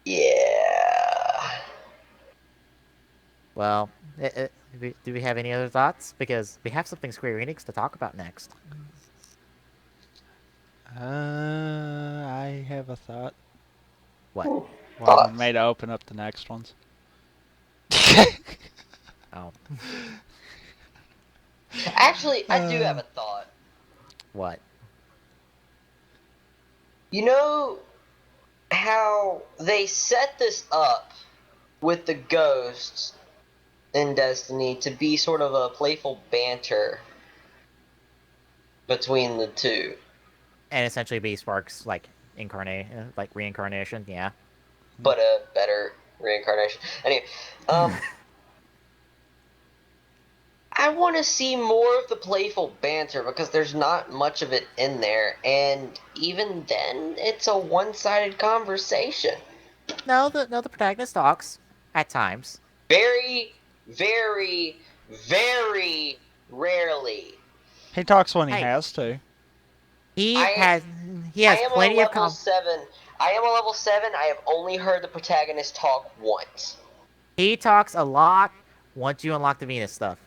Yeah. Well, do we have any other thoughts? Because we have something Square Enix to talk about next. I have a thought. What? Well, Thoughts? we may to open up the next ones. Oh, Actually, I do have a thought. what? You know how they set this up with the ghosts in Destiny to be sort of a playful banter between the two. And essentially be Spark's reincarnation. Yeah. But a better reincarnation. Anyway, I want to see more of the playful banter because there's not much of it in there, and even then, it's a one-sided conversation. No, the protagonist talks at times. Very, very, very rarely. He talks when he Hey. has to. He I- has I am plenty a of level 7. I am a level 7. I have only heard the protagonist talk once. He talks a lot once you unlock the Venus stuff.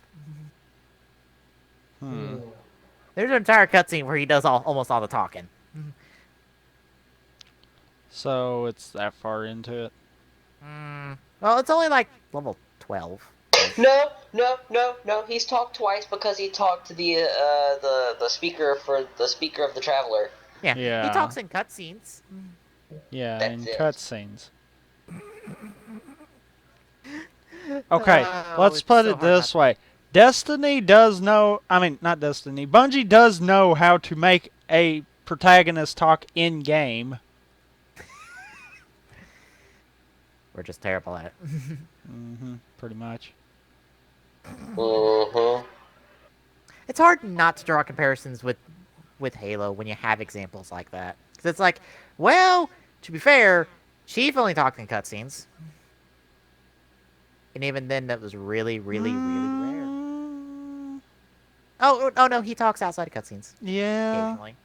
There's an entire cutscene where he does almost all the talking. So it's that far into it. Well, it's only like level 12. No. He's talked twice because he talked to the speaker for the speaker of the Traveler. Yeah. He Yeah. talks in cutscenes. Yeah, That's in it. cutscenes. Okay, let's it's put so it hard this way. Destiny does know, I mean, not Destiny, Bungie does know how to make a protagonist talk in-game. We're just terrible at it. Pretty much. It's hard not to draw comparisons with Halo when you have examples like that. Because it's like, well, to be fair, Chief only talked in cutscenes. And even then, that was really, really, really rare. Oh no, he talks outside of cutscenes. Yeah. Occasionally.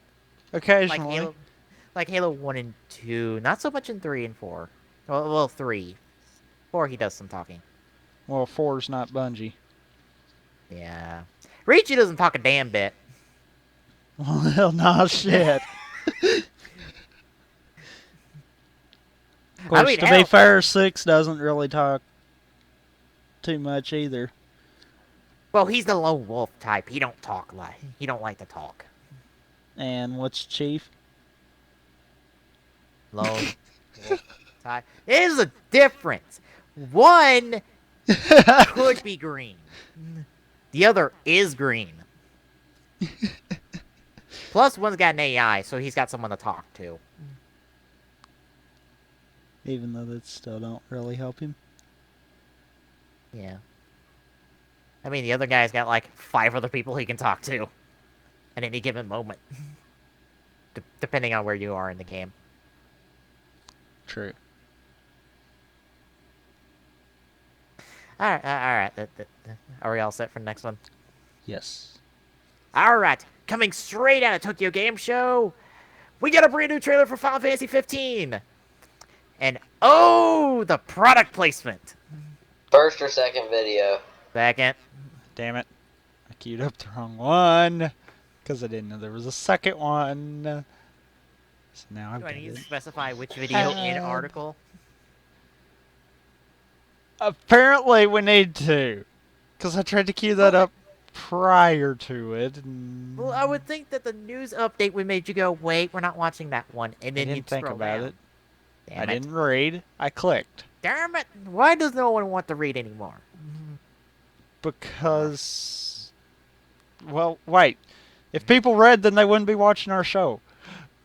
Occasionally. Like Halo 1 and 2. Not so much in 3 and 4. Well, 3. 4 he does some talking. Well, 4's not Bungie. Yeah. Ricci doesn't talk a damn bit. Well, nah, shit. Of course, to be fair, 6 doesn't really talk too much either. Well, he's the lone wolf type. He don't like to talk. And what's Chief? Lone wolf type. There's a difference. One could be green. The other is green. Plus, one's got an AI, so he's got someone to talk to. Even though that still don't really help him. Yeah. I mean, the other guy's got like 5 other people he can talk to at any given moment. Depending on where you are in the game. True. Alright. Are we all set for the next one? Yes. Alright. Coming straight out of Tokyo Game Show, we got a brand new trailer for Final Fantasy 15. And oh, the product placement. First or second video. Second. Damn it. I queued up the wrong one. Because I didn't know there was a second one. So now I've Do I got need to it. specify which video in Add. article? Apparently we need to. Because I tried to queue that up prior to it. And Well, I would think that the news update would make you go, wait, we're not watching that one, and I then didn't you'd think scroll about down. it. Damn I it. didn't read. I clicked. Damn it. Why does no one want to read anymore? Because... Well, wait. If people read, then they wouldn't be watching our show.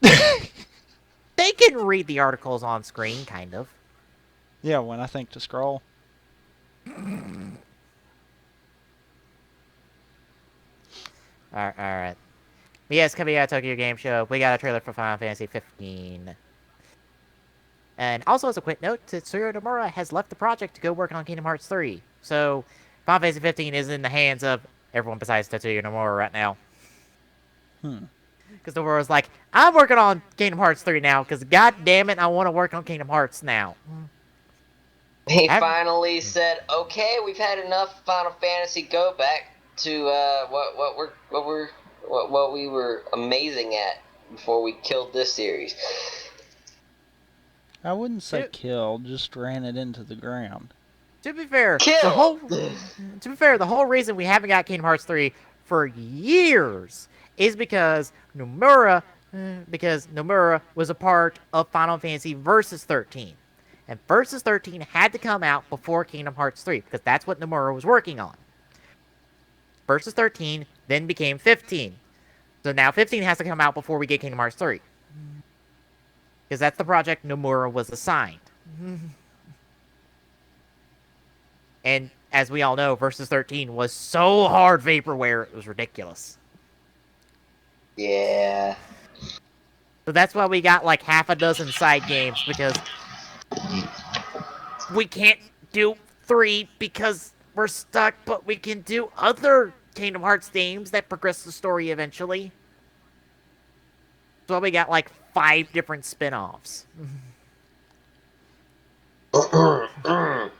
They can read the articles on screen, kind of. Yeah, when I think to scroll. Alright. Yes, coming out of Tokyo Game Show, we got a trailer for Final Fantasy 15. And also, as a quick note, Tetsuya Nomura has left the project to go work on Kingdom Hearts 3. So, Final Fantasy 15 is in the hands of everyone besides Tetsuya Nomura right now. Because Nomura's like, I'm working on Kingdom Hearts 3 now, because god damn it, I want to work on Kingdom Hearts now. He finally said, "Okay, we've had enough Final Fantasy. Go back to what we were amazing at before we killed this series." I wouldn't say Dude. killed, just ran it into the ground. To be fair, Kill! the whole reason we haven't got Kingdom Hearts 3 for years is because Nomura was a part of Final Fantasy Versus 13. And Versus 13 had to come out before Kingdom Hearts 3, because that's what Nomura was working on. Versus 13 then became 15. So now 15 has to come out before we get Kingdom Hearts 3. Because that's the project Nomura was assigned. And as we all know, Versus 13 was so hard vaporware, it was ridiculous. Yeah. So that's why we got like half a dozen side games, because we can't do 3 because we're stuck, but we can do other Kingdom Hearts themes that progress the story eventually. So we got like 5 different spin-offs. Was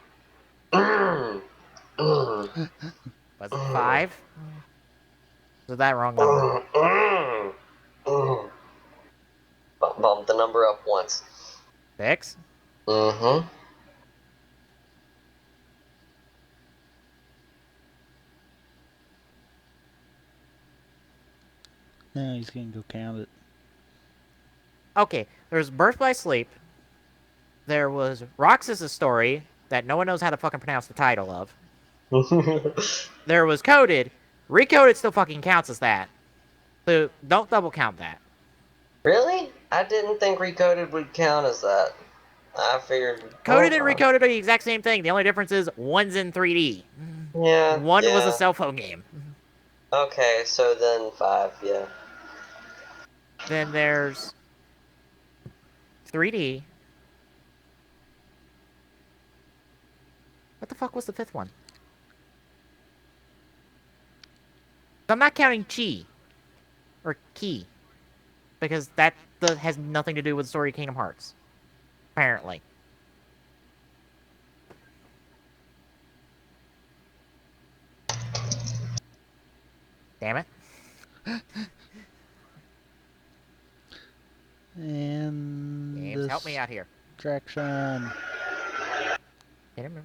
it 5? Was that wrong number? Bump the number up once. 6? Mm-hmm. No, he's gonna go count it. Okay, there's Birth by Sleep. There was Roxas' story that no one knows how to fucking pronounce the title of. There was Coded. Recoded still fucking counts as that. So don't double count that. Really? I didn't think Recoded would count as that. I figured... Coded and Recoded are the exact same thing. The only difference is one's in 3D. Yeah. One was a cell phone game. Okay, so then 5, yeah. Then there's 3D. What the fuck was the 5th one? I'm not counting Chi. Or Key. Because that has nothing to do with the story of Kingdom Hearts. Apparently. Damn it. And Games, help me out here. Traction. Can't remember.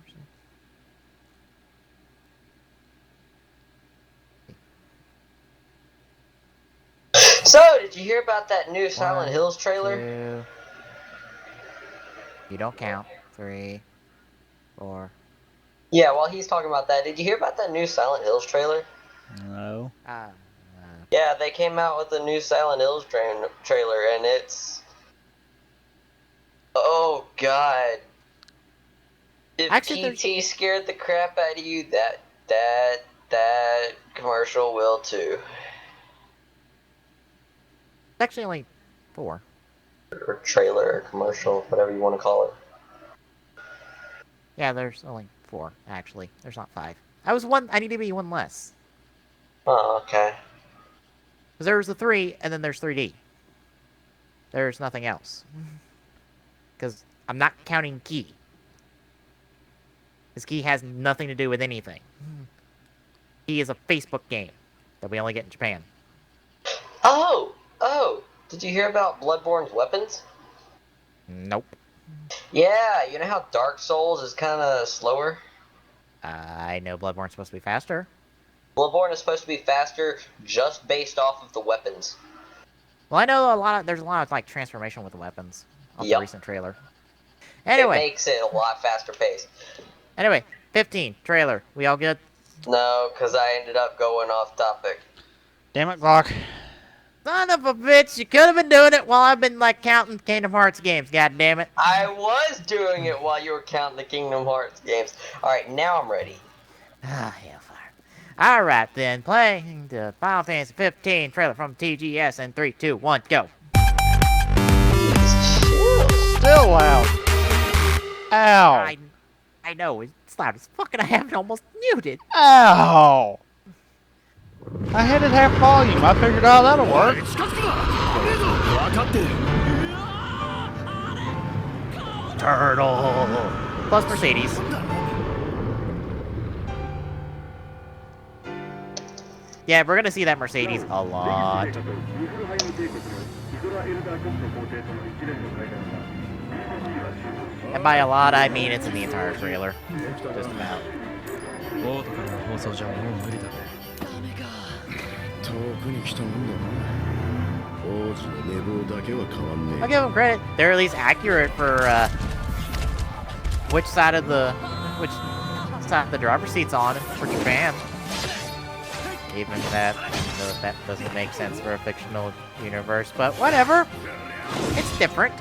So, did you hear about that new Silent Hills trailer? 2. You don't count. 3. 4. Yeah, while he's talking about that, did you hear about that new Silent Hills trailer? No. Yeah, they came out with a new Silent Hills trailer, and it's... Oh, God. If Actually, PT scared the crap out of you, that commercial will too. It's actually only 4. Or trailer, or commercial, whatever you want to call it. Yeah, there's only 4, actually. There's not 5. I need to be 1 less. Oh, okay. Because there's the 3, and then there's 3D. There's nothing else. Because I'm not counting Key. Because Key has nothing to do with anything. He is a Facebook game that we only get in Japan. Oh! Did you hear about Bloodborne's weapons? Nope. Yeah, you know how Dark Souls is kind of slower? I know Bloodborne's supposed to be faster. Bloodborne is supposed to be faster just based off of the weapons. Well, I know there's a lot of like transformation with the weapons off the Yup. recent trailer. It Anyway, makes it a lot faster paced. 15 trailer. We all good? No, because I ended up going off topic. Damn it, Glock. Son of a bitch! You could have been doing it while I've been like counting Kingdom Hearts games. God damn it! I was doing it while you were counting the Kingdom Hearts games. Alright, now I'm ready. Ah, hellfire. All right then, playing the Final Fantasy 15 trailer from TGS in 3, 2, 1, go. Chill. Still loud. Ow. I know it's loud as fuck, and I have it almost muted. Ow. I had it half volume. I figured, oh, that'll work. Turtle plus Mercedes. Yeah, we're gonna see that Mercedes a lot. And by a lot, I mean it's in the entire trailer. Just about. I'll give them credit. They're at least accurate for which side of the driver's seat's on for Japan. Even though that doesn't make sense for a fictional universe, but whatever. It's different.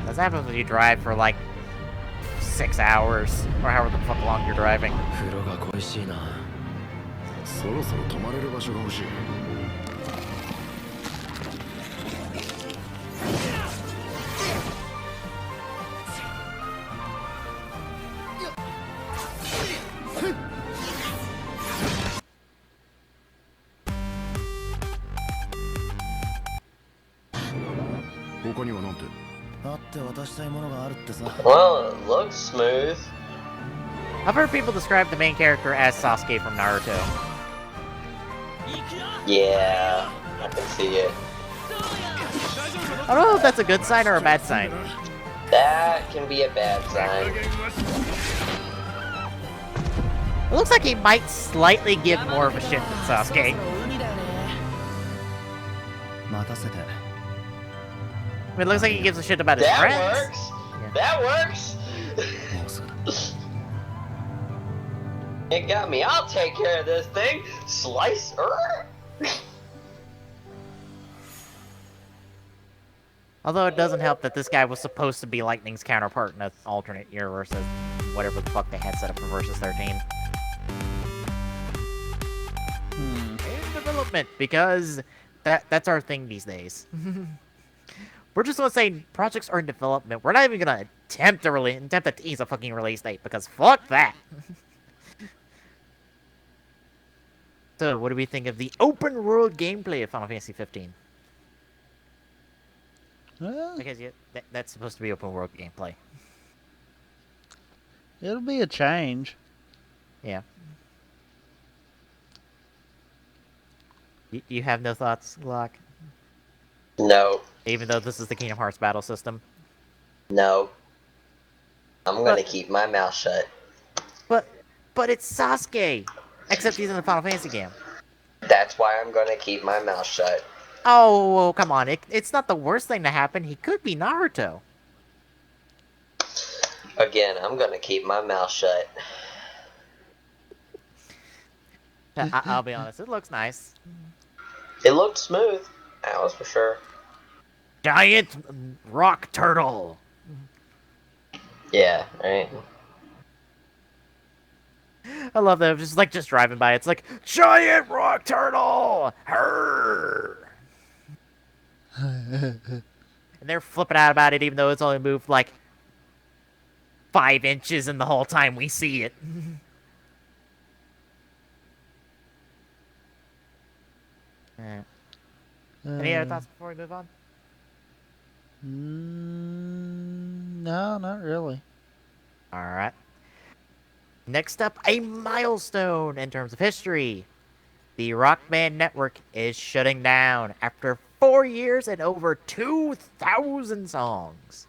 That's happens when you drive for like 6 hours, or however the fuck long you're driving. Well, it looks smooth. I've heard people describe the main character as Sasuke from Naruto. Yeah, I can see it. I don't know if that's a good sign or a bad sign. That can be a bad sign. It looks like he might slightly give more of a shit than Sasuke. I mean, it looks like he gives a shit about his friends. That works! Yeah. That works! It got me. I'll take care of this thing. Slice. Although it doesn't help that this guy was supposed to be Lightning's counterpart in an alternate universe as whatever the fuck they had set up for Versus 13. In development, because that's our thing these days. We're just gonna say projects are in development. We're not even gonna attempt to tease a fucking release date, because fuck that. So, what do we think of the open world gameplay of Final Fantasy 15? Because that's supposed to be open world gameplay. It'll be a change. Yeah. You have no thoughts, Glock? No. Even though this is the Kingdom Hearts battle system? No. I'm gonna keep my mouth shut. But it's Sasuke! Except he's in the Final Fantasy game. That's why I'm gonna keep my mouth shut. Oh, come on. It's not the worst thing to happen. He could be Naruto. Again, I'm gonna keep my mouth shut. I'll be honest. It looks nice. It looked smooth. That was for sure. Giant rock turtle. Yeah, right. I love that. Just driving by. It's like, giant rock turtle! Her. And they're flipping out about it, even though it's only moved like 5 inches in the whole time we see it. Any other thoughts before we move on? No, not really. All right. Next up, a milestone in terms of history. The Rock Band Network is shutting down after 4 years and over 2,000 songs.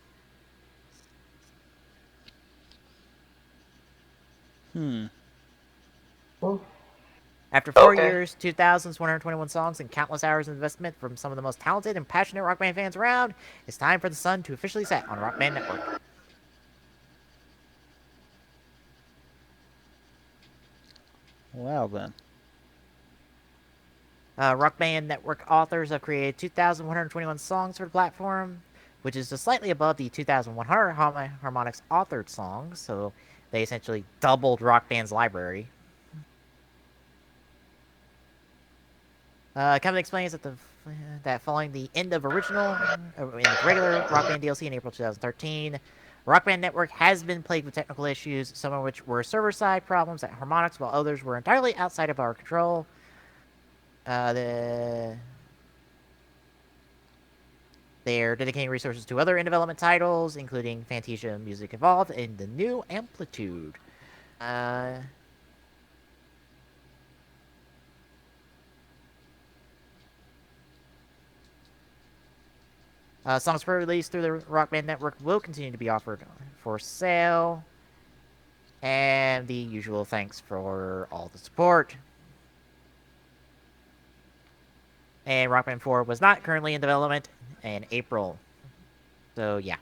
After 4 Okay. years, 2,121 songs, and countless hours of investment from some of the most talented and passionate rock band fans around, it's time for the sun to officially set on Rock Band Network. Well then. Rock Band Network authors have created 2,121 songs for the platform, which is just slightly above the 2,100 Harmonix authored songs, so they essentially doubled Rock Band's library. Company explains that following the end of regular Rock Band DLC in April 2013, Rock Band Network has been plagued with technical issues, some of which were server-side problems at Harmonix, while others were entirely outside of our control. They're dedicating resources to other in-development titles, including Fantasia Music Evolved and the new Amplitude. Songs released through the Rock Band Network will continue to be offered for sale. And the usual thanks for all the support. And Rock Band 4 was not currently in development in April. So, yeah.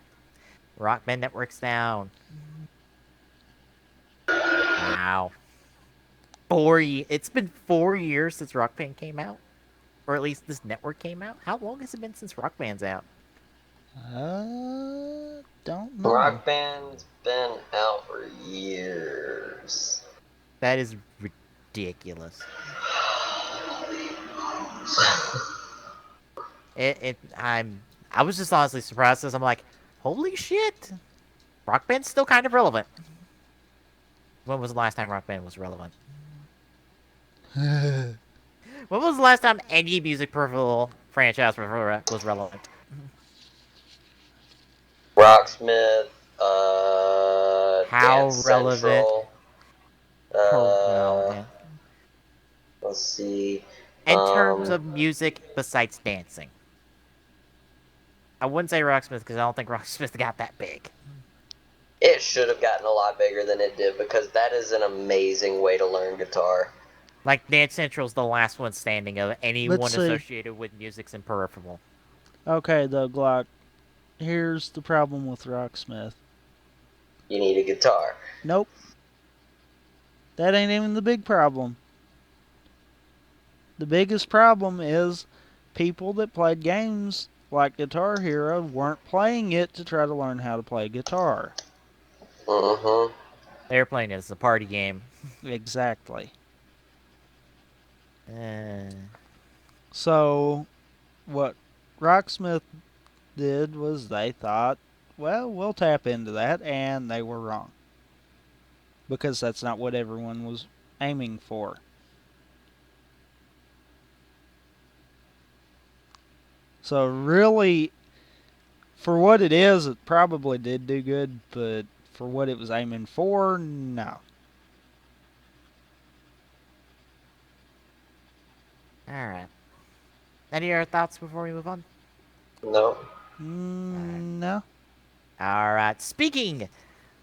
Rock Band Network's down. Wow. It's been 4 years since Rock Band came out. Or at least this network came out. How long has it been since Rock Band's out? Don't know. Rock Band's been out for years. That is ridiculous. I was just honestly surprised because I'm like, holy shit, Rock Band's still kind of relevant. When was the last time Rock Band was relevant? When was the last time any music peripheral franchise was relevant? Rocksmith, How Dance relevant? Central. Well, yeah. Let's see. In terms of music besides dancing, I wouldn't say Rocksmith because I don't think Rocksmith got that big. It should have gotten a lot bigger than it did because that is an amazing way to learn guitar. Like, Dance Central's the last one standing of anyone Let's see. associated with music and peripheral. Okay, though, Glock. Here's the problem with Rocksmith. You need a guitar. Nope. That ain't even the big problem. The biggest problem is people that played games like Guitar Hero weren't playing it to try to learn how to play guitar. Mm-hmm. They were playing it as a party game. Exactly. Uh, So, what Rocksmith did was they thought, well, we'll tap into that, and they were wrong. Because that's not what everyone was aiming for. So, really, for what it is, it probably did do good, but for what it was aiming for, no. Alright. Any other thoughts before we move on? No. No. Alright. Speaking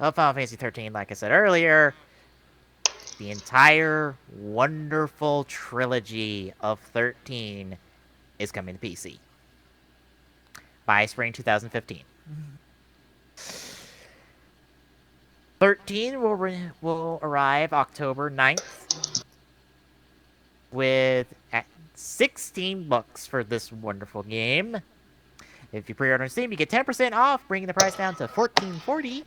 of Final Fantasy 13, like I said earlier, the entire wonderful trilogy of 13 is coming to PC by spring 2015. 13 will arrive October 9th with $16 for this wonderful game. If you pre-order on Steam, you get 10% off, bringing the price down to $14.40.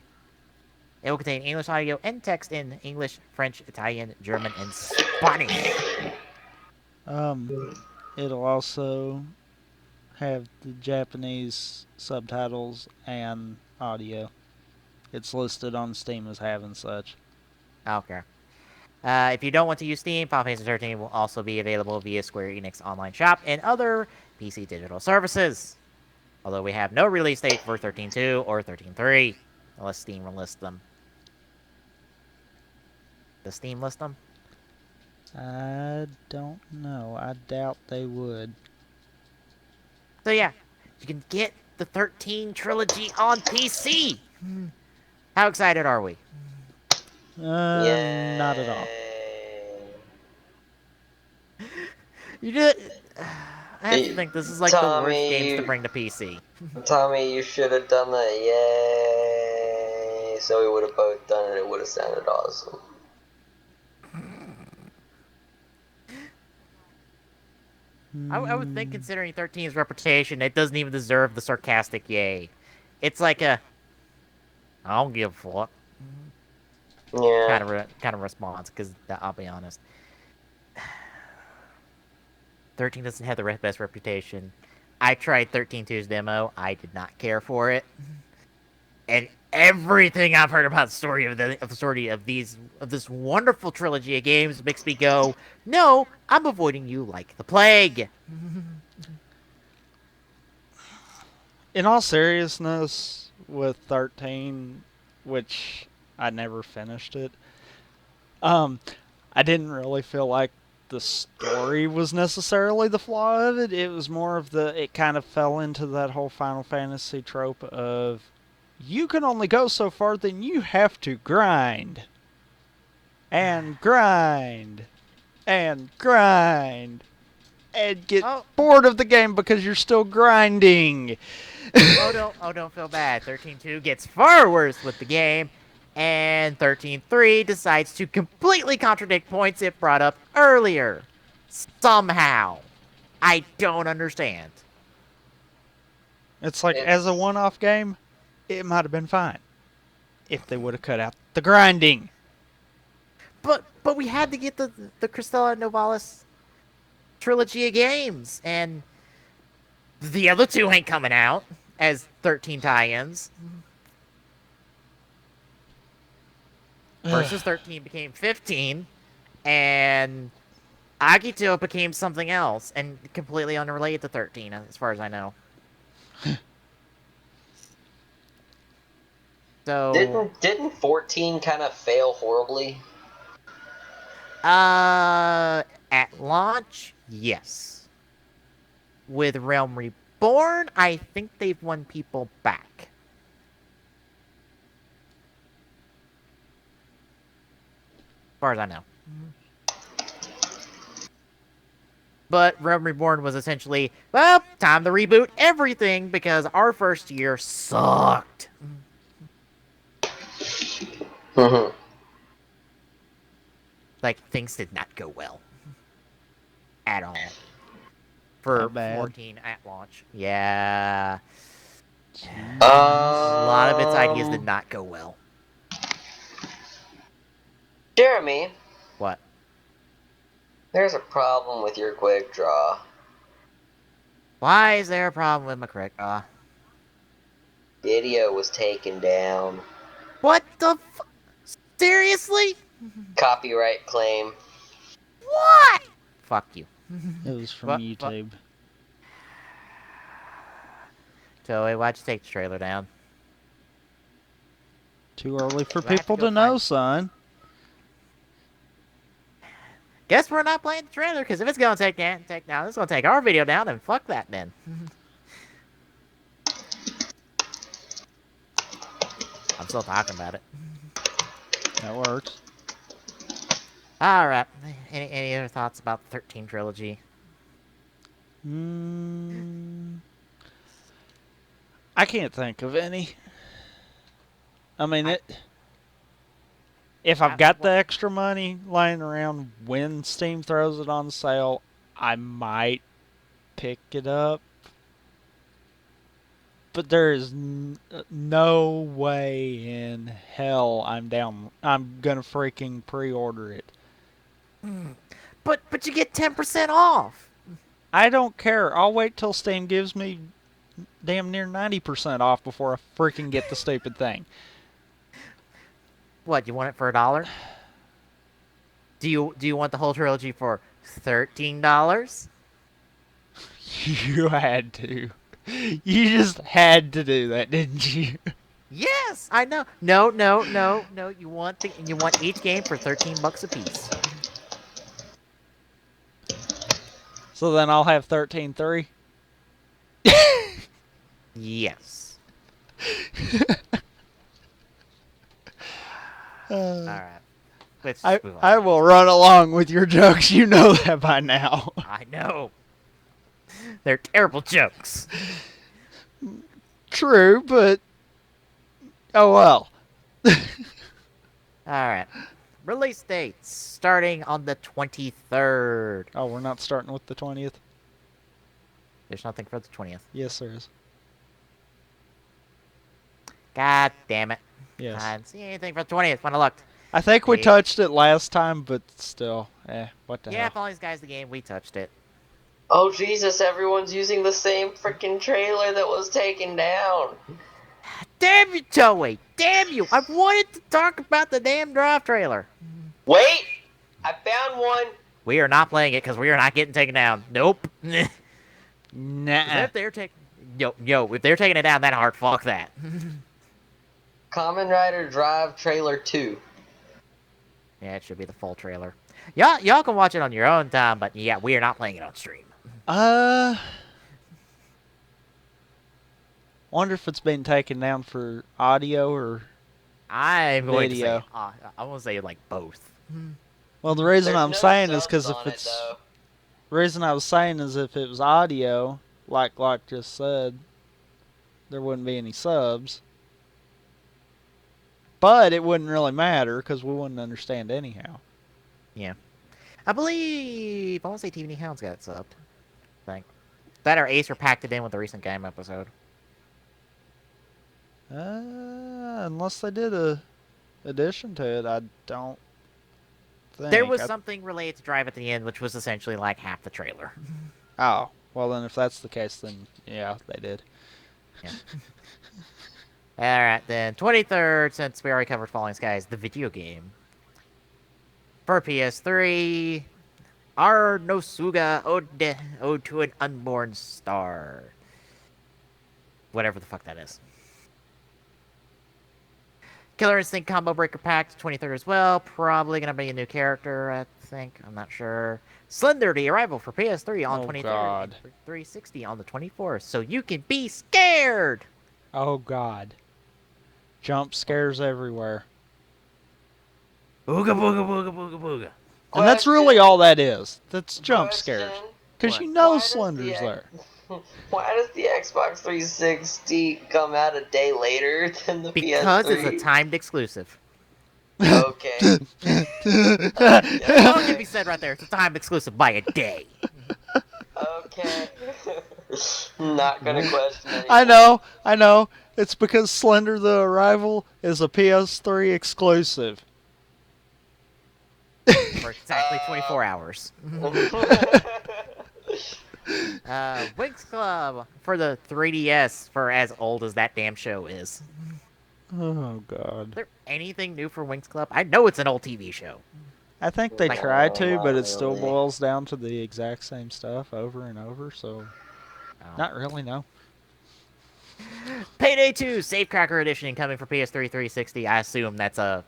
It will contain English audio and text in English, French, Italian, German, and Spanish. It'll also have the Japanese subtitles and audio. It's listed on Steam as having such. Okay. If you don't want to use Steam, Final Fantasy 13 will also be available via Square Enix online shop and other PC digital services. Although we have no release date for 13.2 or 13.3, unless Steam will list them. Does Steam list them? I don't know. I doubt they would. So yeah, you can get the 13 trilogy on PC. How excited are we? Not at all. You did. I have to think this is like the worst games to Tommy, bring to PC. Tommy, you should have done that. Yay! So we would have both done it. It would have sounded awesome. I would think, considering 13's reputation, it doesn't even deserve the sarcastic yay. It's like a, I don't give a fuck Yeah. kind of response. Because I'll be honest, 13 doesn't have the best reputation. I tried 13.2's demo. I did not care for it, and everything I've heard about the story of this wonderful trilogy of games makes me go, no, I'm avoiding you like the plague. In all seriousness, with 13, which I never finished it, I didn't really feel like the story was necessarily the flaw of it. It was more of it kind of fell into that whole Final Fantasy trope of you can only go so far, then you have to grind. And grind. And grind. And get bored of the game because you're still grinding. Don't feel bad. 13.2 gets far worse with the game, and 13.3 decides to completely contradict points it brought up earlier. Somehow. I don't understand. It's like, as a one-off game, it might have been fine if they would have cut out the grinding. But we had to get the Cristela Novalis trilogy of games, and the other two ain't coming out as 13 tie-ins. Versus 13 became 15, and Agito became something else, and completely unrelated to 13, as far as I know. So Didn't 14 kind of fail horribly? at launch, yes. With Realm Reborn, I think they've won people back. As far as I know. But Realm Reborn was essentially, well, time to reboot everything because our first year sucked. Mm-hmm. Like, things did not go well. At all. For 14 at launch. Yeah. A lot of its ideas did not go well. Jeremy. What? There's a problem with your quick draw. Why is there a problem with my quick draw? Video was taken down. What the Seriously? Copyright claim. What? Fuck you. It was from YouTube. Joey, why'd you take the trailer down? Too early for people to know, son. Guess we're not playing the trailer, because if it's gonna take down, it's gonna take our video down, and fuck that then. I'm still talking about it. That works. Alright. Any other thoughts about the 13 trilogy? I can't think of any. I mean, if I've got the extra money lying around when Steam throws it on sale, I might pick it up. But there is no way in hell I'm gonna freaking pre-order it. But you get 10% off. I don't care. I'll wait till Steam gives me damn near 90% off before I freaking get the stupid thing. What, you want it for $1? Do you want the whole trilogy for $13? You had to. You just had to do that, didn't you? Yes, I know. No. You want each game for $13 a piece. So then I'll have 13.3. Yes. All right. Let's just move on. I will run along with your jokes. You know that by now. I know. They're terrible jokes. True, but oh well. All right. Release dates starting on the 23rd. Oh, we're not starting with the 20th? There's nothing for the 20th. Yes, there is. God damn it. Yes. I didn't see anything for the 20th when I looked. I think we Yeah. touched it last time, but still, what the Yeah, hell? if all these guys the game, we touched it. Oh Jesus! Everyone's using the same freaking trailer that was taken down. Damn you, Toei! Damn you! I wanted to talk about the damn Drive trailer. Wait, I found one. We are not playing it because we are not getting taken down. Nope. Nah. If they're taking, if they're taking it down that hard, fuck that. Kamen Rider Drive Trailer 2. Yeah, it should be the full trailer. Y'all can watch it on your own time, but yeah, we are not playing it on stream. Wonder if it's been taken down for audio or. I'm going Video. to say, I want to say like both. Well, the reason There's I'm no saying is subs because if on it, it's. though. Reason I was saying is if it was audio, like just said, there wouldn't be any subs. But it wouldn't really matter because we wouldn't understand anyhow. Yeah. I believe, I want to say TV Hounds got it subbed. I think. That or Acer packed it in with the recent game episode. Unless they did a addition to it, I don't think. There was something related to Drive at the end, which was essentially like half the trailer. Oh, well then if that's the case, then yeah, they did. Yeah. Alright, then 23rd, since we already covered Falling Skies, the video game. For PS3, Nosuga Ode to an Unborn Star. Whatever the fuck that is. Killer Instinct Combo Breaker Pack, 23rd as well. Probably gonna be a new character, I think. I'm not sure. Slender, the arrival for PS3 on 23rd. God. And 360 on the 24th. So you can be scared! Oh God. Jump scares everywhere. Booga booga booga booga booga. And that's really all that is. That's jump scares. Question. Because What? you know Why does Slender's the- there. Why does the Xbox 360 come out a day later than the Because PS3? it's a timed exclusive. Okay. All can be said right there. It's a timed exclusive by a day. Okay. Not gonna question it. I know. It's because Slender the Arrival is a PS3 exclusive. For exactly 24 hours. Winx Club for the 3DS for as old as that damn show is. Oh God. Is there anything new for Winx Club? I know it's an old TV show. I think they Like- tried to, but it still really. boils down to the exact same stuff over and over, so Oh. not really, no. Payday 2 Safecracker Edition coming for PS3 360. I assume that's a...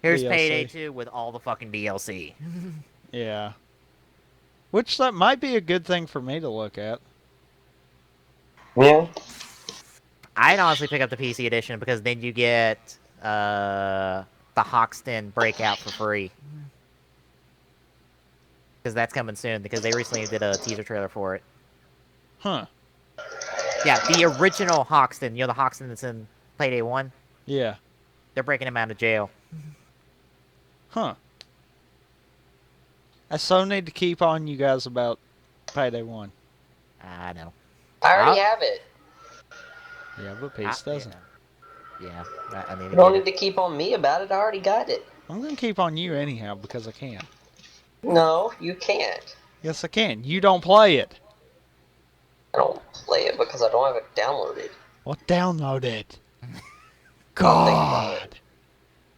Here's DLC. Payday 2 with all the fucking DLC. Yeah. Which that might be a good thing for me to look at. Yeah. I'd honestly pick up the PC edition because then you get the Hoxton Breakout for free. Because that's coming soon, because they recently did a teaser trailer for it. Huh. Yeah, the original Hoxton, the Hoxton that's in Payday 1, Yeah. they're breaking him out of jail. Huh. I so need to keep on you guys about Payday 1. I know. I already have it. Yeah, but Peace doesn't. Yeah, I need You to don't get need to keep on me about it. I already got it. I'm going to keep on you anyhow because I can. No, you can't. Yes, I can. You don't play it. I don't play it because I don't have it downloaded. Well, download it. Think about God.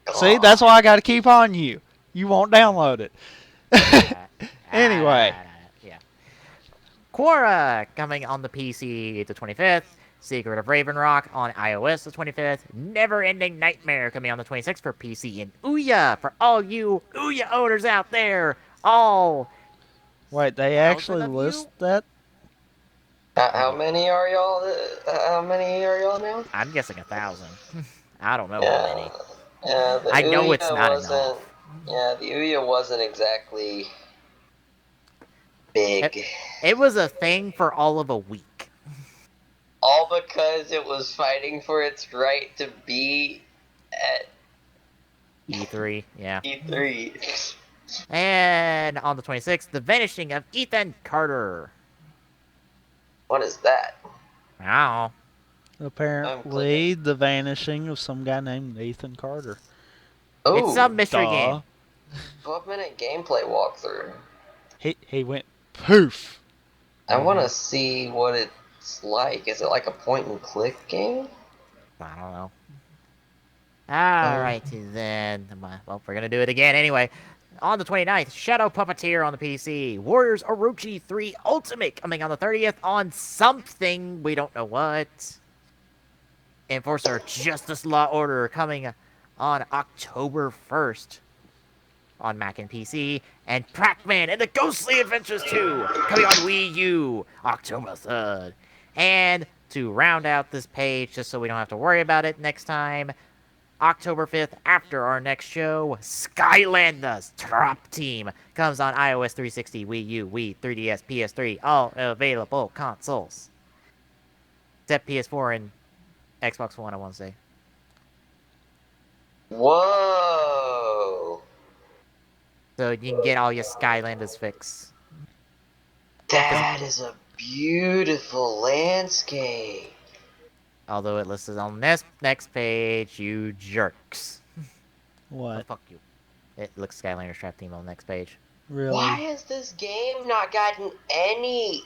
it. See, that's why I got to keep on you. You won't download it. it. Anyway. Yeah. Quora coming on the PC the 25th. Secret of Raven Rock on iOS the 25th. Never Ending Nightmare coming on the 26th for PC and Ouya. For all you Ouya owners out there, all Wait, they 1,000 actually of list you? that? How many are y'all? How many are y'all now? I'm guessing 1,000. I don't know how Yeah, many. yeah. The I know it's Ouya not wasn't. enough. Yeah, the Ouya wasn't exactly It, big. it was a thing for all of a week. All because it was fighting for its right to be at E3, yeah. E3. And on the 26th, The Vanishing of Ethan Carter. What is that? Wow. Apparently, the vanishing of some guy named Ethan Carter. It's Oh, some mystery Duh. game. 12-minute gameplay walkthrough. He went poof. I want to see what it's like. Is it like a point-and-click game? I don't know. Alrighty then. Well, we're gonna do it again anyway. On the 29th, Shadow Puppeteer on the PC. Warriors Orochi 3 Ultimate coming on the 30th on something. We don't know what. Enforcer Justice Law Order coming on October 1st on Mac and PC. And Pac-Man and the Ghostly Adventures 2 coming on Wii U October 3rd. And to round out this page, just so we don't have to worry about it next time, October 5th, after our next show, Skylanders Top Team comes on iOS 360, Wii U, Wii, 3DS, PS3, all available consoles. Except PS4 and Xbox One, I want to say. Whoa! So you can get all your Skylanders fix. That is a beautiful landscape. Although it lists on this next page, you jerks. Oh, What? fuck you. It looks Skylanders Trap Team on the next page. Really? Why has this game not gotten any,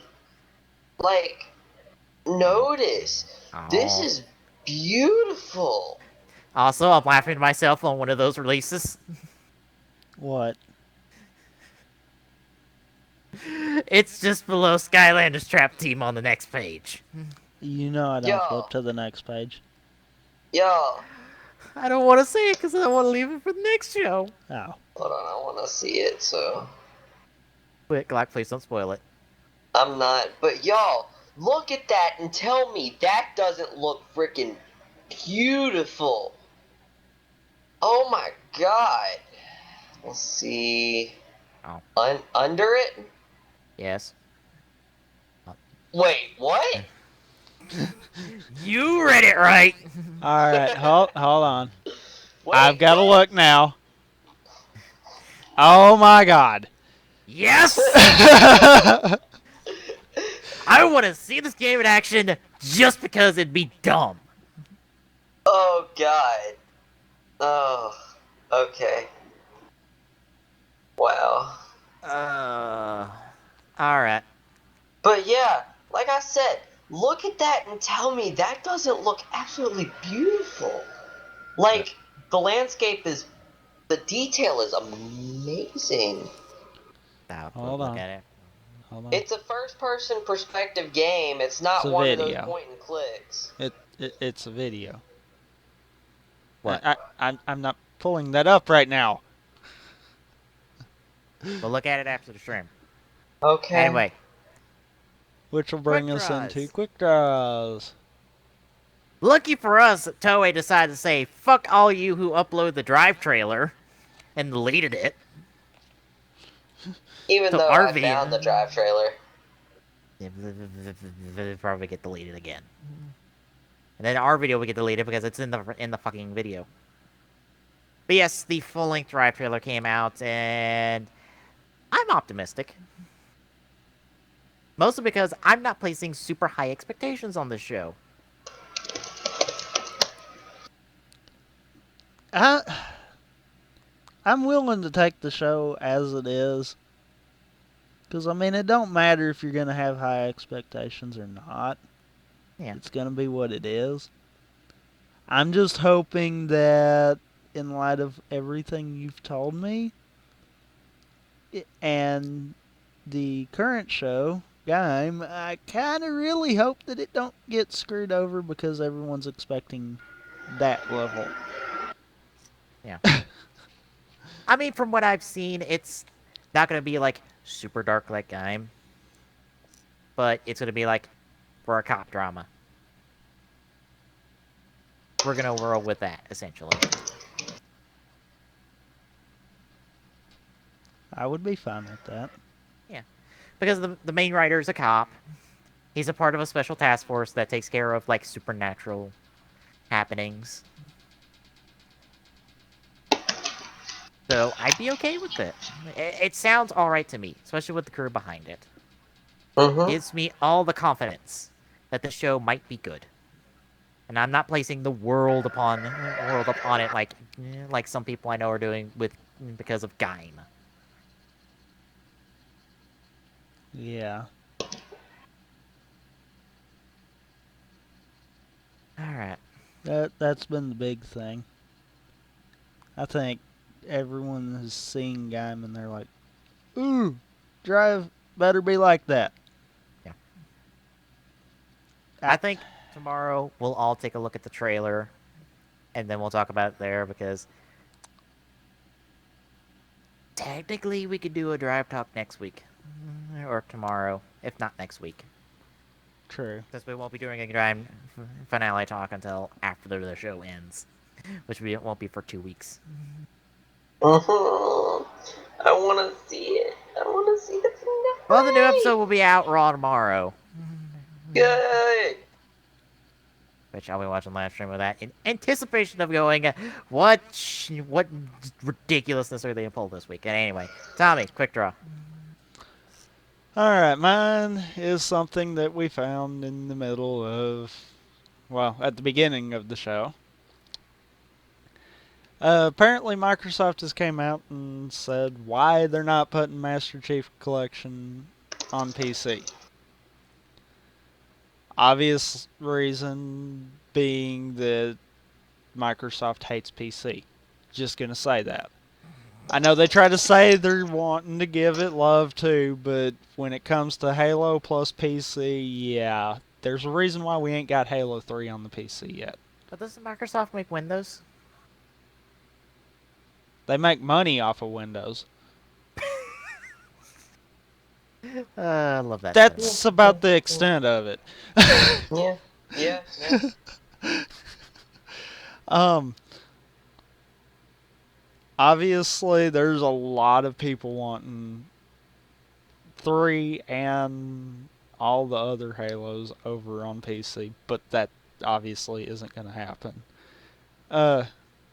like, notice? This Oh. is beautiful. Also, I'm laughing to myself on one of those releases. What? It's just below Skylanders Trap Team on the next page. You know I don't Yo. flip to the next page. Yo, I don't want to say it because I want to leave it for the next show. Oh. hold on, I want to see it, so Quick, Glock, please don't spoil it. I'm not. But y'all, look at that and tell me that doesn't look freaking beautiful. Oh my god. Let's see. Oh. Under it? Yes. Wait, what? You read it right. All right, hold on. Wait, I've got to what? look now. Oh my god. Yes! I want to see this game in action just because it'd be dumb. Oh god. Oh, okay. Wow. Alright. But yeah, like I said, look at that and tell me that doesn't look absolutely beautiful. Like, the landscape is, the detail is amazing. Stop. Hold Look on. at it. Hold on. It's a first-person perspective game. It's not It's a one of video. those point-and-clicks. It's a video. What? I'm not pulling that up right now. We'll look at it after the stream. Okay. Anyway. Which will bring Quick us draws. into quick draws. Lucky for us, Toei decided to say, fuck all you who upload the Drive trailer, and deleted it. Even So though RV I found the drive trailer. It'll probably get deleted again. And then our video will get deleted because it's in the fucking video. But yes, the full-length Drive trailer came out, and I'm optimistic. Mostly because I'm not placing super high expectations on this show. I'm willing to take the show as it is. Because, I mean, it don't matter if you're going to have high expectations or not. Yeah. It's going to be what it is. I'm just hoping that, in light of everything you've told me, and the current show, game. I kind of really hope that it don't get screwed over because everyone's expecting that level. Yeah. I mean, from what I've seen, it's not gonna be like super dark like Gaim, but it's gonna be like for a cop drama. We're gonna roll with that essentially. I would be fine with that. Yeah, because the main writer is a cop. He's a part of a special task force that takes care of like supernatural happenings. So I'd be okay with it. It sounds all right to me, especially with the crew behind it. Gives me all the confidence that the show might be good. And I'm not placing the world upon it like some people I know are doing with because of Gaim. Yeah. All right. That's been the big thing. I think everyone has seen Gaim and they're like, "Ooh, Drive better be like that." Yeah. I think tomorrow we'll all take a look at the trailer, and then we'll talk about it there because technically we could do a drive talk next week or tomorrow, if not next week. True. Since we won't be doing a drive finale talk until after the show ends, which won't be for 2 weeks. I want to see it. I want to see the finale. Well, the new episode will be out raw tomorrow, Good. which I'll be watching live stream of that in anticipation of going, what ridiculousness are they gonna pull this week? And anyway, Tommy, quick draw. Alright, mine is something that we found in the middle of, well, at the beginning of the show. Apparently Microsoft has came out and said why they're not putting Master Chief Collection on PC. Obvious reason being that Microsoft hates PC. Just gonna say that. I know they try to say they're wanting to give it love too, but when it comes to Halo plus PC, yeah, there's a reason why we ain't got Halo 3 on the PC yet. But doesn't Microsoft make Windows? They make money off of Windows. I love that. That's about the extent of it. Yeah. Obviously, there's a lot of people wanting 3 and all the other Halos over on PC, but that obviously isn't going to happen.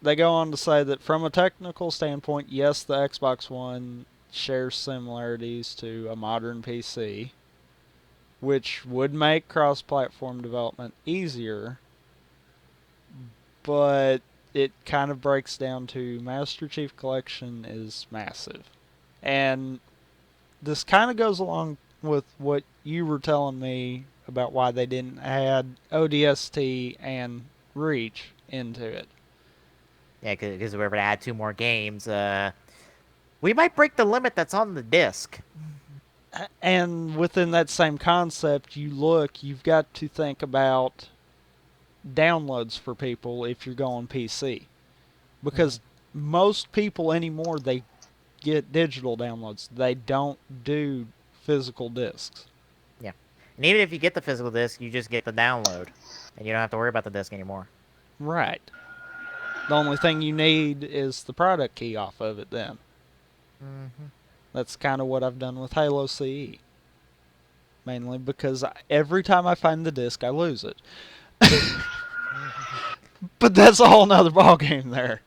They go on to say that from a technical standpoint, yes, the Xbox One shares similarities to a modern PC, which would make cross-platform development easier, but it kind of breaks down to Master Chief Collection is massive. And this kind of goes along with what you were telling me about why they didn't add ODST and Reach into it. Yeah, because if we were to add 2 more games, we might break the limit that's on the disc. And within that same concept, you've got to think about downloads for people if you're going PC. Because most people anymore, they get digital downloads. They don't do physical discs. Yeah. And even if you get the physical disc, you just get the download. And you don't have to worry about the disc anymore. Right. The only thing you need is the product key off of it then. That's kind of what I've done with Halo CE. Mainly because every time I find the disc, I lose it. But that's a whole nother ballgame there.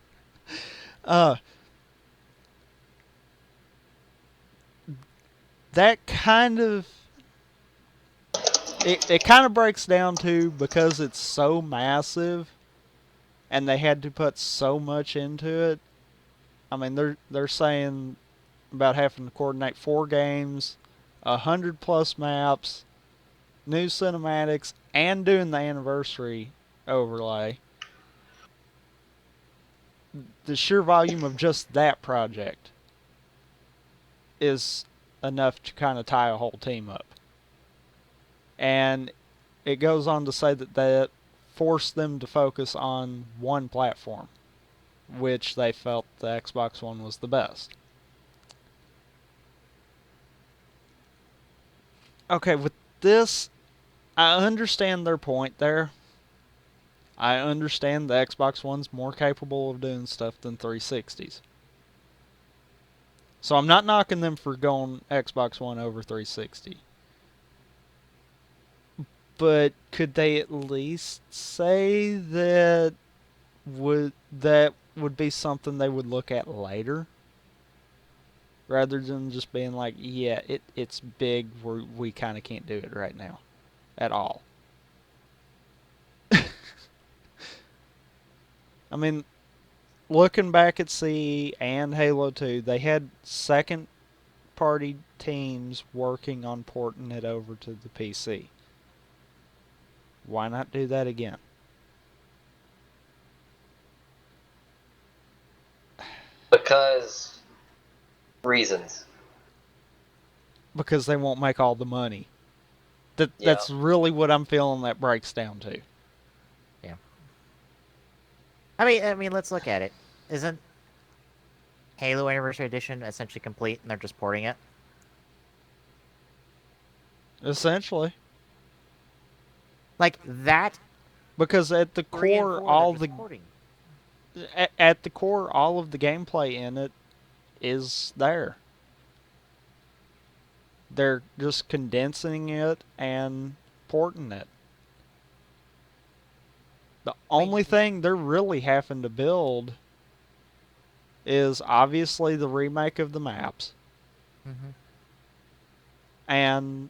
That kind of... It kind of breaks down to, because it's so massive and they had to put so much into it. I mean, they're saying about having to coordinate 4 games, 100+ maps, new cinematics, and doing the anniversary overlay. The sheer volume of just that project is enough to kind of tie a whole team up. And it goes on to say that forced them to focus on one platform, which they felt the Xbox One was the best. Okay, with this, I understand their point there. I understand the Xbox One's more capable of doing stuff than 360s. So I'm not knocking them for going Xbox One over 360. But could they at least say that would be something they would look at later? Rather than just being like, yeah, it's big, we kind of can't do it right now. At all. I mean, looking back at CE and Halo 2, they had second party teams working on porting it over to the PC. Why not do that again? Because reasons. Because they won't make all the money. That's Yeah. really what I'm feeling that breaks down to. Yeah. I mean, let's look at it. Isn't Halo Anniversary Edition essentially complete, and they're just porting it? Essentially. Like that. Because at the 3 and core, 4, all they're the just porting. at the core, all of the gameplay in it is there. They're just condensing it and porting it. The only thing they're really having to build is obviously the remake of the maps Mm-hmm. and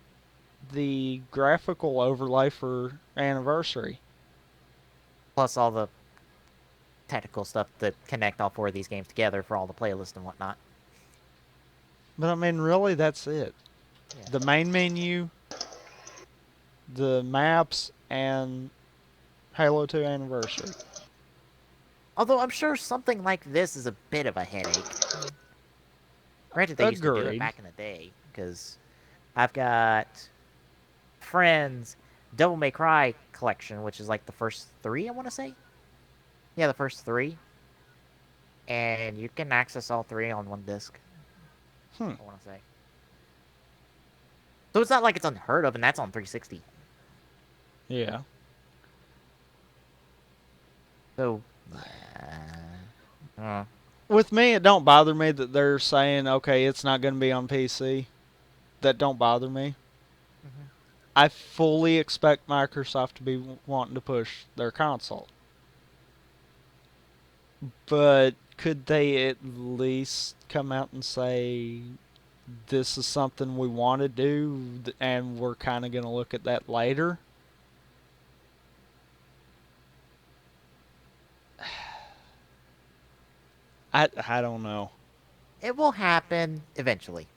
the graphical overlay for Anniversary. Plus all the technical stuff that connect all 4 of these games together for all the playlists and whatnot. But I mean, really, that's it. Yeah. The main menu, the maps, and Halo 2 Anniversary. Although I'm sure something like this is a bit of a headache. Granted, they used to do it Agreed. back in the day, because I've got friends' Devil May Cry collection, which is like the first 3, I want to say. Yeah, the first 3. And you can access all 3 on one disc. I want to say. So it's not like it's unheard of, and that's on 360. Yeah. So, With me, it don't bother me that they're saying, okay, it's not going to be on PC. That don't bother me. Mhm. I fully expect Microsoft to be wanting to push their console. But could they at least come out and say, this is something we want to do, and we're kind of going to look at that later? I don't know. it will happen eventually.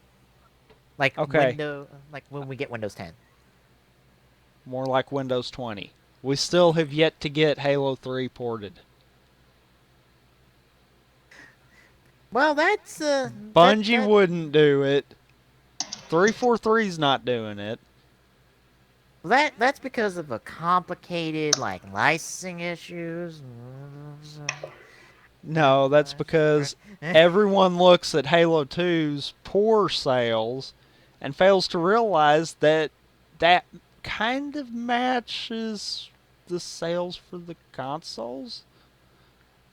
Like Okay. like when we get Windows 10. More like Windows 20. We still have yet to get Halo 3 ported. Well, that's Bungie wouldn't do it. 343's not doing it. that's because of a complicated like licensing issues. No, that's because everyone looks at Halo 2's poor sales and fails to realize that that kind of matches the sales for the consoles.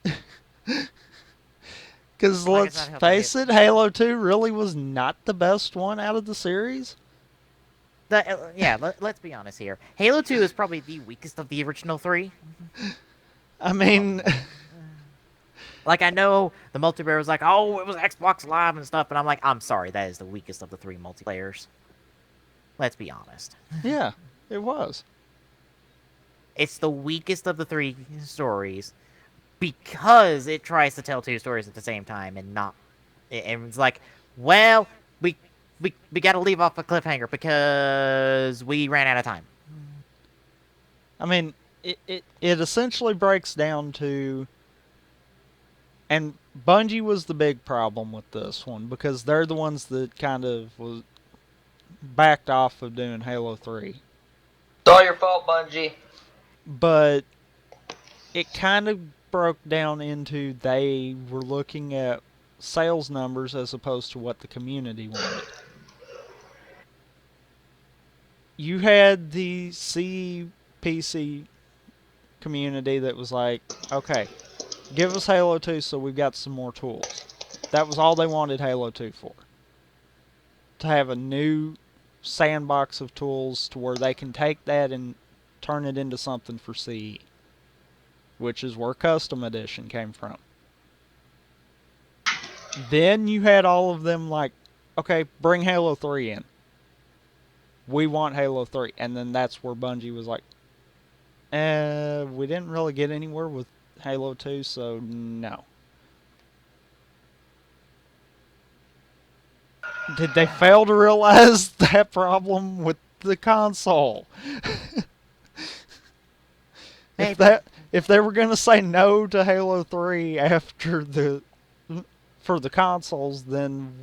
Because Like, it's let's not helping face it, Halo 2 really was not the best one out of the series. Yeah, let's be honest here. Halo 2 is probably the weakest of the original 3. I mean, Like, I know the multiplayer was like, oh, it was Xbox Live and stuff, but I'm like, I'm sorry, that is the weakest of the 3 multiplayers. Let's be honest. yeah, it was. It's the weakest of the 3 stories because it tries to tell 2 stories at the same time and not. And it's like, well, we got to leave off a cliffhanger because we ran out of time. I mean, it essentially breaks down to. And Bungie was the big problem with this one because they're the ones that kind of was backed off of doing Halo 3. It's all your fault, Bungie. But it kind of broke down into they were looking at sales numbers as opposed to what the community wanted. You had the CPC community that was like, okay, give us Halo 2 so we've got some more tools. That was all they wanted Halo 2 for. To have a new sandbox of tools to where they can take that and turn it into something for CE, which is where Custom Edition came from. Then you had all of them like, okay, bring Halo 3 in. We want Halo 3. And then that's where Bungie was like, we didn't really get anywhere with Halo 2, so no. Did they fail to realize that problem with the console? If they were gonna say no to Halo 3 for the consoles, then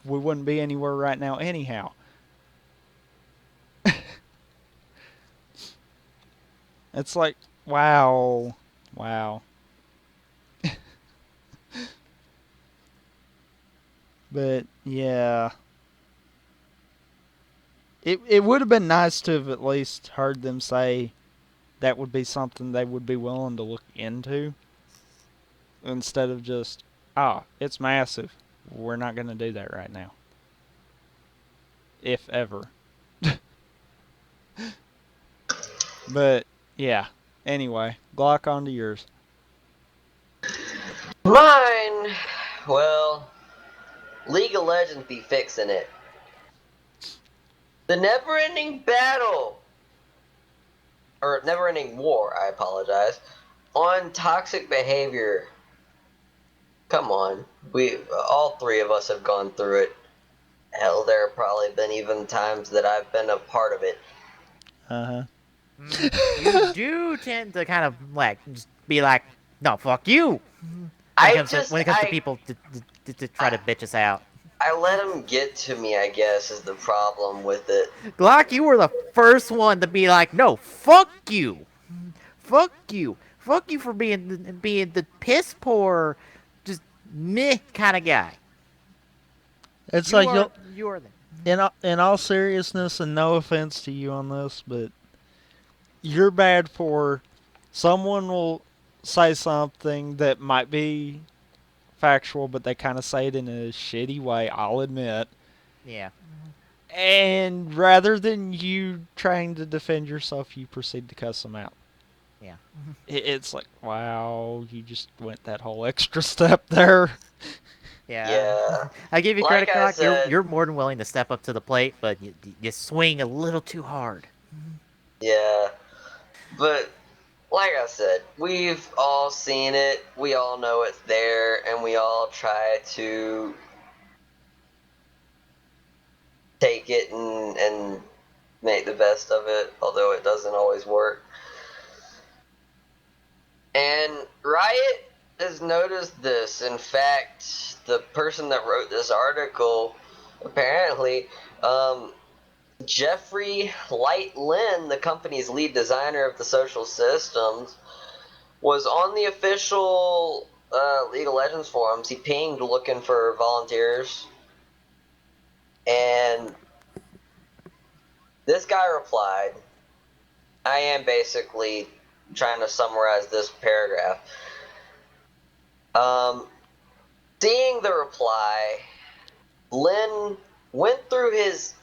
we wouldn't be anywhere right now anyhow. It's like, wow. But yeah, it would have been nice to have at least heard them say that would be something they would be willing to look into, instead of just, it's massive. We're not going to do that right now. If ever. But yeah. Anyway, Glock, on to yours. Mine, well, League of Legends be fixing it. The never-ending battle, or never-ending war, I apologize, on toxic behavior. Come on, all three of us have gone through it. Hell, there have probably been even times that I've been a part of it. Uh-huh. You do tend to kind of like just be like, no, fuck you. When it comes to people to try to bitch us out. I let them get to me, I guess, is the problem with it. Glock, you were the first one to be like, no, fuck you. Fuck you. Fuck you for being the piss poor, just meh kind of guy. It's You like, are, you are the... in all seriousness, and no offense to you on this, but you're bad for someone will say something that might be factual, but they kind of say it in a shitty way, I'll admit. Yeah. And rather than you trying to defend yourself, you proceed to cuss them out. Yeah. It's like, wow, you just went that whole extra step there. Yeah. I give you Like credit, I Glock. said- You're more than willing to step up to the plate, but you swing a little too hard. Yeah. But, like I said, we've all seen it, we all know it's there, and we all try to take it and make the best of it, although it doesn't always work. And Riot has noticed this. In fact, the person that wrote this article, apparently, Jeffrey Light Lin, the company's lead designer of the social systems, was on the official League of Legends forums. He pinged looking for volunteers. And this guy replied. I am basically trying to summarize this paragraph. Seeing the reply, Lin went through his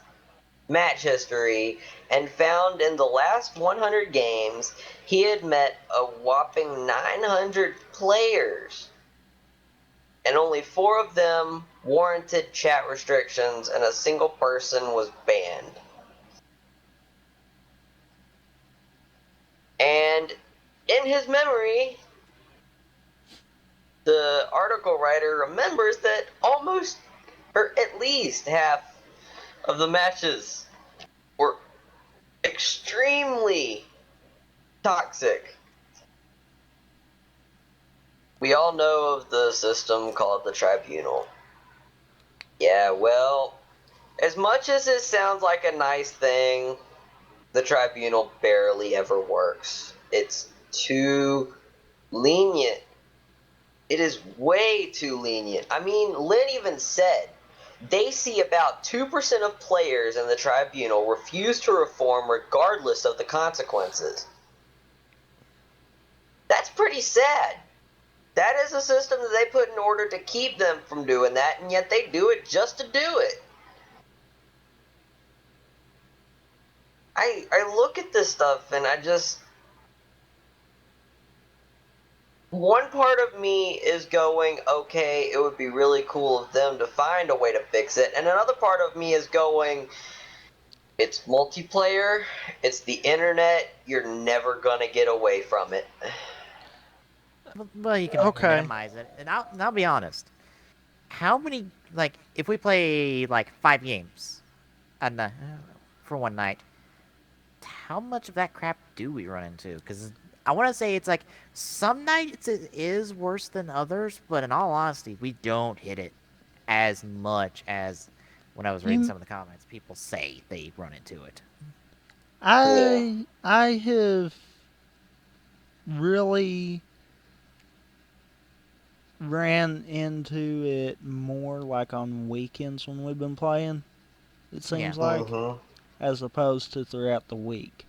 match history and found in the last 100 games he had met a whopping 900 players, and only 4 of them warranted chat restrictions, and a single person was banned. And in his memory, the article writer remembers that almost, or at least half, of the matches were extremely toxic. We all know of the system called the Tribunal. Yeah, well, as much as it sounds like a nice thing the tribunal barely ever works. It's too lenient. It is way too lenient. I mean, Lynn even said they see about 2% of players in the tribunal refuse to reform regardless of the consequences. That's pretty sad. That is a system that they put in order to keep them from doing that, and yet they do it just to do it. I look at this stuff and I just... One part of me is going, okay, it would be really cool of them to find a way to fix it, and another part of me is going, it's multiplayer, it's the internet, you're never gonna get away from it. Well, you can Okay. minimize it, and I'll be honest. How many, like, if we play like 5 games, for one night, how much of that crap do we run into? Because I want to say it's like some nights it is worse than others, but in all honesty, we don't hit it as much as when I was reading some of the comments. People say they run into it. I have really ran into it more like on weekends when we've been playing, it seems like, as opposed to throughout the week.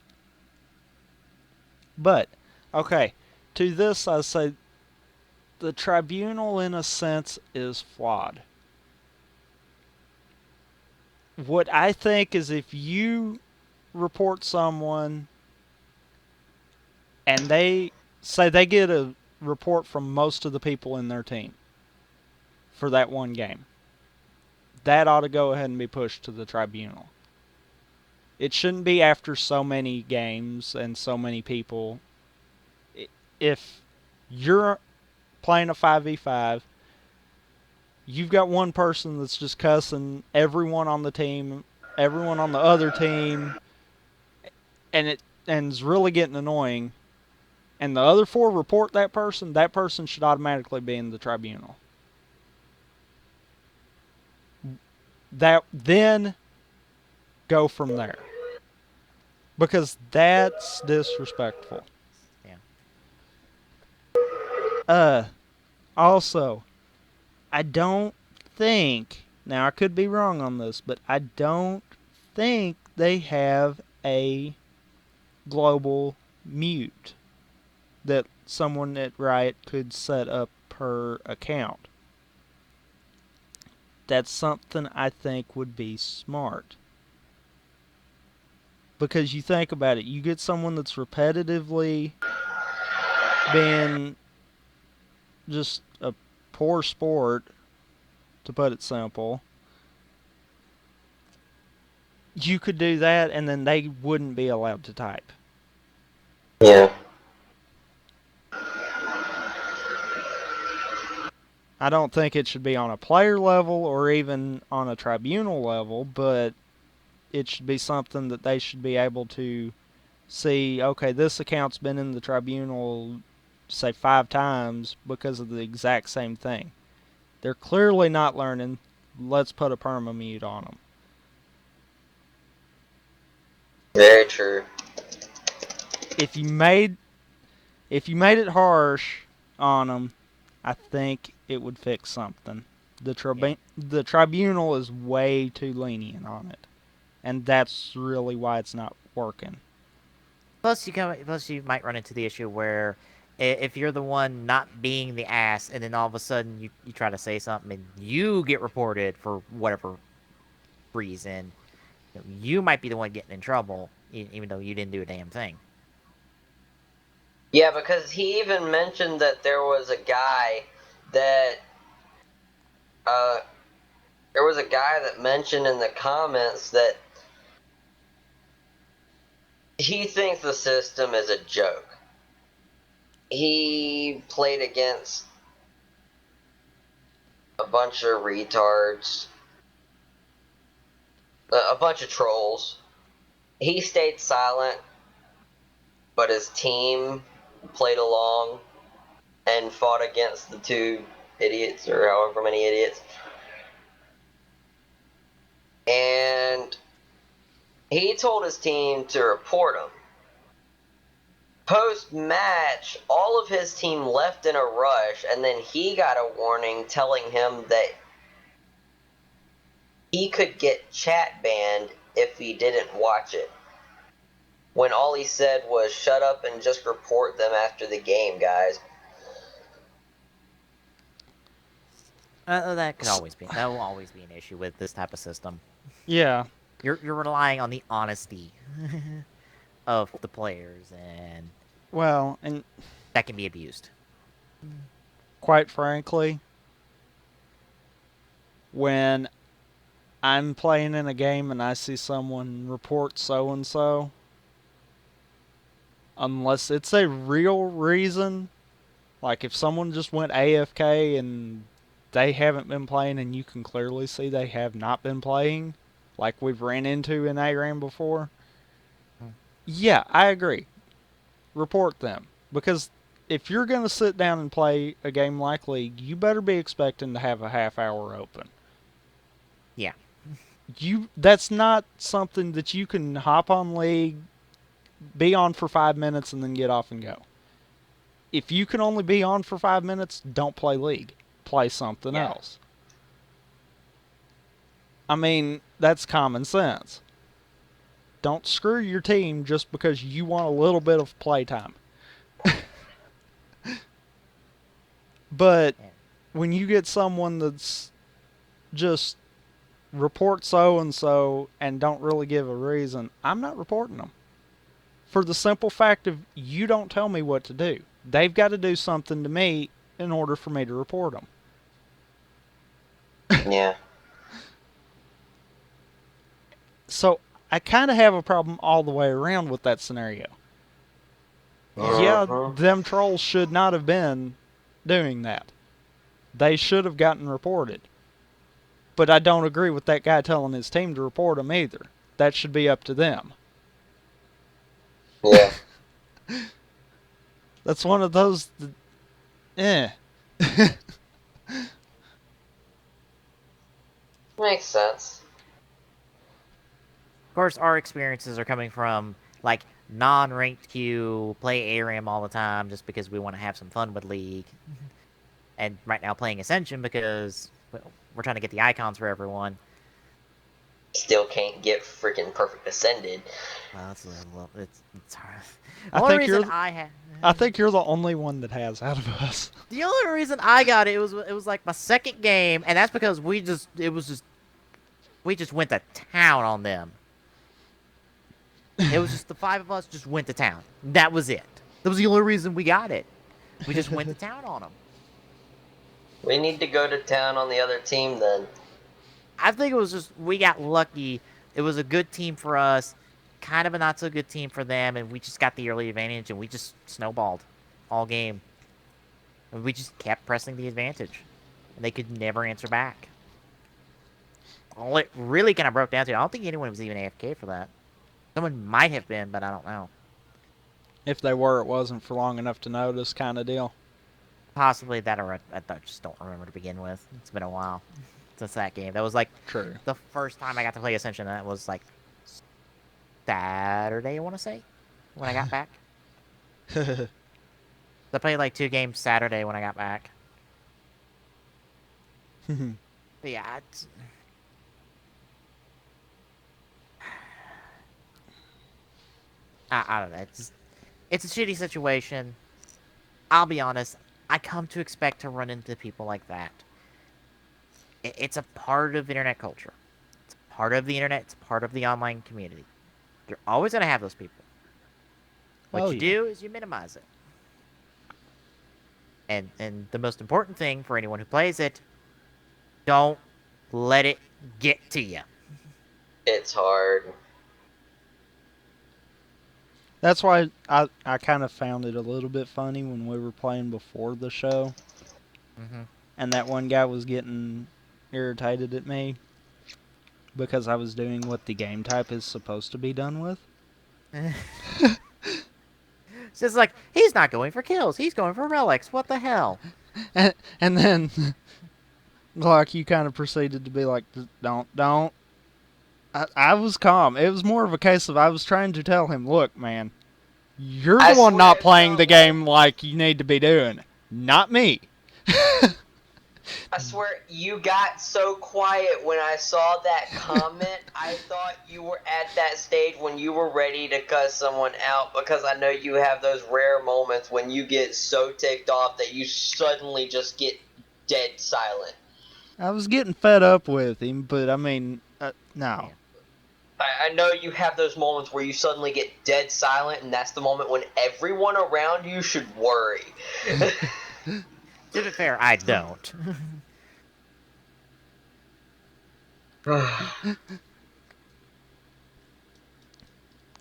But, okay, to this I say the tribunal in a sense is flawed. What I think is if you report someone and they say they get a report from most of the people in their team for that one game, that ought to go ahead and be pushed to the tribunal. It shouldn't be after so many games and so many people. If you're playing a 5v5, you've got one person that's just cussing everyone on the team, everyone on the other team, and it's really getting annoying, and the other 4 report that person should automatically be in the tribunal. That then go from there. Because that's disrespectful. Yeah. Also, I don't think, now I could be wrong on this, but I don't think they have a global mute that someone at Riot could set up per account. That's something I think would be smart. Because you think about it, you get someone that's repetitively been just a poor sport, to put it simple. You could do that and then they wouldn't be allowed to type. Yeah. I don't think it should be on a player level or even on a tribunal level, but it should be something that they should be able to see, okay, this account's been in the tribunal, say, 5 times because of the exact same thing. They're clearly not learning. Let's put a perma-mute on them. Very true. If you made it harsh on them, I think it would fix something. The tribunal is way too lenient on it, and that's really why it's not working. Plus, you might run into the issue where if you're the one not being the ass, and then all of a sudden you try to say something and you get reported for whatever reason, you might be the one getting in trouble, even though you didn't do a damn thing. Yeah, because he even mentioned that there was a guy that mentioned in the comments that he thinks the system is a joke. He played against a bunch of retards, a bunch of trolls. He stayed silent, but his team played along and fought against the 2 idiots, or however many idiots. And He told his team to report him. Post-match, all of his team left in a rush, and then he got a warning telling him that he could get chat banned if he didn't watch it. When all he said was, "Shut up and just report them after the game, guys." That will always be an issue with this type of system. Yeah. You're relying on the honesty of the players, and Well, and that can be abused. quite frankly, when I'm playing in a game and I see someone report so and so, unless it's a real reason, like if someone just went AFK and they haven't been playing and you can clearly see they have not been playing, like we've ran into in ARAM before, yeah, I agree. Report them. Because if you're going to sit down and play a game like League, you better be expecting to have a half hour open. Yeah. That's not something that you can hop on League, be on for 5 minutes, and then get off and go. If you can only be on for 5 minutes, don't play League. Play something else. I mean, that's common sense. Don't screw your team just because you want a little bit of playtime. But when you get someone that's just report so and so and don't really give a reason, I'm not reporting them. For the simple fact of you don't tell me what to do. They've got to do something to me in order for me to report them. Yeah. So I kind of have a problem all the way around with that scenario. Yeah, them trolls should not have been doing that. They should have gotten reported. But I don't agree with that guy telling his team to report them either. That should be up to them. Yeah. That's one of those... Makes sense. Of course, our experiences are coming from, like, non-ranked queue, play ARAM all the time just because we want to have some fun with League. And right now playing Ascension because we're trying to get the icons for everyone. Still can't get freaking perfect ascended. Well, it's hard. I think you're the only one that has out of us. The only reason I got it was like my second game, and that's because we just went to town on them. It was just the 5 of us just went to town. That was it. That was the only reason we got it. We just went to town on them. We need to go to town on the other team then. I think it was just we got lucky. It was a good team for us, kind of a not so good team for them, and we just got the early advantage, and we just snowballed all game. And we just kept pressing the advantage, and they could never answer back. All it really kind of broke down to, I don't think anyone was even AFK for that. Someone might have been, but I don't know. If they were, it wasn't for long enough to notice kind of deal. Possibly that, or I just don't remember to begin with. It's been a while since that game. That was like True. the first time I got to play Ascension, and that was like Saturday, I want to say, when I got back. I played like 2 games Saturday when I got back. But yeah, I don't know. It's a shitty situation. I'll be honest. I come to expect to run into people like that. It's a part of internet culture. It's part of the internet. It's part of the online community. You're always going to have those people. What you do is you minimize it. And the most important thing for anyone who plays it, don't let it get to you. It's hard. That's why I kind of found it a little bit funny when we were playing before the show. Mm-hmm. And that one guy was getting irritated at me because I was doing what the game type is supposed to be done with. It's just like, he's not going for kills. He's going for relics. What the hell? And then, like, you kind of proceeded to be like, don't. I was calm. It was more of a case of I was trying to tell him, look, man, you're I the one swear not it playing felt the game like you need to be doing, not me. I swear, you got so quiet when I saw that comment. I thought you were at that stage when you were ready to cuss someone out, because I know you have those rare moments when you get so ticked off that you suddenly just get dead silent. I was getting fed up with him, but I mean, no. Yeah. I know you have those moments where you suddenly get dead silent, and that's the moment when everyone around you should worry. To be fair, I don't.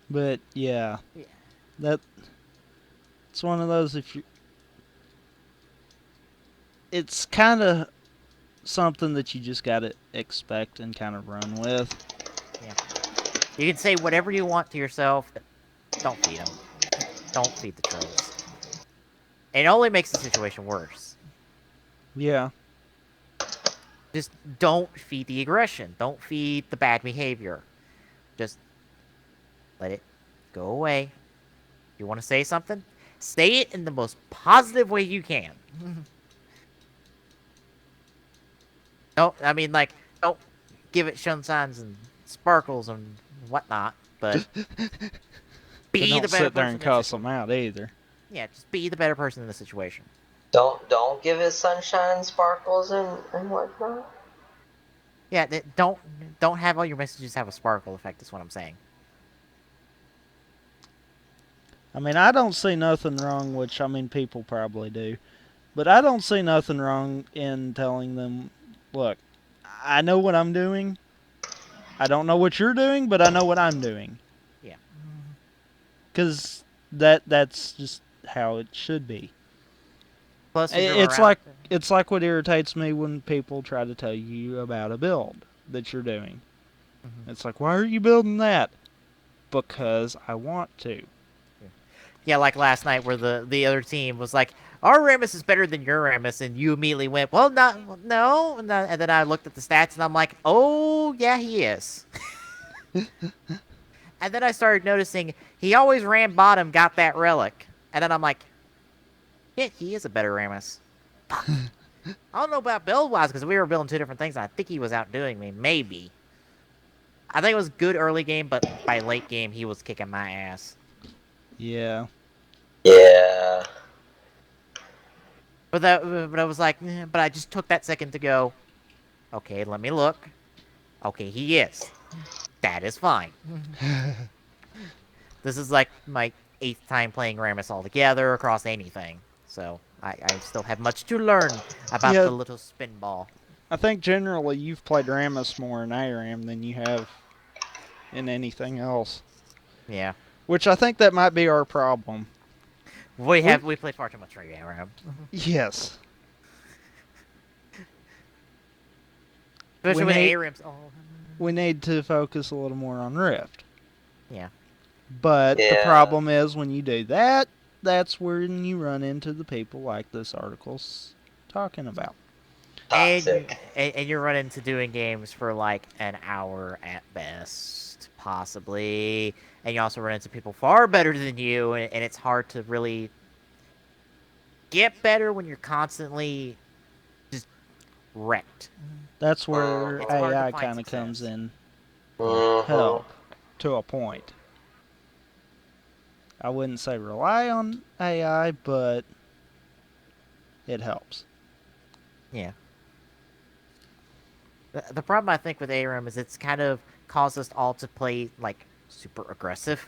But yeah, Yeah. that it's one of those. If you, it's kind of something that you just gotta expect and kind of run with. Yeah. You can say whatever you want to yourself. Don't feed them. Don't feed the trolls. It only makes the situation worse. Yeah, Just don't feed the aggression. Don't feed the bad behavior. Just let it go away. You want to say something? Say it in the most positive way you can. No, I mean, like, don't give it sunshines and sparkles and whatnot, but but be don't the better sit there person and in the cuss them situation. out either. Yeah, just be the better person in the situation. Don't give it sunshine and sparkles and whatnot. Yeah, don't have all your messages have a sparkle effect. Is what I'm saying. I mean, I don't see nothing wrong, which I mean, people probably do, but I don't see nothing wrong in telling them, look, I know what I'm doing. I don't know what you're doing, but I know what I'm doing. Yeah. Because that's just how it should be. Plus, if you're It's around, like it's like what irritates me when people try to tell you about a build that you're doing. Mhm. It's like, why are you building that? Because I want to. yeah, like last night where the other team was like, our Ramus is better than your Ramus, and you immediately went, well, not no, and then I looked at the stats and I'm like, oh yeah, he is. And then I started noticing he always ran bottom, got that relic, and then I'm like, yeah, he is a better Ramus. Fuck. I don't know about build wise because we were building two different things. And I think he was outdoing me, maybe. I think it was good early game, but by late game he was kicking my ass. Yeah. Yeah. But but I was like, but I just took that second to go. Okay, let me look. Okay, he is. That is fine. This is like my 8th time playing Ramus altogether across anything, so I still have much to learn about Yeah, the little spin ball. I think generally you've played Ramus more in ARAM than you have in anything else. Yeah, Which I think that might be our problem. we played far too much ARAM, Yes. especially We with need ARAM's. Oh, we need to focus a little more on Rift. yeah. But the Yeah. problem is when you do that, that's when you run into the people like this article's talking about. Toxic. And you're running into doing games for like an hour at best, possibly. And you also run into people far better than you, and it's hard to really get better when you're constantly just wrecked. That's where It's hard to AI find kind of comes success. in Yeah. help to a point. I wouldn't say rely on AI, but it helps. Yeah. The problem I think with ARM is it's kind of caused us all to play like super aggressive.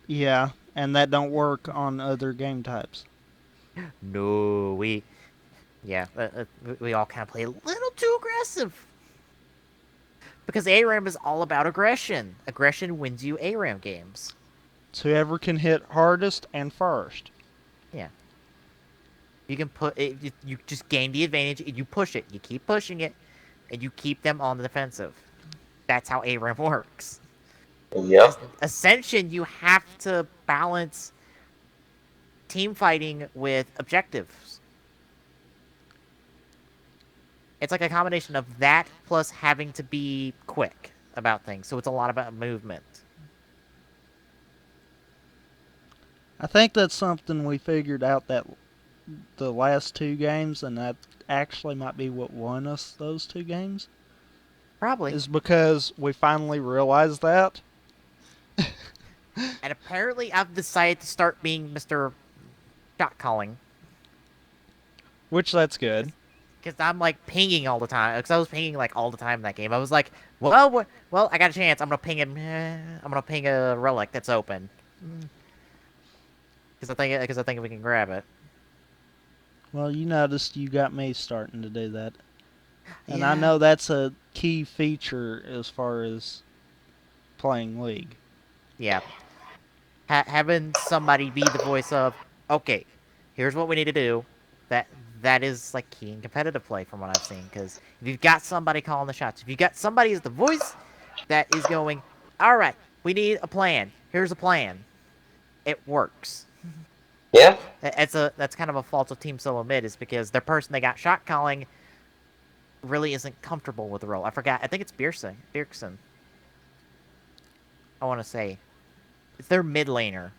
Yeah, and that don't work on other game types. No, we all kind of play a little too aggressive. Because ARAM is all about aggression. Aggression wins you ARAM games. It's whoever can hit hardest and first. Yeah. You can put it, you just gain the advantage and you push it. You keep pushing it and you keep them on the defensive. That's how ARAM works. Yep. Ascension, you have to balance team fighting with objectives. It's like a combination of that plus having to be quick. about things. So it's a lot about movement. I think that's something we figured out that the last 2 games, and that actually might be what won us those 2 games, Probably. is because we finally realized that. And apparently, I've decided to start being Mr. Shot calling. Which that's good. Because I'm like pinging all the time. Because I was pinging like all the time in that game. I was like, well, I got a chance. I'm gonna ping him. I'm gonna ping a relic that's open. Because I think we can grab it. Well, you noticed you got me starting to do that. And Yeah. I know that's a key feature as far as playing League. Yeah. Having somebody be the voice of, okay, here's what we need to do. That that is like key in competitive play from what I've seen. Because if you've got somebody calling the shots, if you've got somebody as the voice that is going, all right, we need a plan. Here's a plan. It works. Yeah. That's kind of a fault of Team Solo Mid is because their person they got shot calling really isn't comfortable with the role. I forgot. I think it's Bjergsen. I want to say it's their mid laner.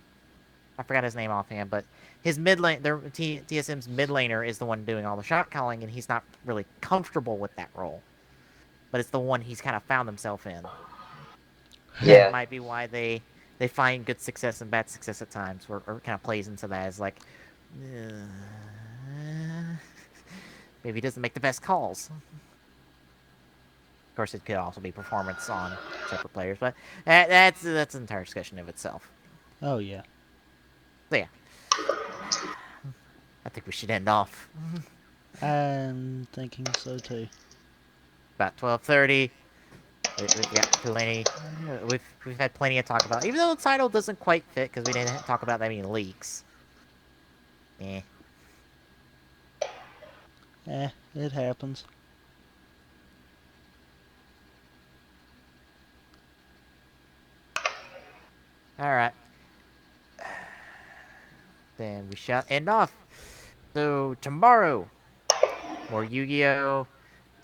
I forgot his name offhand, but his mid lane, TSM's mid laner is the one doing all the shot calling, and he's not really comfortable with that role. But it's the one he's kind of found himself in. Yeah. That might be why they find good success and bad success at times, or kind of plays into that as like, maybe he doesn't make the best calls. Of course, it could also be performance on separate players, but that's an entire discussion of itself. Oh, yeah. So yeah, I think we should end off I'm thinking so too. about 12:30. We've got plenty. We've had plenty to talk about, even though the title doesn't quite fit because we didn't talk about that many leaks. Eh. It happens. All right. Then we shall end off. So tomorrow, more Yu-Gi-Oh!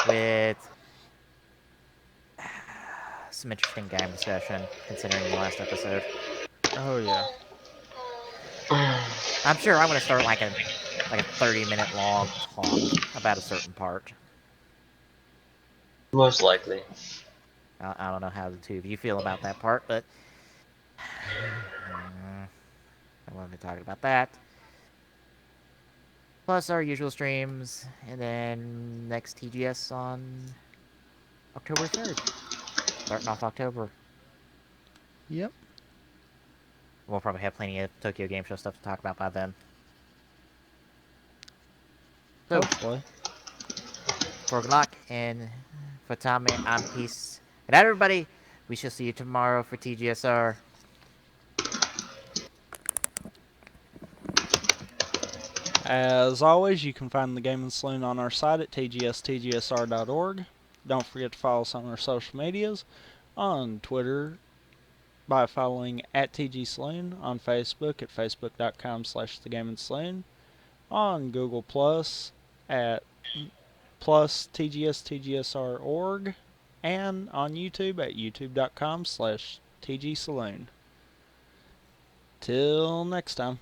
With some interesting game discussion, considering the last episode. Oh, yeah. I'm sure I'm gonna start like a 30-minute long talk about a certain part. Most likely. I don't know how the two of you feel about that part, but I wanted to talk about that. Plus our usual streams, and then next TGS on October 3rd. Starting off October. Yep. We'll probably have plenty of Tokyo Game Show stuff to talk about by then. So, Hopefully. for Glock and for Tommy, I'm Peace. And everybody, we shall see you tomorrow for TGSR. As always, you can find the Gaming Saloon on our site at tgstgsr.org. Don't forget to follow us on our social medias. On Twitter by following at TGSaloon. On Facebook at facebook.com/thegaming-saloon. On Google Plus at plus tgstgsr.org. And on YouTube at youtube.com/tgsaloon. Till next time.